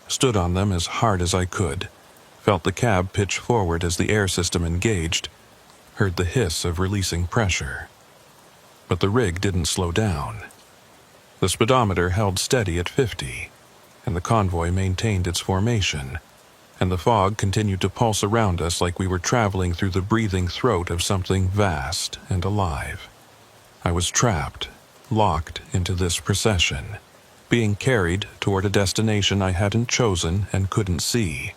stood on them as hard as I could, felt the cab pitch forward as the air system engaged, heard the hiss of releasing pressure. But the rig didn't slow down. The speedometer held steady at 50, and the convoy maintained its formation, and the fog continued to pulse around us like we were traveling through the breathing throat of something vast and alive. I was trapped, locked into this procession, being carried toward a destination I hadn't chosen and couldn't see,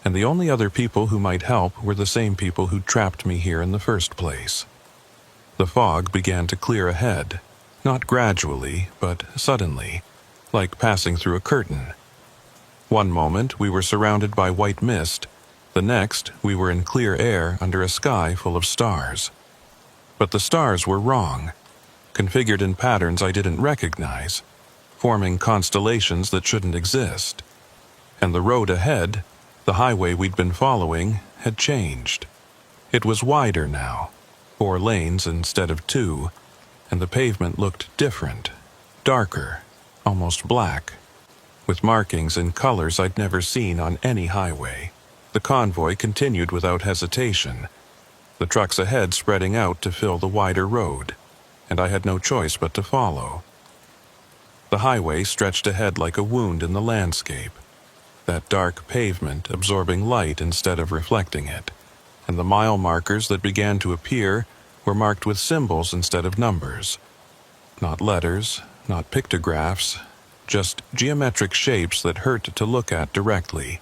and the only other people who might help were the same people who trapped me here in the first place. The fog began to clear ahead, not gradually, but suddenly, like passing through a curtain. One moment we were surrounded by white mist, the next we were in clear air under a sky full of stars. But the stars were wrong, configured in patterns I didn't recognize, forming constellations that shouldn't exist. And the road ahead, the highway we'd been following, had changed. It was wider now, 4 lanes instead of 2, and the pavement looked different, darker, almost black, with markings in colors I'd never seen on any highway. The convoy continued without hesitation, the trucks ahead spreading out to fill the wider road, and I had no choice but to follow. The highway stretched ahead like a wound in the landscape, that dark pavement absorbing light instead of reflecting it, and the mile markers that began to appear were marked with symbols instead of numbers. Not letters, not pictographs, just geometric shapes that hurt to look at directly,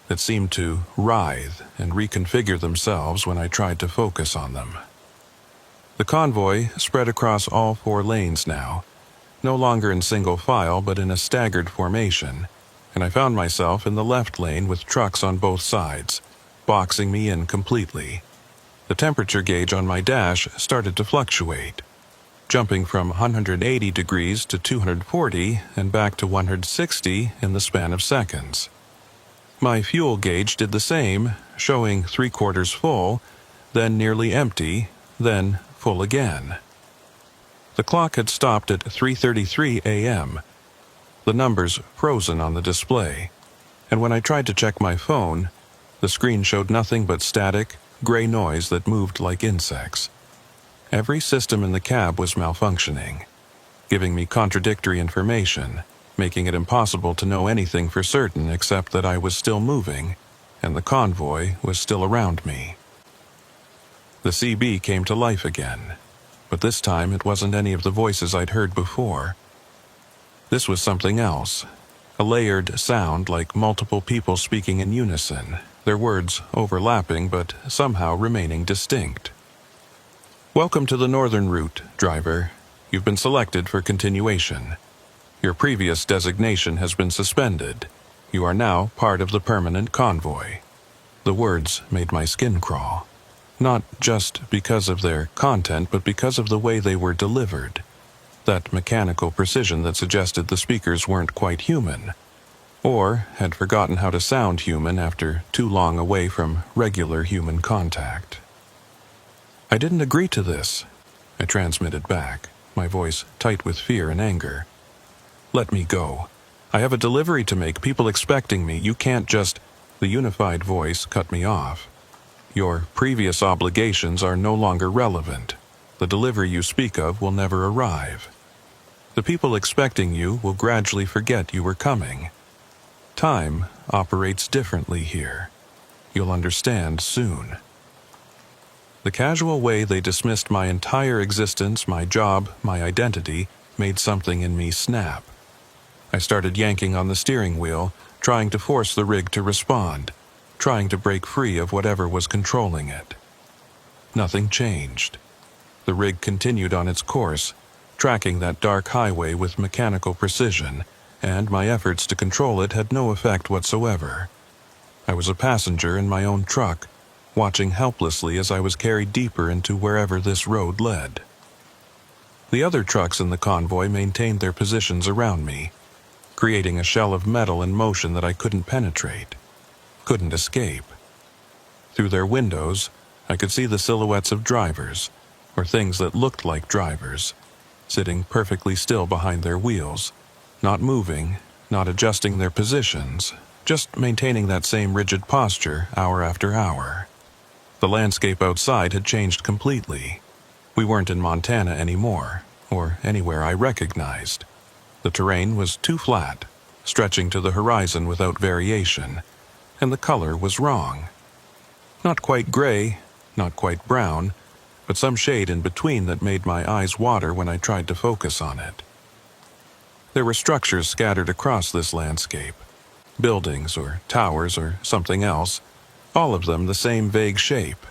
that seemed to writhe and reconfigure themselves when I tried to focus on them. The convoy spread across all 4 lanes now, no longer in single file but in a staggered formation, and I found myself in the left lane with trucks on both sides, boxing me in completely. The temperature gauge on my dash started to fluctuate, jumping from 180 degrees to 240 and back to 160 in the span of seconds. My fuel gauge did the same, showing 3/4 full, then nearly empty, then full again. The clock had stopped at 3:33 a.m., the numbers frozen on the display, and when I tried to check my phone, the screen showed nothing but static, gray noise that moved like insects. Every system in the cab was malfunctioning, giving me contradictory information, making it impossible to know anything for certain except that I was still moving, and the convoy was still around me. The CB came to life again, but this time it wasn't any of the voices I'd heard before. This was something else, a layered sound like multiple people speaking in unison, their words overlapping but somehow remaining distinct. "Welcome to the northern route, driver. You've been selected for continuation. Your previous designation has been suspended. You are now part of the permanent convoy." The words made my skin crawl, not just because of their content but because of the way they were delivered, that mechanical precision that suggested the speakers weren't quite human, or had forgotten how to sound human after too long away from regular human contact. "I didn't agree to this," I transmitted back, my voice tight with fear and anger. "Let me go. I have a delivery to make, people expecting me. You can't just—" The unified voice cut me off. "Your previous obligations are no longer relevant. The delivery you speak of will never arrive. The people expecting you will gradually forget you were coming. Time operates differently here. You'll understand soon." The casual way they dismissed my entire existence, my job, my identity, made something in me snap. I started yanking on the steering wheel, trying to force the rig to respond, trying to break free of whatever was controlling it. Nothing changed. The rig continued on its course, tracking that dark highway with mechanical precision, and my efforts to control it had no effect whatsoever. I was a passenger in my own truck, watching helplessly as I was carried deeper into wherever this road led. The other trucks in the convoy maintained their positions around me, creating a shell of metal in motion that I couldn't penetrate, couldn't escape. Through their windows, I could see the silhouettes of drivers, or things that looked like drivers, sitting perfectly still behind their wheels, not moving, not adjusting their positions, just maintaining that same rigid posture hour after hour. The landscape outside had changed completely. We weren't in Montana anymore, or anywhere I recognized. The terrain was too flat, stretching to the horizon without variation, and the color was wrong. Not quite gray, not quite brown, but some shade in between that made my eyes water when I tried to focus on it. There were structures scattered across this landscape, buildings or towers or something else, all of them the same vague shape,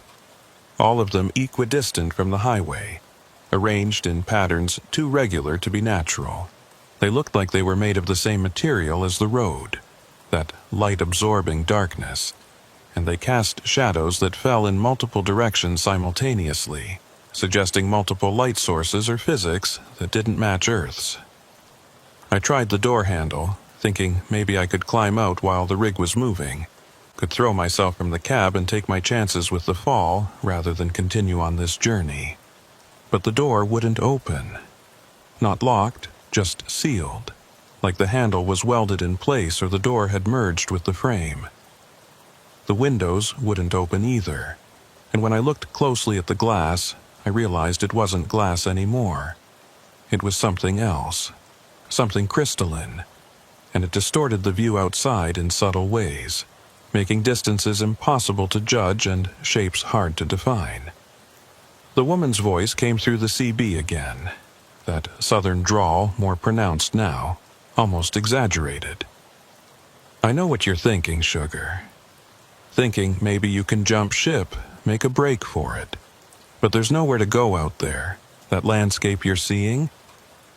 all of them equidistant from the highway, arranged in patterns too regular to be natural. They looked like they were made of the same material as the road, that light-absorbing darkness, and they cast shadows that fell in multiple directions simultaneously, suggesting multiple light sources or physics that didn't match Earth's. I tried the door handle, thinking maybe I could climb out while the rig was moving, could throw myself from the cab and take my chances with the fall rather than continue on this journey. But the door wouldn't open. Not locked, just sealed, like the handle was welded in place or the door had merged with the frame. The windows wouldn't open either, and when I looked closely at the glass, I realized it wasn't glass anymore. It was something else, something crystalline, and it distorted the view outside in subtle ways, making distances impossible to judge and shapes hard to define. The woman's voice came through the CB again, that southern drawl more pronounced now, almost exaggerated. "I know what you're thinking, sugar. Thinking maybe you can jump ship, make a break for it. But there's nowhere to go out there. That landscape you're seeing?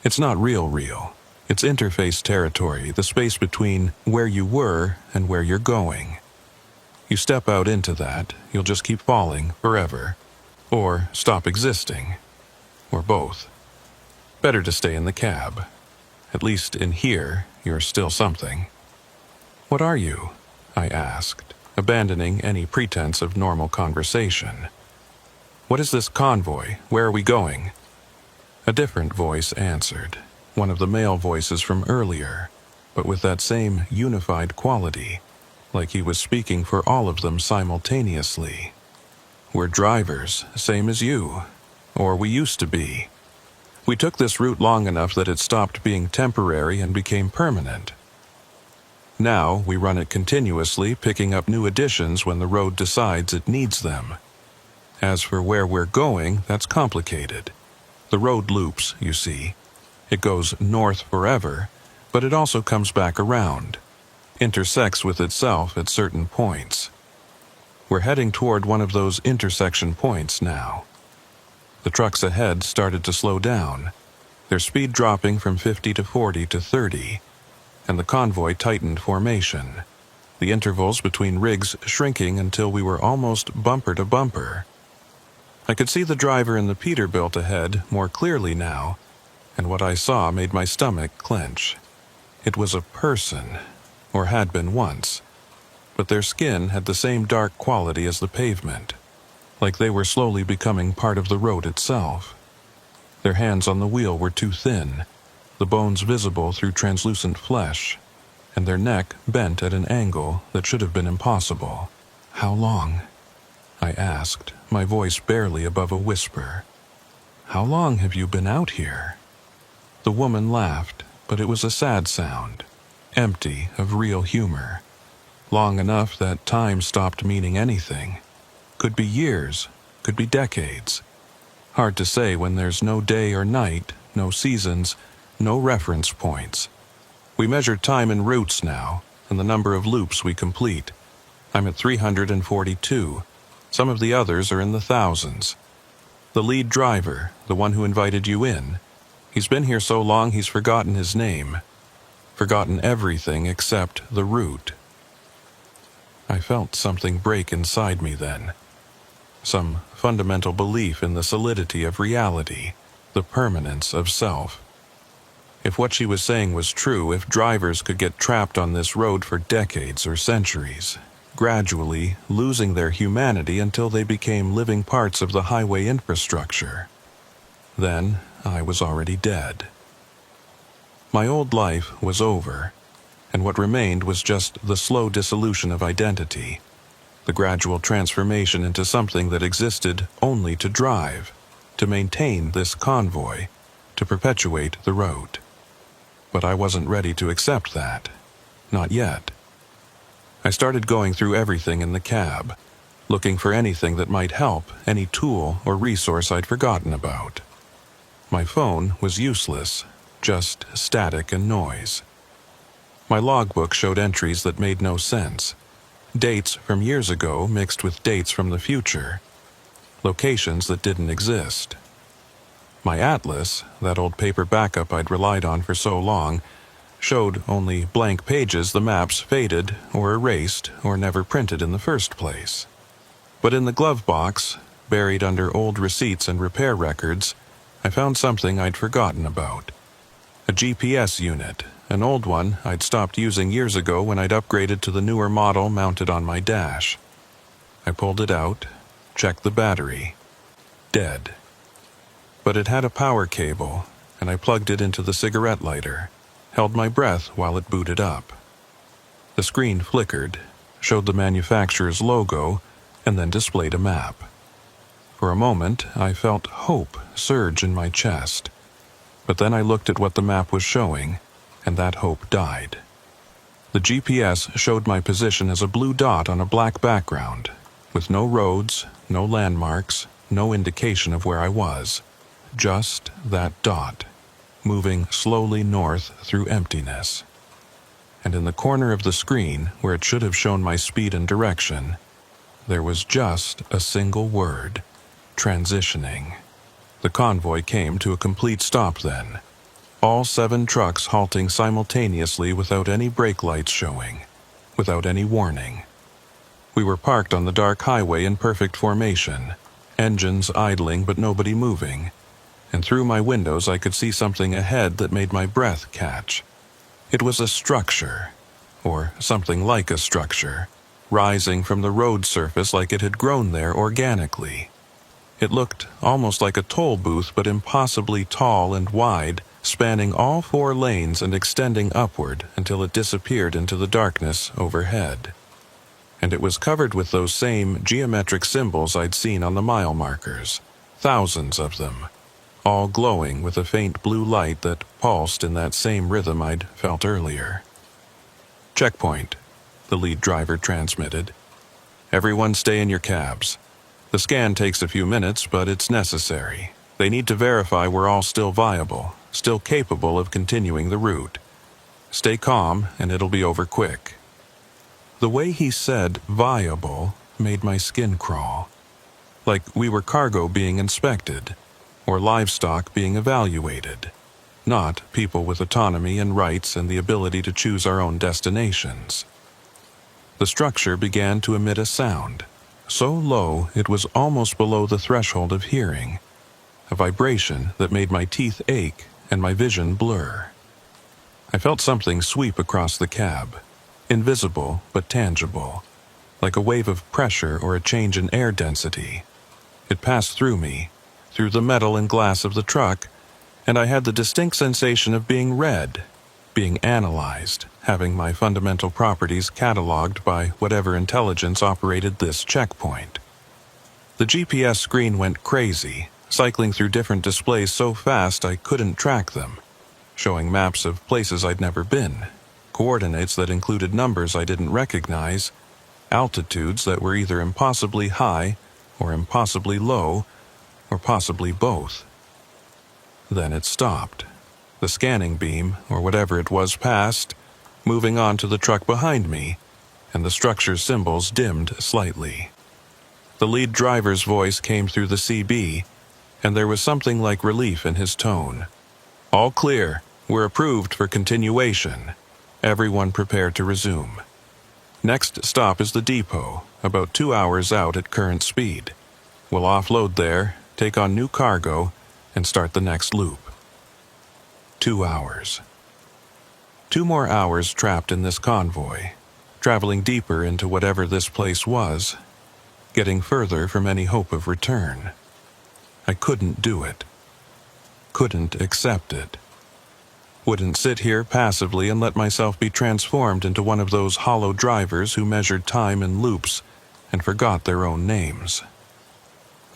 It's not real. It's interface territory, the space between where you were and where you're going. You step out into that, you'll just keep falling forever. Or stop existing. Or both. Better to stay in the cab. At least in here, you're still something." "What are you?" I asked, abandoning any pretense of normal conversation. "What is this convoy? Where are we going?" A different voice answered, one of the male voices from earlier, but with that same unified quality, like he was speaking for all of them simultaneously. "We're drivers, same as you. Or we used to be. We took this route long enough that it stopped being temporary and became permanent. Now we run it continuously, picking up new additions when the road decides it needs them. As for where we're going, that's complicated. The road loops, you see. It goes north forever, but it also comes back around, intersects with itself at certain points. We're heading toward one of those intersection points now." The trucks ahead started to slow down, their speed dropping from 50 to 40 to 30, and the convoy tightened formation, the intervals between rigs shrinking until we were almost bumper to bumper. I could see the driver in the Peterbilt ahead more clearly now, and what I saw made my stomach clench. It was a person, or had been once, but their skin had the same dark quality as the pavement, like they were slowly becoming part of the road itself. Their hands on the wheel were too thin, the bones visible through translucent flesh, and their neck bent at an angle that should have been impossible. "How long?" I asked, my voice barely above a whisper. "How long have you been out here?" The woman laughed, but it was a sad sound, empty of real humor. Long enough that time stopped meaning anything. Could be years, could be decades. Hard to say when there's no day or night, no seasons, no reference points. We measure time in routes now, and the number of loops we complete. I'm at 342. Some of the others are in the thousands. The lead driver, the one who invited you in, he's been here so long he's forgotten his name. Forgotten everything except the route. I felt something break inside me then. Some fundamental belief in the solidity of reality, the permanence of self. If what she was saying was true, if drivers could get trapped on this road for decades or centuries, gradually losing their humanity until they became living parts of the highway infrastructure, then I was already dead. My old life was over, and what remained was just the slow dissolution of identity, the gradual transformation into something that existed only to drive, to maintain this convoy, to perpetuate the road. But I wasn't ready to accept that. Not yet. I started going through everything in the cab, looking for anything that might help, any tool or resource I'd forgotten about. My phone was useless, just static and noise. My logbook showed entries that made no sense. Dates from years ago mixed with dates from the future. Locations that didn't exist. My atlas, that old paper backup I'd relied on for so long, showed only blank pages the maps faded or erased or never printed in the first place. But in the glove box, buried under old receipts and repair records, I found something I'd forgotten about. A GPS unit, an old one I'd stopped using years ago when I'd upgraded to the newer model mounted on my dash. I pulled it out, checked the battery. Dead. But it had a power cable, and I plugged it into the cigarette lighter, held my breath while it booted up. The screen flickered, showed the manufacturer's logo, and then displayed a map. For a moment, I felt hope surge in my chest. But then I looked at what the map was showing, and that hope died. The GPS showed my position as a blue dot on a black background, with no roads, no landmarks, no indication of where I was. Just that dot, moving slowly north through emptiness. And in the corner of the screen, where it should have shown my speed and direction, there was just a single word: transitioning. The convoy came to a complete stop then, all 7 trucks halting simultaneously without any brake lights showing, without any warning. We were parked on the dark highway in perfect formation, engines idling but nobody moving, and through my windows I could see something ahead that made my breath catch. It was a structure, or something like a structure, rising from the road surface like it had grown there organically. It looked almost like a toll booth, but impossibly tall and wide, spanning all 4 lanes and extending upward until it disappeared into the darkness overhead. And it was covered with those same geometric symbols I'd seen on the mile markers, thousands of them, all glowing with a faint blue light that pulsed in that same rhythm I'd felt earlier. "Checkpoint," the lead driver transmitted. "Everyone stay in your cabs. The scan takes a few minutes, but it's necessary. They need to verify we're all still viable, still capable of continuing the route. Stay calm, and it'll be over quick." The way he said viable made my skin crawl. Like we were cargo being inspected, or livestock being evaluated, not people with autonomy and rights and the ability to choose our own destinations. The structure began to emit a sound, so low it was almost below the threshold of hearing, a vibration that made my teeth ache and my vision blur. I felt something sweep across the cab, invisible but tangible, like a wave of pressure or a change in air density. It passed through me, through the metal and glass of the truck, and I had the distinct sensation of being read, being analyzed, having my fundamental properties cataloged by whatever intelligence operated this checkpoint. The GPS screen went crazy, cycling through different displays so fast I couldn't track them, showing maps of places I'd never been, coordinates that included numbers I didn't recognize, altitudes that were either impossibly high or impossibly low, or possibly both. Then it stopped. The scanning beam, or whatever it was, passed, moving on to the truck behind me, and the structure's symbols dimmed slightly. The lead driver's voice came through the CB, and there was something like relief in his tone. "All clear. We're approved for continuation. Everyone prepare to resume. Next stop is the depot, about 2 hours out at current speed. We'll offload there, take on new cargo, and start the next loop." 2 hours. 2 more hours trapped in this convoy, traveling deeper into whatever this place was, getting further from any hope of return. I couldn't do it. Couldn't accept it. Wouldn't sit here passively and let myself be transformed into one of those hollow drivers who measured time in loops and forgot their own names.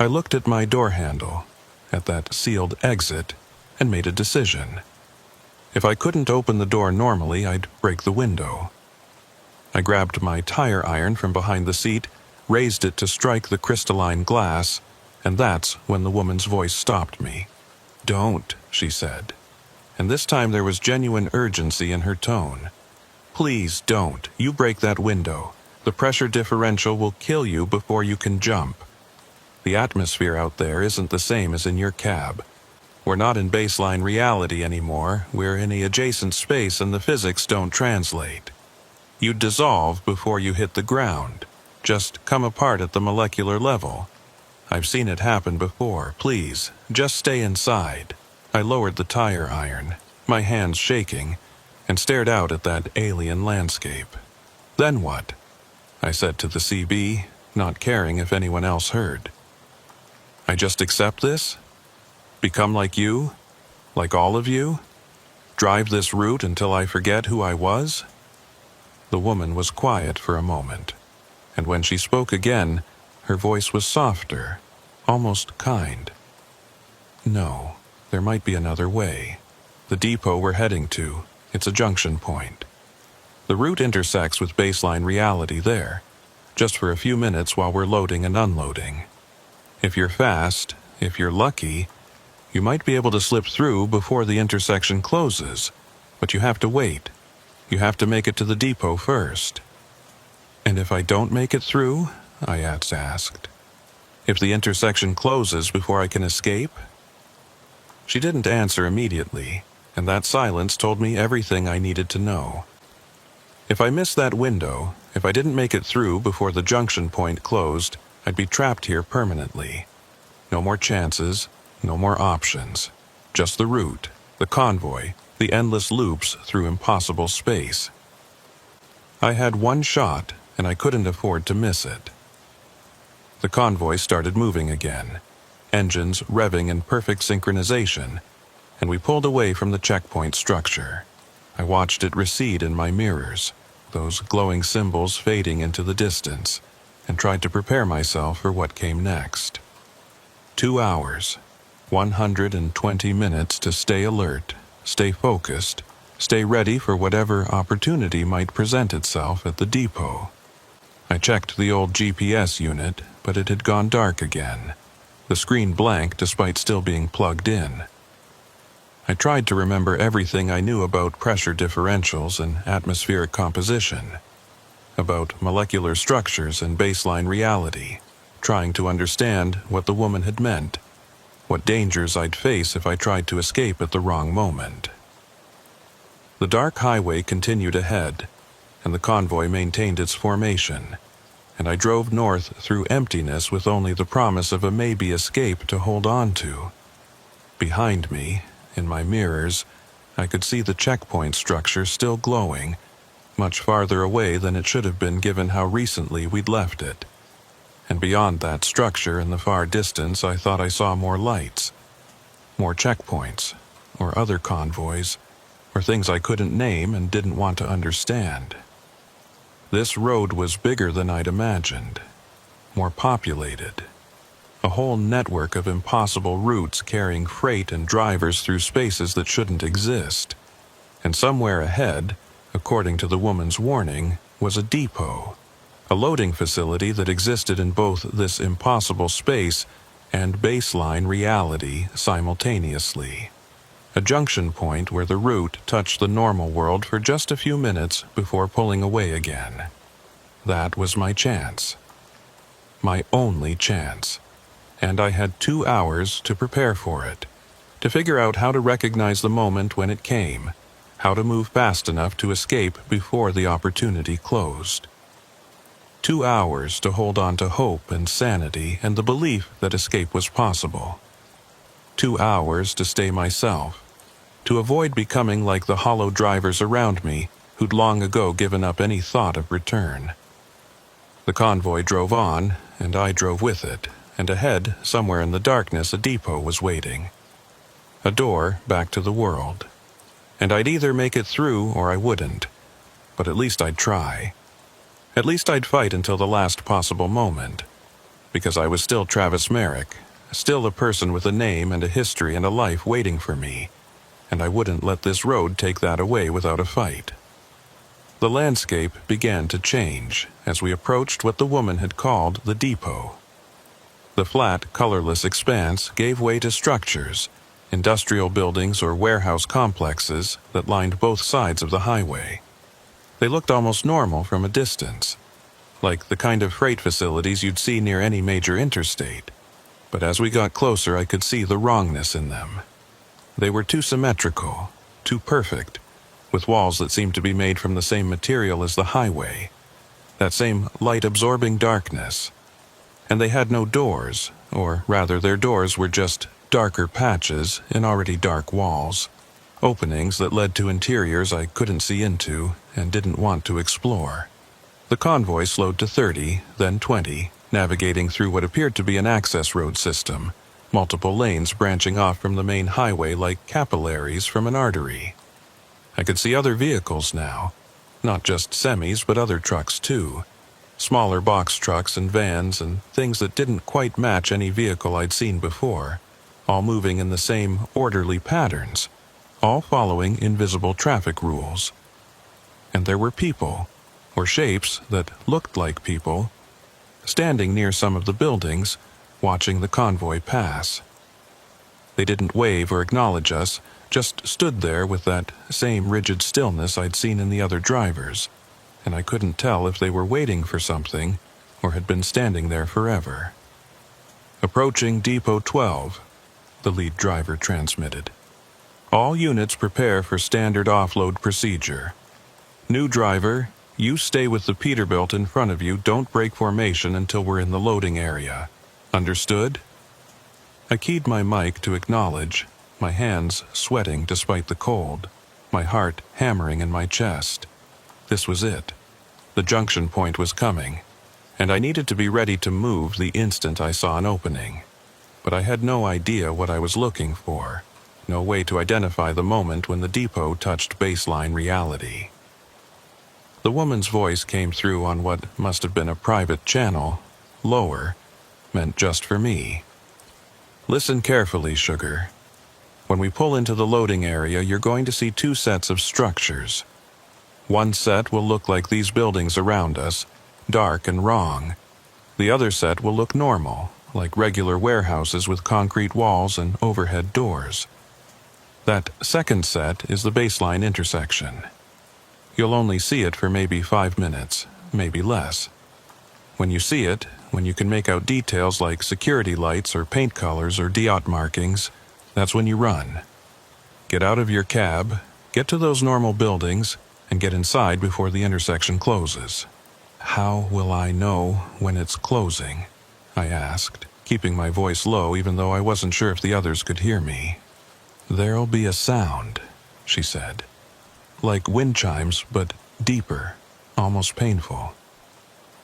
I looked at my door handle, at that sealed exit, and made a decision. If I couldn't open the door normally, I'd break the window. I grabbed my tire iron from behind the seat, raised it to strike the crystalline glass, and that's when the woman's voice stopped me. "Don't," she said. And this time there was genuine urgency in her tone. "Please don't. You break that window. The pressure differential will kill you before you can jump. The atmosphere out there isn't the same as in your cab. We're not in baseline reality anymore. We're in a adjacent space and the physics don't translate. You'd dissolve before you hit the ground. Just come apart at the molecular level. I've seen it happen before. Please, just stay inside." I lowered the tire iron, my hands shaking, and stared out at that alien landscape. "Then what?" I said to the CB, not caring if anyone else heard. "I just accept this? Become like you? Like all of you? Drive this route until I forget who I was?" The woman was quiet for a moment, and when she spoke again, her voice was softer, almost kind. "No. There might be another way. The depot we're heading to, it's a junction point. The route intersects with baseline reality there, just for a few minutes while we're loading and unloading. If you're fast, if you're lucky, you might be able to slip through before the intersection closes, but you have to wait. You have to make it to the depot first." "And if I don't make it through?" I asked. "If the intersection closes before I can escape?" She didn't answer immediately, and that silence told me everything I needed to know. If I missed that window, if I didn't make it through before the junction point closed, I'd be trapped here permanently. No more chances, no more options. Just the route, the convoy, the endless loops through impossible space. I had one shot, and I couldn't afford to miss it. The convoy started moving again, engines revving in perfect synchronization, and we pulled away from the checkpoint structure. I watched it recede in my mirrors, those glowing symbols fading into the distance, and tried to prepare myself for what came next. 2 hours, 120 minutes to stay alert, stay focused, stay ready for whatever opportunity might present itself at the depot. I checked the old GPS unit, but it had gone dark again, the screen blank despite still being plugged in. I tried to remember everything I knew about pressure differentials and atmospheric composition, about molecular structures and baseline reality, trying to understand what the woman had meant, what dangers I'd face if I tried to escape at the wrong moment. The dark highway continued ahead, and the convoy maintained its formation, and I drove north through emptiness with only the promise of a maybe escape to hold on to. Behind me, in my mirrors, I could see the checkpoint structure still glowing, much farther away than it should have been given how recently we'd left it. And beyond that structure in the far distance, I thought I saw more lights, more checkpoints, or other convoys, or things I couldn't name and didn't want to understand. This road was bigger than I'd imagined, more populated. A whole network of impossible routes carrying freight and drivers through spaces that shouldn't exist. And somewhere ahead, according to the woman's warning, was a depot, a loading facility that existed in both this impossible space and baseline reality simultaneously. a junction point where the route touched the normal world for just a few minutes before pulling away again. That was my chance. My only chance. And I had 2 hours to prepare for it, to figure out how to recognize the moment when it came, how to move fast enough to escape before the opportunity closed. 2 hours to hold on to hope and sanity and the belief that escape was possible. 2 hours to stay myself, to avoid becoming like the hollow drivers around me who'd long ago given up any thought of return. The convoy drove on, and I drove with it, and ahead, somewhere in the darkness, a depot was waiting. A door back to the world. And I'd either make it through or I wouldn't. But at least I'd try. At least I'd fight until the last possible moment. Because I was still Travis Merrick, still a person with a name and a history and a life waiting for me, and I wouldn't let this road take that away without a fight. The landscape began to change as we approached what the woman had called the depot. The flat, colorless expanse gave way to structures, industrial buildings or warehouse complexes that lined both sides of the highway. They looked almost normal from a distance, like the kind of freight facilities you'd see near any major interstate. But as we got closer, I could see the wrongness in them. They were too symmetrical, too perfect, with walls that seemed to be made from the same material as the highway, that same light-absorbing darkness. And they had no doors, or rather their doors were just darker patches in already dark walls, openings that led to interiors I couldn't see into and didn't want to explore. The convoy slowed to 30, then 20, navigating through what appeared to be an access road system, multiple lanes branching off from the main highway like capillaries from an artery. I could see other vehicles now, not just semis but other trucks too, smaller box trucks and vans and things that didn't quite match any vehicle I'd seen before, all moving in the same orderly patterns, all following invisible traffic rules. And there were people, or shapes that looked like people, standing near some of the buildings, watching the convoy pass. They didn't wave or acknowledge us, just stood there with that same rigid stillness I'd seen in the other drivers, and I couldn't tell if they were waiting for something or had been standing there forever. Approaching Depot 12, the lead driver transmitted. All units prepare for standard offload procedure. New driver, you stay with the Peterbilt in front of you, don't break formation until we're in the loading area. Understood? I keyed my mic to acknowledge, my hands sweating despite the cold, my heart hammering in my chest. This was it. The junction point was coming, and I needed to be ready to move the instant I saw an opening. But I had no idea what I was looking for, no way to identify the moment when the depot touched baseline reality. The woman's voice came through on what must have been a private channel, lower, meant just for me. Listen carefully, sugar. When we pull into the loading area, you're going to see 2 sets of structures. One set will look like these buildings around us, dark and wrong. The other set will look normal, like regular warehouses with concrete walls and overhead doors. That second set is the baseline intersection. You'll only see it for maybe 5 minutes, maybe less. When you see it, when you can make out details like security lights or paint colors or diode markings, that's when you run. Get out of your cab, get to those normal buildings, and get inside before the intersection closes. How will I know when it's closing? I asked, keeping my voice low even though I wasn't sure if the others could hear me. There'll be a sound, she said. Like wind chimes, but deeper, almost painful.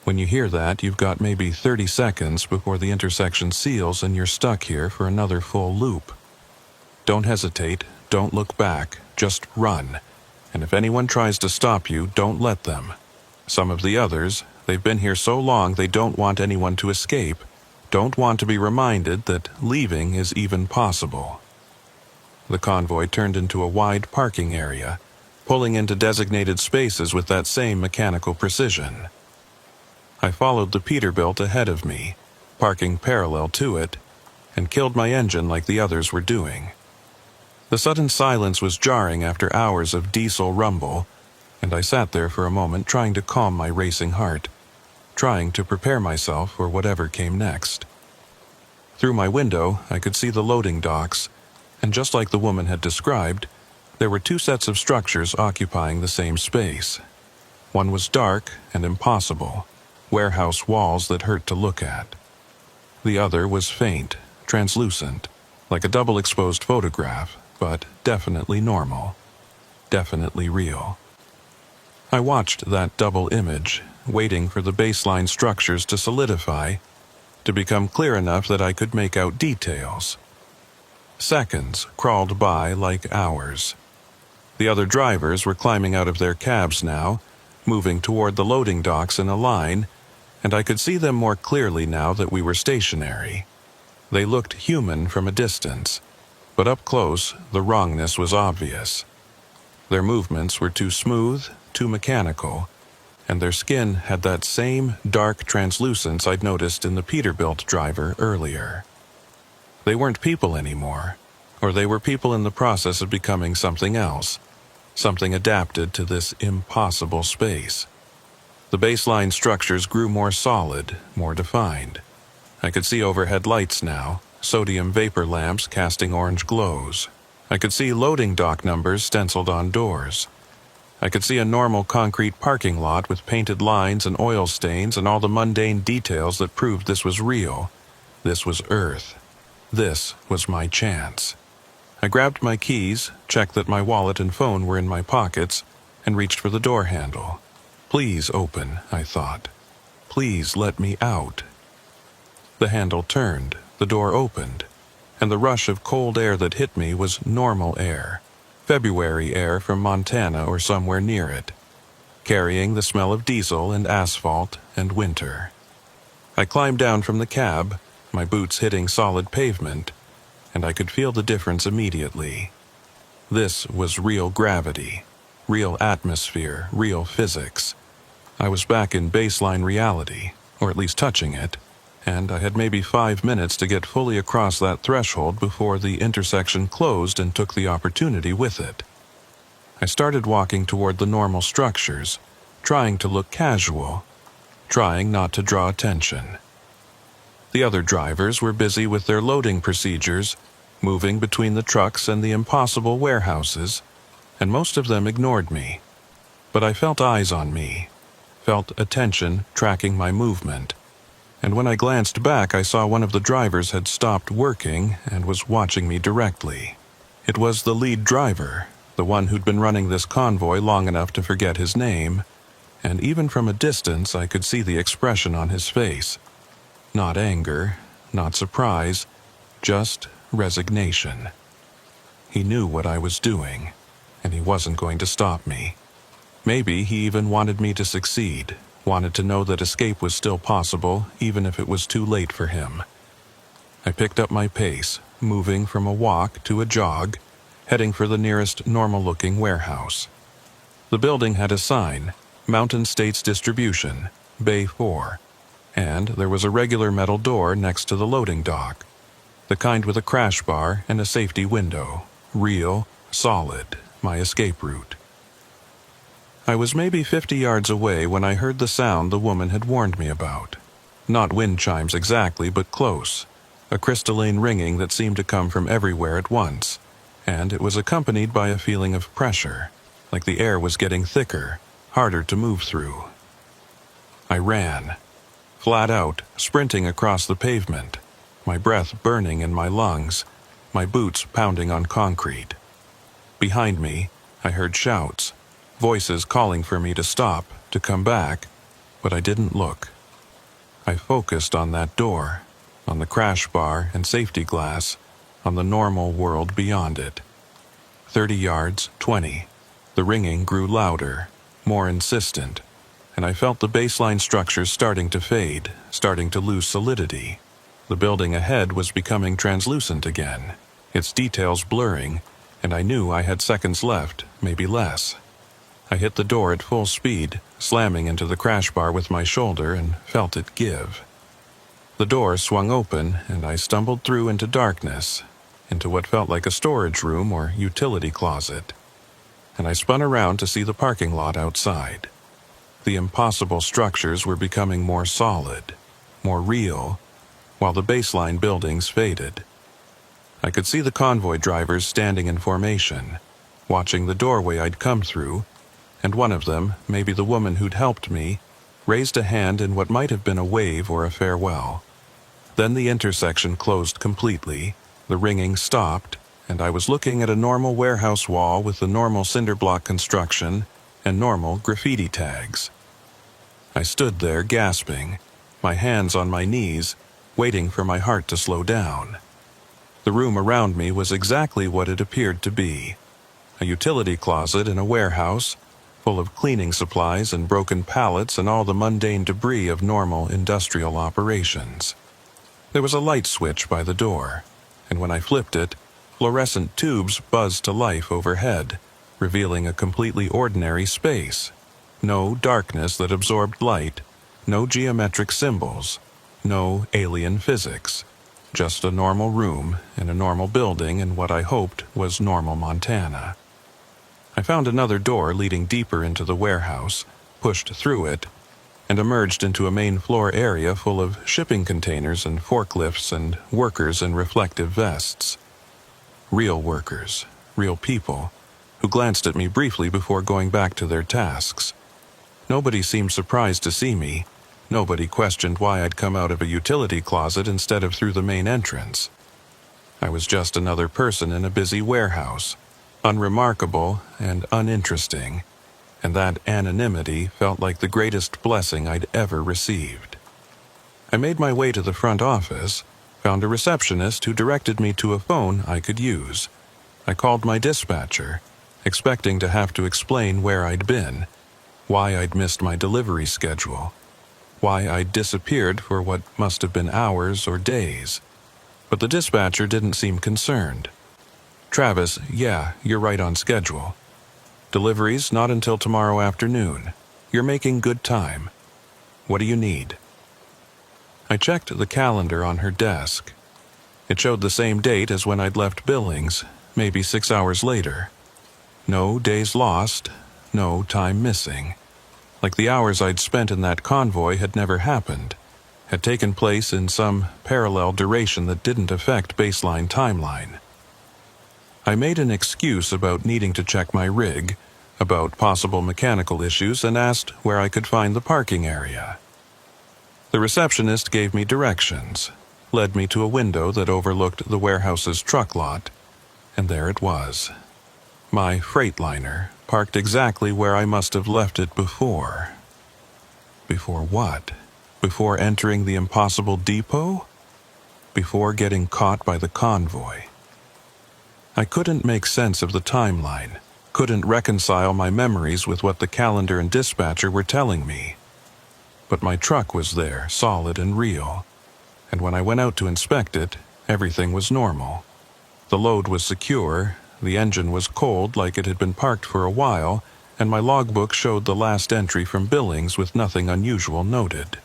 When you hear that, you've got maybe 30 seconds before the intersection seals and you're stuck here for another full loop. Don't hesitate, don't look back, just run. And if anyone tries to stop you, don't let them. Some of the others, they've been here so long they don't want anyone to escape, don't want to be reminded that leaving is even possible. The convoy turned into a wide parking area, pulling into designated spaces with that same mechanical precision. I followed the Peterbilt ahead of me, parking parallel to it, and killed my engine like the others were doing. The sudden silence was jarring after hours of diesel rumble, and I sat there for a moment trying to calm my racing heart, trying to prepare myself for whatever came next. Through my window, I could see the loading docks, and just like the woman had described, there were two sets of structures occupying the same space. One was dark and impossible, warehouse walls that hurt to look at. The other was faint, translucent, like a double-exposed photograph, but definitely normal, definitely real. I watched that double image, waiting for the baseline structures to solidify, to become clear enough that I could make out details. Seconds crawled by like hours. The other drivers were climbing out of their cabs now, moving toward the loading docks in a line, and I could see them more clearly now that we were stationary. They looked human from a distance, but up close, the wrongness was obvious. Their movements were too smooth, too mechanical, and their skin had that same dark translucence I'd noticed in the Peterbilt driver earlier. They weren't people anymore, or they were people in the process of becoming something else, something adapted to this impossible space. The baseline structures grew more solid, more defined. I could see overhead lights now, sodium vapor lamps casting orange glows. I could see loading dock numbers stenciled on doors. I could see a normal concrete parking lot with painted lines and oil stains and all the mundane details that proved this was real. This was Earth. This was my chance. I grabbed my keys, checked that my wallet and phone were in my pockets, and reached for the door handle. Please open, I thought. Please let me out. The handle turned, the door opened, and the rush of cold air that hit me was normal air, February air from Montana or somewhere near it, carrying the smell of diesel and asphalt and winter. I climbed down from the cab, my boots hitting solid pavement, and I could feel the difference immediately. This was real gravity, real atmosphere, real physics. I was back in baseline reality, or at least touching it, and I had maybe 5 minutes to get fully across that threshold before the intersection closed and took the opportunity with it. I started walking toward the normal structures, trying to look casual, trying not to draw attention. The other drivers were busy with their loading procedures, moving between the trucks and the impossible warehouses, and most of them ignored me. But I felt eyes on me, felt attention tracking my movement, and when I glanced back I saw one of the drivers had stopped working and was watching me directly. It was the lead driver, the one who'd been running this convoy long enough to forget his name, and even from a distance I could see the expression on his face. Not anger, not surprise, just resignation. He knew what I was doing, and he wasn't going to stop me. Maybe he even wanted me to succeed, wanted to know that escape was still possible, even if it was too late for him. I picked up my pace, moving from a walk to a jog, heading for the nearest normal-looking warehouse. The building had a sign, Mountain States Distribution, Bay 4, and there was a regular metal door next to the loading dock, the kind with a crash bar and a safety window, real, solid, my escape route. I was maybe 50 yards away when I heard the sound the woman had warned me about. Not wind chimes exactly, but close, a crystalline ringing that seemed to come from everywhere at once, and it was accompanied by a feeling of pressure, like the air was getting thicker, harder to move through. I ran, flat out, sprinting across the pavement, my breath burning in my lungs, my boots pounding on concrete. Behind me, I heard shouts, voices calling for me to stop, to come back, but I didn't look. I focused on that door, on the crash bar and safety glass, on the normal world beyond it. 30 yards, 20. The ringing grew louder, more insistent, and I felt the baseline structures starting to fade, starting to lose solidity. The building ahead was becoming translucent again, its details blurring, and I knew I had seconds left, maybe less. I hit the door at full speed, slamming into the crash bar with my shoulder, and felt it give. The door swung open, and I stumbled through into darkness, into what felt like a storage room or utility closet, and I spun around to see the parking lot outside. The impossible structures were becoming more solid, more real, while the baseline buildings faded. I could see the convoy drivers standing in formation, watching the doorway I'd come through, and one of them, maybe the woman who'd helped me, raised a hand in what might have been a wave or a farewell. Then the intersection closed completely, the ringing stopped, and I was looking at a normal warehouse wall with the normal cinder block construction and normal graffiti tags. I stood there gasping, my hands on my knees, waiting for my heart to slow down. The room around me was exactly what it appeared to be: a utility closet in a warehouse, full of cleaning supplies and broken pallets and all the mundane debris of normal industrial operations. There was a light switch by the door, and when I flipped it, fluorescent tubes buzzed to life overhead, revealing a completely ordinary space. No darkness that absorbed light, no geometric symbols, no alien physics. Just a normal room in a normal building in what I hoped was normal Montana. I found another door leading deeper into the warehouse, pushed through it, and emerged into a main floor area full of shipping containers and forklifts and workers in reflective vests. Real workers, real people, who glanced at me briefly before going back to their tasks. Nobody seemed surprised to see me. Nobody questioned why I'd come out of a utility closet instead of through the main entrance. I was just another person in a busy warehouse, unremarkable and uninteresting, and that anonymity felt like the greatest blessing I'd ever received. I made my way to the front office, found a receptionist who directed me to a phone I could use. I called my dispatcher, expecting to have to explain where I'd been, why I'd missed my delivery schedule, why I'd disappeared for what must have been hours or days. But the dispatcher didn't seem concerned. "Travis, yeah, you're right on schedule. Deliveries not until tomorrow afternoon. You're making good time. What do you need?" I checked the calendar on her desk. It showed the same date as when I'd left Billings, maybe 6 hours later. No days lost, no time missing. Like the hours I'd spent in that convoy had never happened, had taken place in some parallel duration that didn't affect baseline timeline. I made an excuse about needing to check my rig, about possible mechanical issues, and asked where I could find the parking area. The receptionist gave me directions, led me to a window that overlooked the warehouse's truck lot, and there it was. My Freightliner, parked exactly where I must have left it before. Before what? Before entering the impossible depot? Before getting caught by the convoy? I couldn't make sense of the timeline, couldn't reconcile my memories with what the calendar and dispatcher were telling me. But my truck was there, solid and real, and when I went out to inspect it, everything was normal. The load was secure, the engine was cold like it had been parked for a while, and my logbook showed the last entry from Billings with nothing unusual noted.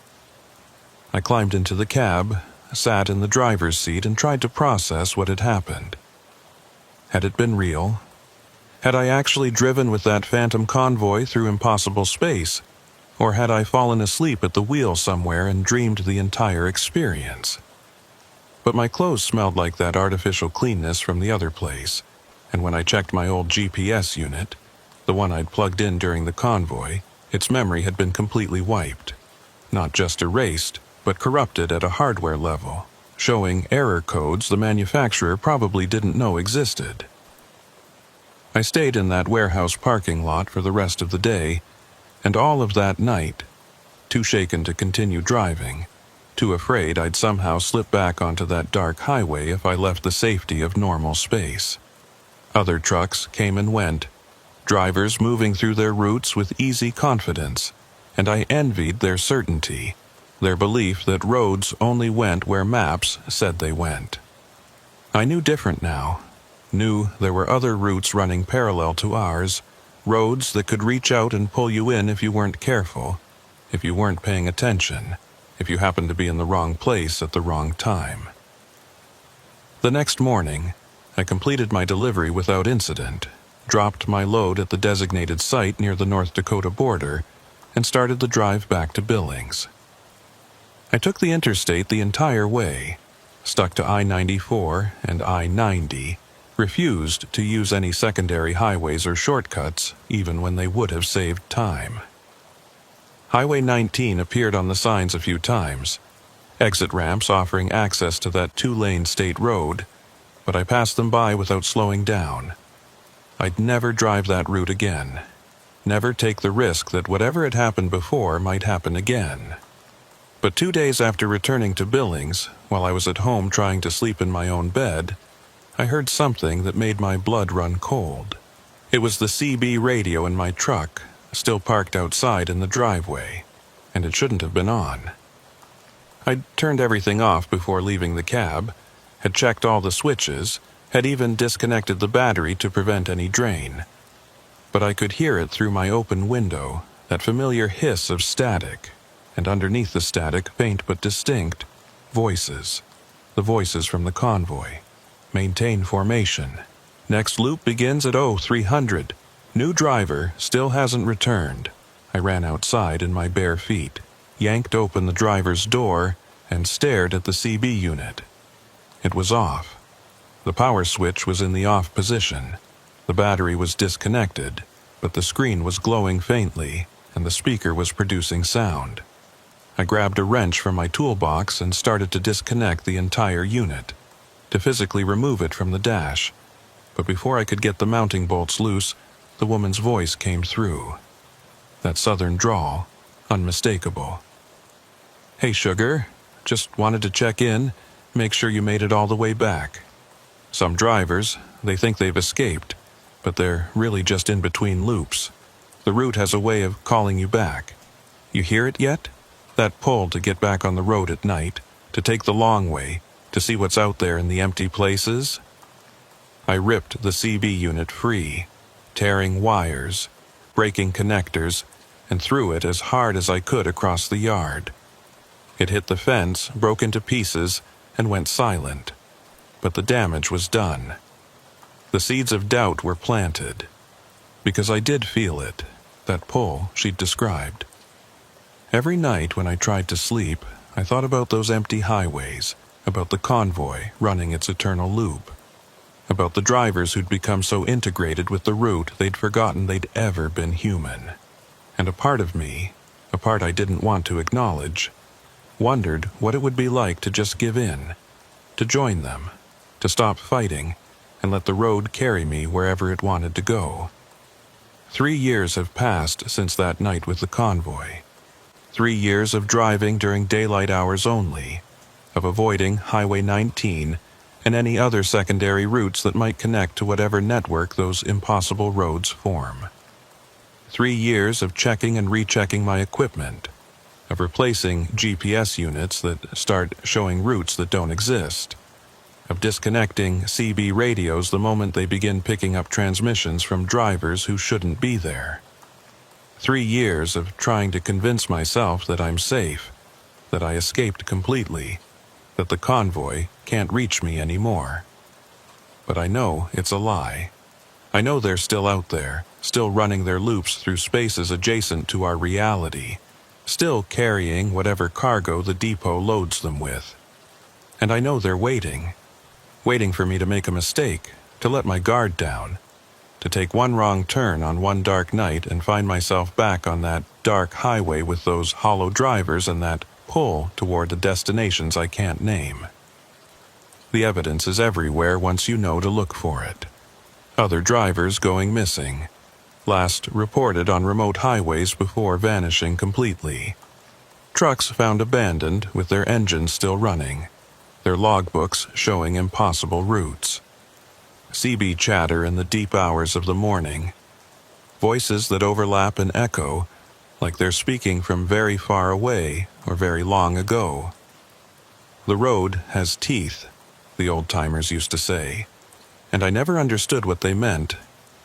I climbed into the cab, sat in the driver's seat, and tried to process what had happened. Had it been real? Had I actually driven with that phantom convoy through impossible space? Or had I fallen asleep at the wheel somewhere and dreamed the entire experience? But my clothes smelled like that artificial cleanness from the other place, and when I checked my old GPS unit, the one I'd plugged in during the convoy, its memory had been completely wiped. Not just erased, but corrupted at a hardware level, showing error codes the manufacturer probably didn't know existed. I stayed in that warehouse parking lot for the rest of the day, and all of that night, too shaken to continue driving, too afraid I'd somehow slip back onto that dark highway if I left the safety of normal space. Other trucks came and went, drivers moving through their routes with easy confidence, and I envied their certainty, their belief that roads only went where maps said they went. I knew different now, knew there were other routes running parallel to ours, roads that could reach out and pull you in if you weren't careful, if you weren't paying attention, if you happened to be in the wrong place at the wrong time. The next morning, I completed my delivery without incident, dropped my load at the designated site near the North Dakota border, and started the drive back to Billings. I took the interstate the entire way, stuck to I-94 and I-90, refused to use any secondary highways or shortcuts, even when they would have saved time. Highway 19 appeared on the signs a few times, exit ramps offering access to that two-lane state road, but I passed them by without slowing down. I'd never drive that route again, never take the risk that whatever had happened before might happen again. But 2 days after returning to Billings, while I was at home trying to sleep in my own bed, I heard something that made my blood run cold. It was the CB radio in my truck, still parked outside in the driveway, and it shouldn't have been on. I'd turned everything off before leaving the cab, had checked all the switches, had even disconnected the battery to prevent any drain. But I could hear it through my open window, that familiar hiss of static, and underneath the static, faint but distinct, voices. The voices from the convoy. Maintain formation. Next loop begins at 0300. New driver still hasn't returned. I ran outside in my bare feet, yanked open the driver's door, and stared at the CB unit. It was off. The power switch was in the off position. The battery was disconnected, but the screen was glowing faintly, and the speaker was producing sound. I grabbed a wrench from my toolbox and started to disconnect the entire unit, to physically remove it from the dash. But before I could get the mounting bolts loose, the woman's voice came through. That southern drawl, unmistakable. "Hey, sugar, just wanted to check in, make sure you made it all the way back. Some drivers, they think they've escaped, but they're really just in between loops. The route has a way of calling you back. You hear it yet? That pull to get back on the road at night, to take the long way, to see what's out there in the empty places?" I ripped the CB unit free, tearing wires, breaking connectors, and threw it as hard as I could across the yard. It hit the fence, broke into pieces, and went silent. But the damage was done. The seeds of doubt were planted. Because I did feel it, that pull she'd described. Every night when I tried to sleep, I thought about those empty highways, about the convoy running its eternal loop, about the drivers who'd become so integrated with the route they'd forgotten they'd ever been human. And a part of me, a part I didn't want to acknowledge, wondered what it would be like to just give in, to join them, to stop fighting, and let the road carry me wherever it wanted to go. 3 years have passed since that night with the convoy. 3 years of driving during daylight hours only, of avoiding Highway 19 and any other secondary routes that might connect to whatever network those impossible roads form. 3 years of checking and rechecking my equipment, of replacing GPS units that start showing routes that don't exist, of disconnecting CB radios the moment they begin picking up transmissions from drivers who shouldn't be there. 3 years of trying to convince myself that I'm safe, that I escaped completely, that the convoy can't reach me anymore. But I know it's a lie. I know they're still out there, still running their loops through spaces adjacent to our reality, still carrying whatever cargo the depot loads them with. And I know they're waiting for me to make a mistake, to let my guard down, to take one wrong turn on one dark night and find myself back on that dark highway with those hollow drivers and that pull toward the destinations I can't name. The evidence is everywhere once you know to look for it. Other drivers going missing, last reported on remote highways before vanishing completely. Trucks found abandoned with their engines still running, their logbooks showing impossible routes. CB chatter in the deep hours of the morning. Voices that overlap and echo, like they're speaking from very far away or very long ago. The road has teeth, the old-timers used to say, and I never understood what they meant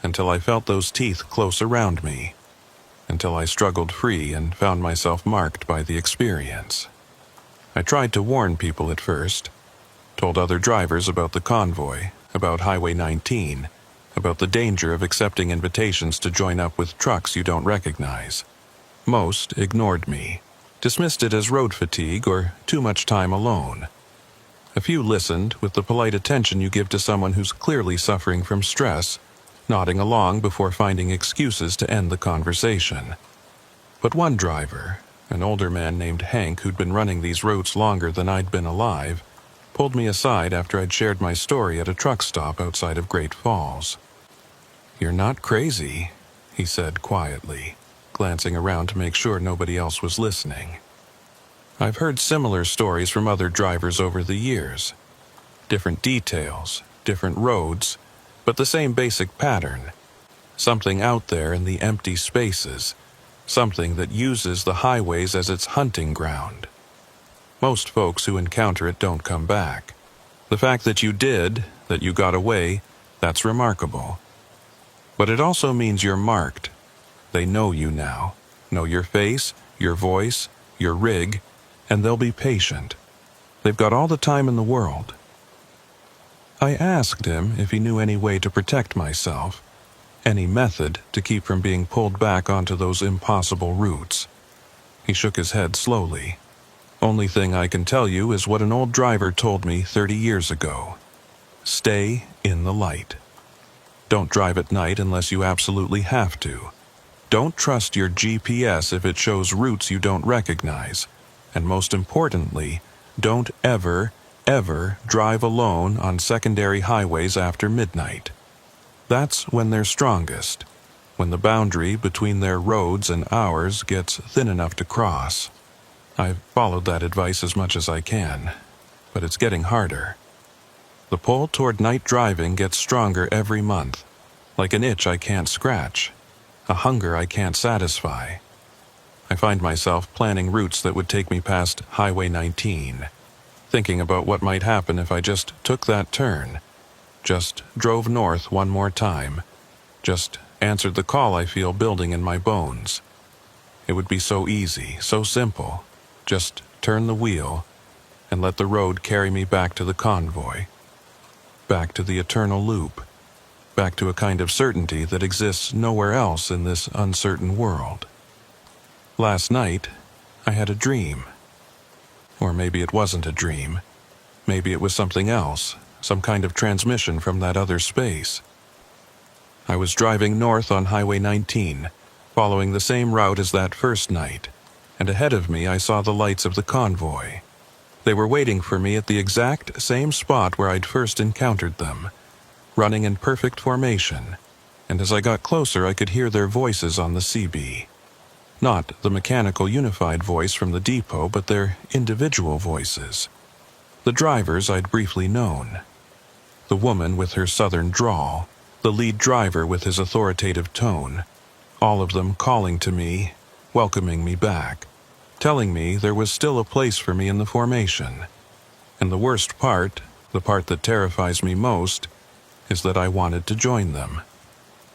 until I felt those teeth close around me, until I struggled free and found myself marked by the experience. I tried to warn people at first, told other drivers about the convoy, about Highway 19, about the danger of accepting invitations to join up with trucks you don't recognize. Most ignored me, dismissed it as road fatigue or too much time alone. A few listened with the polite attention you give to someone who's clearly suffering from stress, nodding along before finding excuses to end the conversation. But one driver, an older man named Hank who'd been running these routes longer than I'd been alive, pulled me aside after I'd shared my story at a truck stop outside of Great Falls. "You're not crazy," he said quietly, glancing around to make sure nobody else was listening. I've heard similar stories from other drivers over the years. Different details, different roads, but the same basic pattern. Something out there in the empty spaces, something that uses the highways as its hunting ground. Most folks who encounter it don't come back. The fact that you did, that you got away, that's remarkable. But it also means you're marked. They know you now, know your face, your voice, your rig, and they'll be patient. They've got all the time in the world. I asked him if he knew any way to protect myself, any method to keep from being pulled back onto those impossible routes. He shook his head slowly. "Only thing I can tell you is what an old driver told me 30 years ago. Stay in the light. Don't drive at night unless you absolutely have to. Don't trust your GPS if it shows routes you don't recognize. And most importantly, don't ever, ever drive alone on secondary highways after midnight. That's when they're strongest, when the boundary between their roads and ours gets thin enough to cross." I've followed that advice as much as I can, but it's getting harder. The pull toward night driving gets stronger every month, like an itch I can't scratch, a hunger I can't satisfy. I find myself planning routes that would take me past Highway 19, thinking about what might happen if I just took that turn, just drove north one more time, just answered the call I feel building in my bones. It would be so easy, so simple. Just turn the wheel and let the road carry me back to the convoy, back to the eternal loop, back to a kind of certainty that exists nowhere else in this uncertain world. Last night, I had a dream. Or maybe it wasn't a dream. Maybe it was something else, some kind of transmission from that other space. I was driving north on Highway 19, following the same route as that first night, and ahead of me I saw the lights of the convoy. They were waiting for me at the exact same spot where I'd first encountered them, running in perfect formation, and as I got closer I could hear their voices on the CB. Not the mechanical unified voice from the depot, but their individual voices. The drivers I'd briefly known. The woman with her southern drawl, the lead driver with his authoritative tone, all of them calling to me, welcoming me back, telling me there was still a place for me in the formation. And the worst part, the part that terrifies me most, is that I wanted to join them.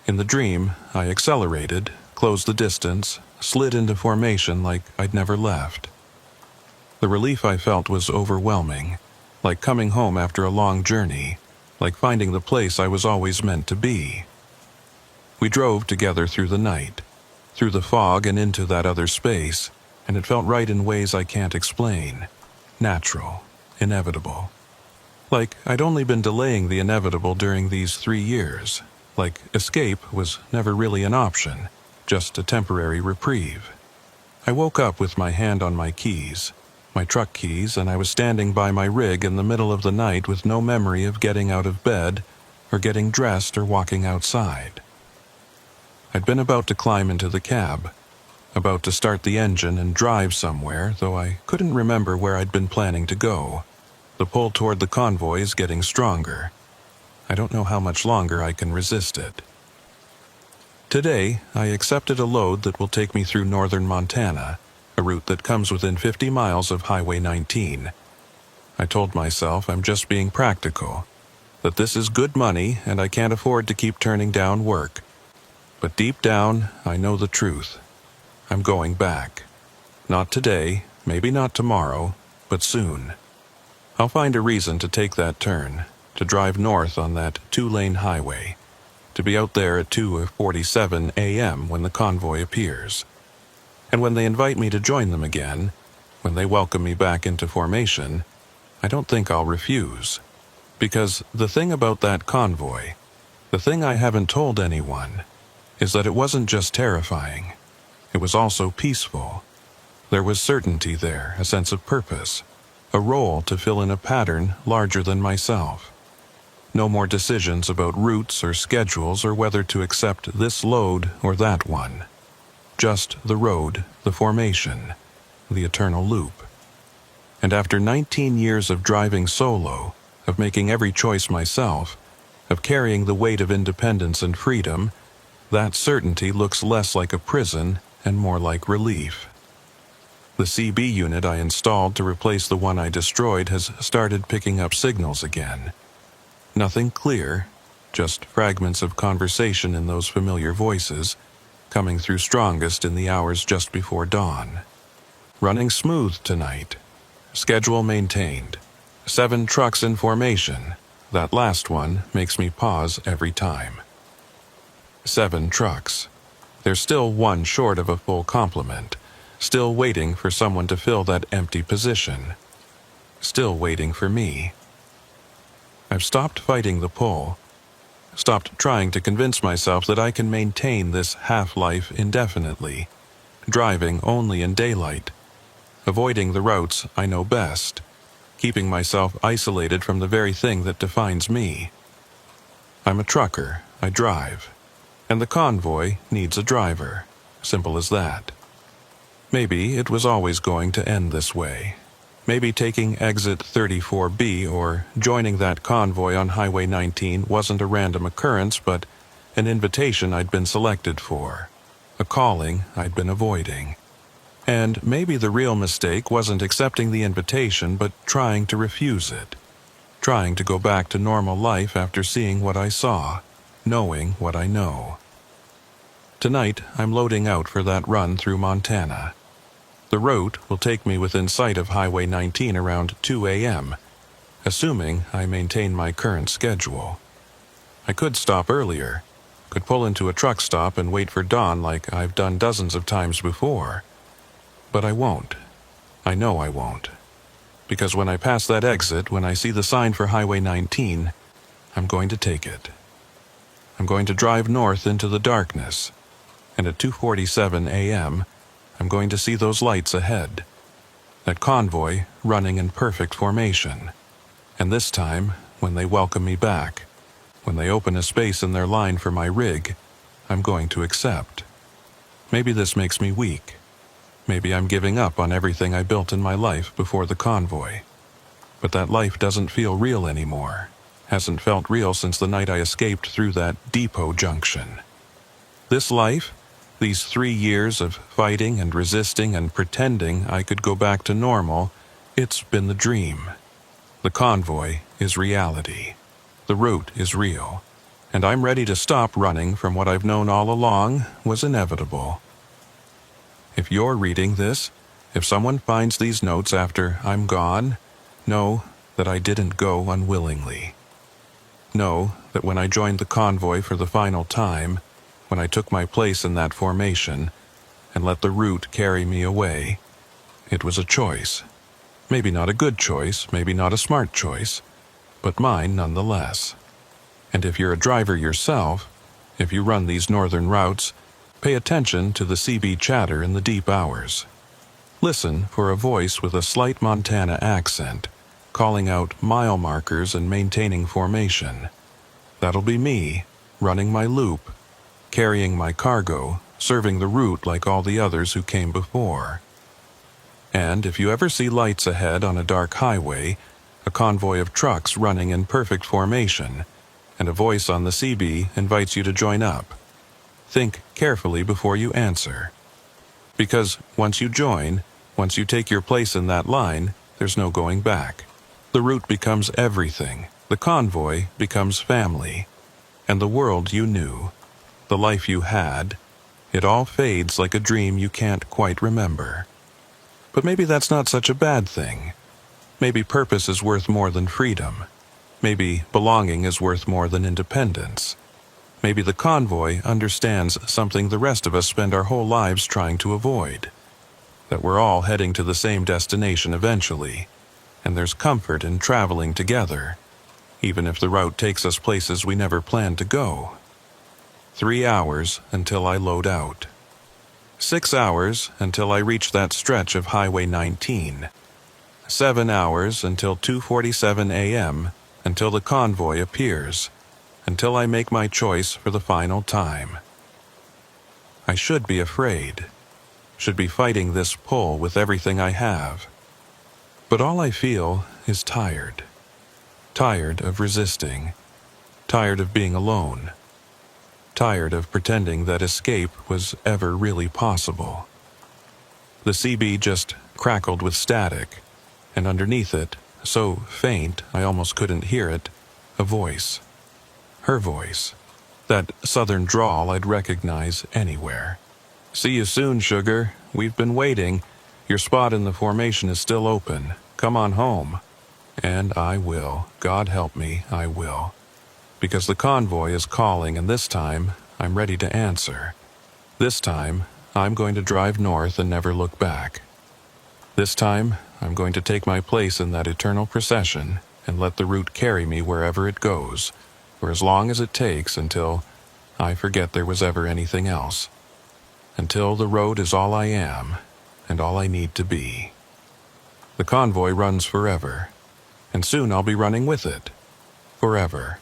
In the dream, I accelerated, closed the distance, slid into formation like I'd never left. The relief I felt was overwhelming, like coming home after a long journey, like finding the place I was always meant to be. We drove together through the night, through the fog and into that other space, and it felt right in ways I can't explain. Natural, inevitable. Like I'd only been delaying the inevitable during these 3 years, like escape was never really an option, just a temporary reprieve. I woke up with my hand on my keys, my truck keys, and I was standing by my rig in the middle of the night with no memory of getting out of bed or getting dressed or walking outside. I'd been about to climb into the cab, about to start the engine and drive somewhere, though I couldn't remember where I'd been planning to go. The pull toward the convoy is getting stronger. I don't know how much longer I can resist it. Today, I accepted a load that will take me through northern Montana, a route that comes within 50 miles of Highway 19. I told myself I'm just being practical, that this is good money and I can't afford to keep turning down work. But deep down, I know the truth. I'm going back. Not today, maybe not tomorrow, but soon. I'll find a reason to take that turn, to drive north on that two-lane highway, to be out there at 2:47 a.m. when the convoy appears. And when they invite me to join them again, when they welcome me back into formation, I don't think I'll refuse. Because the thing about that convoy, the thing I haven't told anyone, is that it wasn't just terrifying. It was also peaceful. There was certainty there, a sense of purpose, a role to fill in a pattern larger than myself. No more decisions about routes or schedules or whether to accept this load or that one. Just the road, the formation, the eternal loop. And after 19 years of driving solo, of making every choice myself, of carrying the weight of independence and freedom, that certainty looks less like a prison and more like relief. The CB unit I installed to replace the one I destroyed has started picking up signals again. Nothing clear, just fragments of conversation in those familiar voices, coming through strongest in the hours just before dawn. Running smooth tonight. Schedule maintained. 7 trucks in formation. That last one makes me pause every time. 7 trucks. There's still one short of a full complement. Still waiting for someone to fill that empty position. Still waiting for me. I've stopped fighting the pull. Stopped trying to convince myself that I can maintain this half-life indefinitely. Driving only in daylight. Avoiding the routes I know best. Keeping myself isolated from the very thing that defines me. I'm a trucker. I drive. And the convoy needs a driver. Simple as that. Maybe it was always going to end this way. Maybe taking exit 34B or joining that convoy on Highway 19 wasn't a random occurrence, but an invitation I'd been selected for. A calling I'd been avoiding. And maybe the real mistake wasn't accepting the invitation, but trying to refuse it. Trying to go back to normal life after seeing what I saw, knowing what I know. Tonight, I'm loading out for that run through Montana. The route will take me within sight of Highway 19 around 2 a.m., assuming I maintain my current schedule. I could stop earlier, could pull into a truck stop and wait for dawn like I've done dozens of times before. But I won't. I know I won't. Because when I pass that exit, when I see the sign for Highway 19, I'm going to take it. I'm going to drive north into the darkness, and at 2:47 a.m., I'm going to see those lights ahead. That convoy running in perfect formation. And this time, when they welcome me back, when they open a space in their line for my rig, I'm going to accept. Maybe this makes me weak. Maybe I'm giving up on everything I built in my life before the convoy. But that life doesn't feel real anymore. Hasn't felt real since the night I escaped through that depot junction. This life, these 3 years of fighting and resisting and pretending I could go back to normal, it's been the dream. The convoy is reality. The route is real. And I'm ready to stop running from what I've known all along was inevitable. If you're reading this, if someone finds these notes after I'm gone, know that I didn't go unwillingly. Know that when I joined the convoy for the final time, when I took my place in that formation and let the route carry me away, it was a choice. Maybe not a good choice, maybe not a smart choice, but mine nonetheless. And if you're a driver yourself, if you run these northern routes, pay attention to the CB chatter in the deep hours. Listen for a voice with a slight Montana accent, calling out mile markers and maintaining formation. That'll be me, running my loop, carrying my cargo, serving the route like all the others who came before. And if you ever see lights ahead on a dark highway, a convoy of trucks running in perfect formation, and a voice on the CB invites you to join up, think carefully before you answer. Because once you join, once you take your place in that line, there's no going back. The route becomes everything. The convoy becomes family. And the world you knew, the life you had, it all fades like a dream you can't quite remember. But maybe that's not such a bad thing. Maybe purpose is worth more than freedom. Maybe belonging is worth more than independence. Maybe the convoy understands something the rest of us spend our whole lives trying to avoid. That we're all heading to the same destination eventually, and there's comfort in traveling together, even if the route takes us places we never planned to go. 3 hours until I load out. 6 hours until I reach that stretch of Highway 19. 7 hours until 2:47 a.m., until the convoy appears, until I make my choice for the final time. I should be afraid, should be fighting this pull with everything I have. But all I feel is tired. Tired of resisting. Tired of being alone. Tired of pretending that escape was ever really possible. The CB just crackled with static, and underneath it, so faint I almost couldn't hear it, a voice. Her voice. That southern drawl I'd recognize anywhere. "See you soon, sugar. We've been waiting. Your spot in the formation is still open. Come on home." And I will. God help me, I will. Because the convoy is calling, and this time, I'm ready to answer. This time, I'm going to drive north and never look back. This time, I'm going to take my place in that eternal procession and let the route carry me wherever it goes, for as long as it takes until I forget there was ever anything else. Until the road is all I am and all I need to be. The convoy runs forever, and soon I'll be running with it. Forever.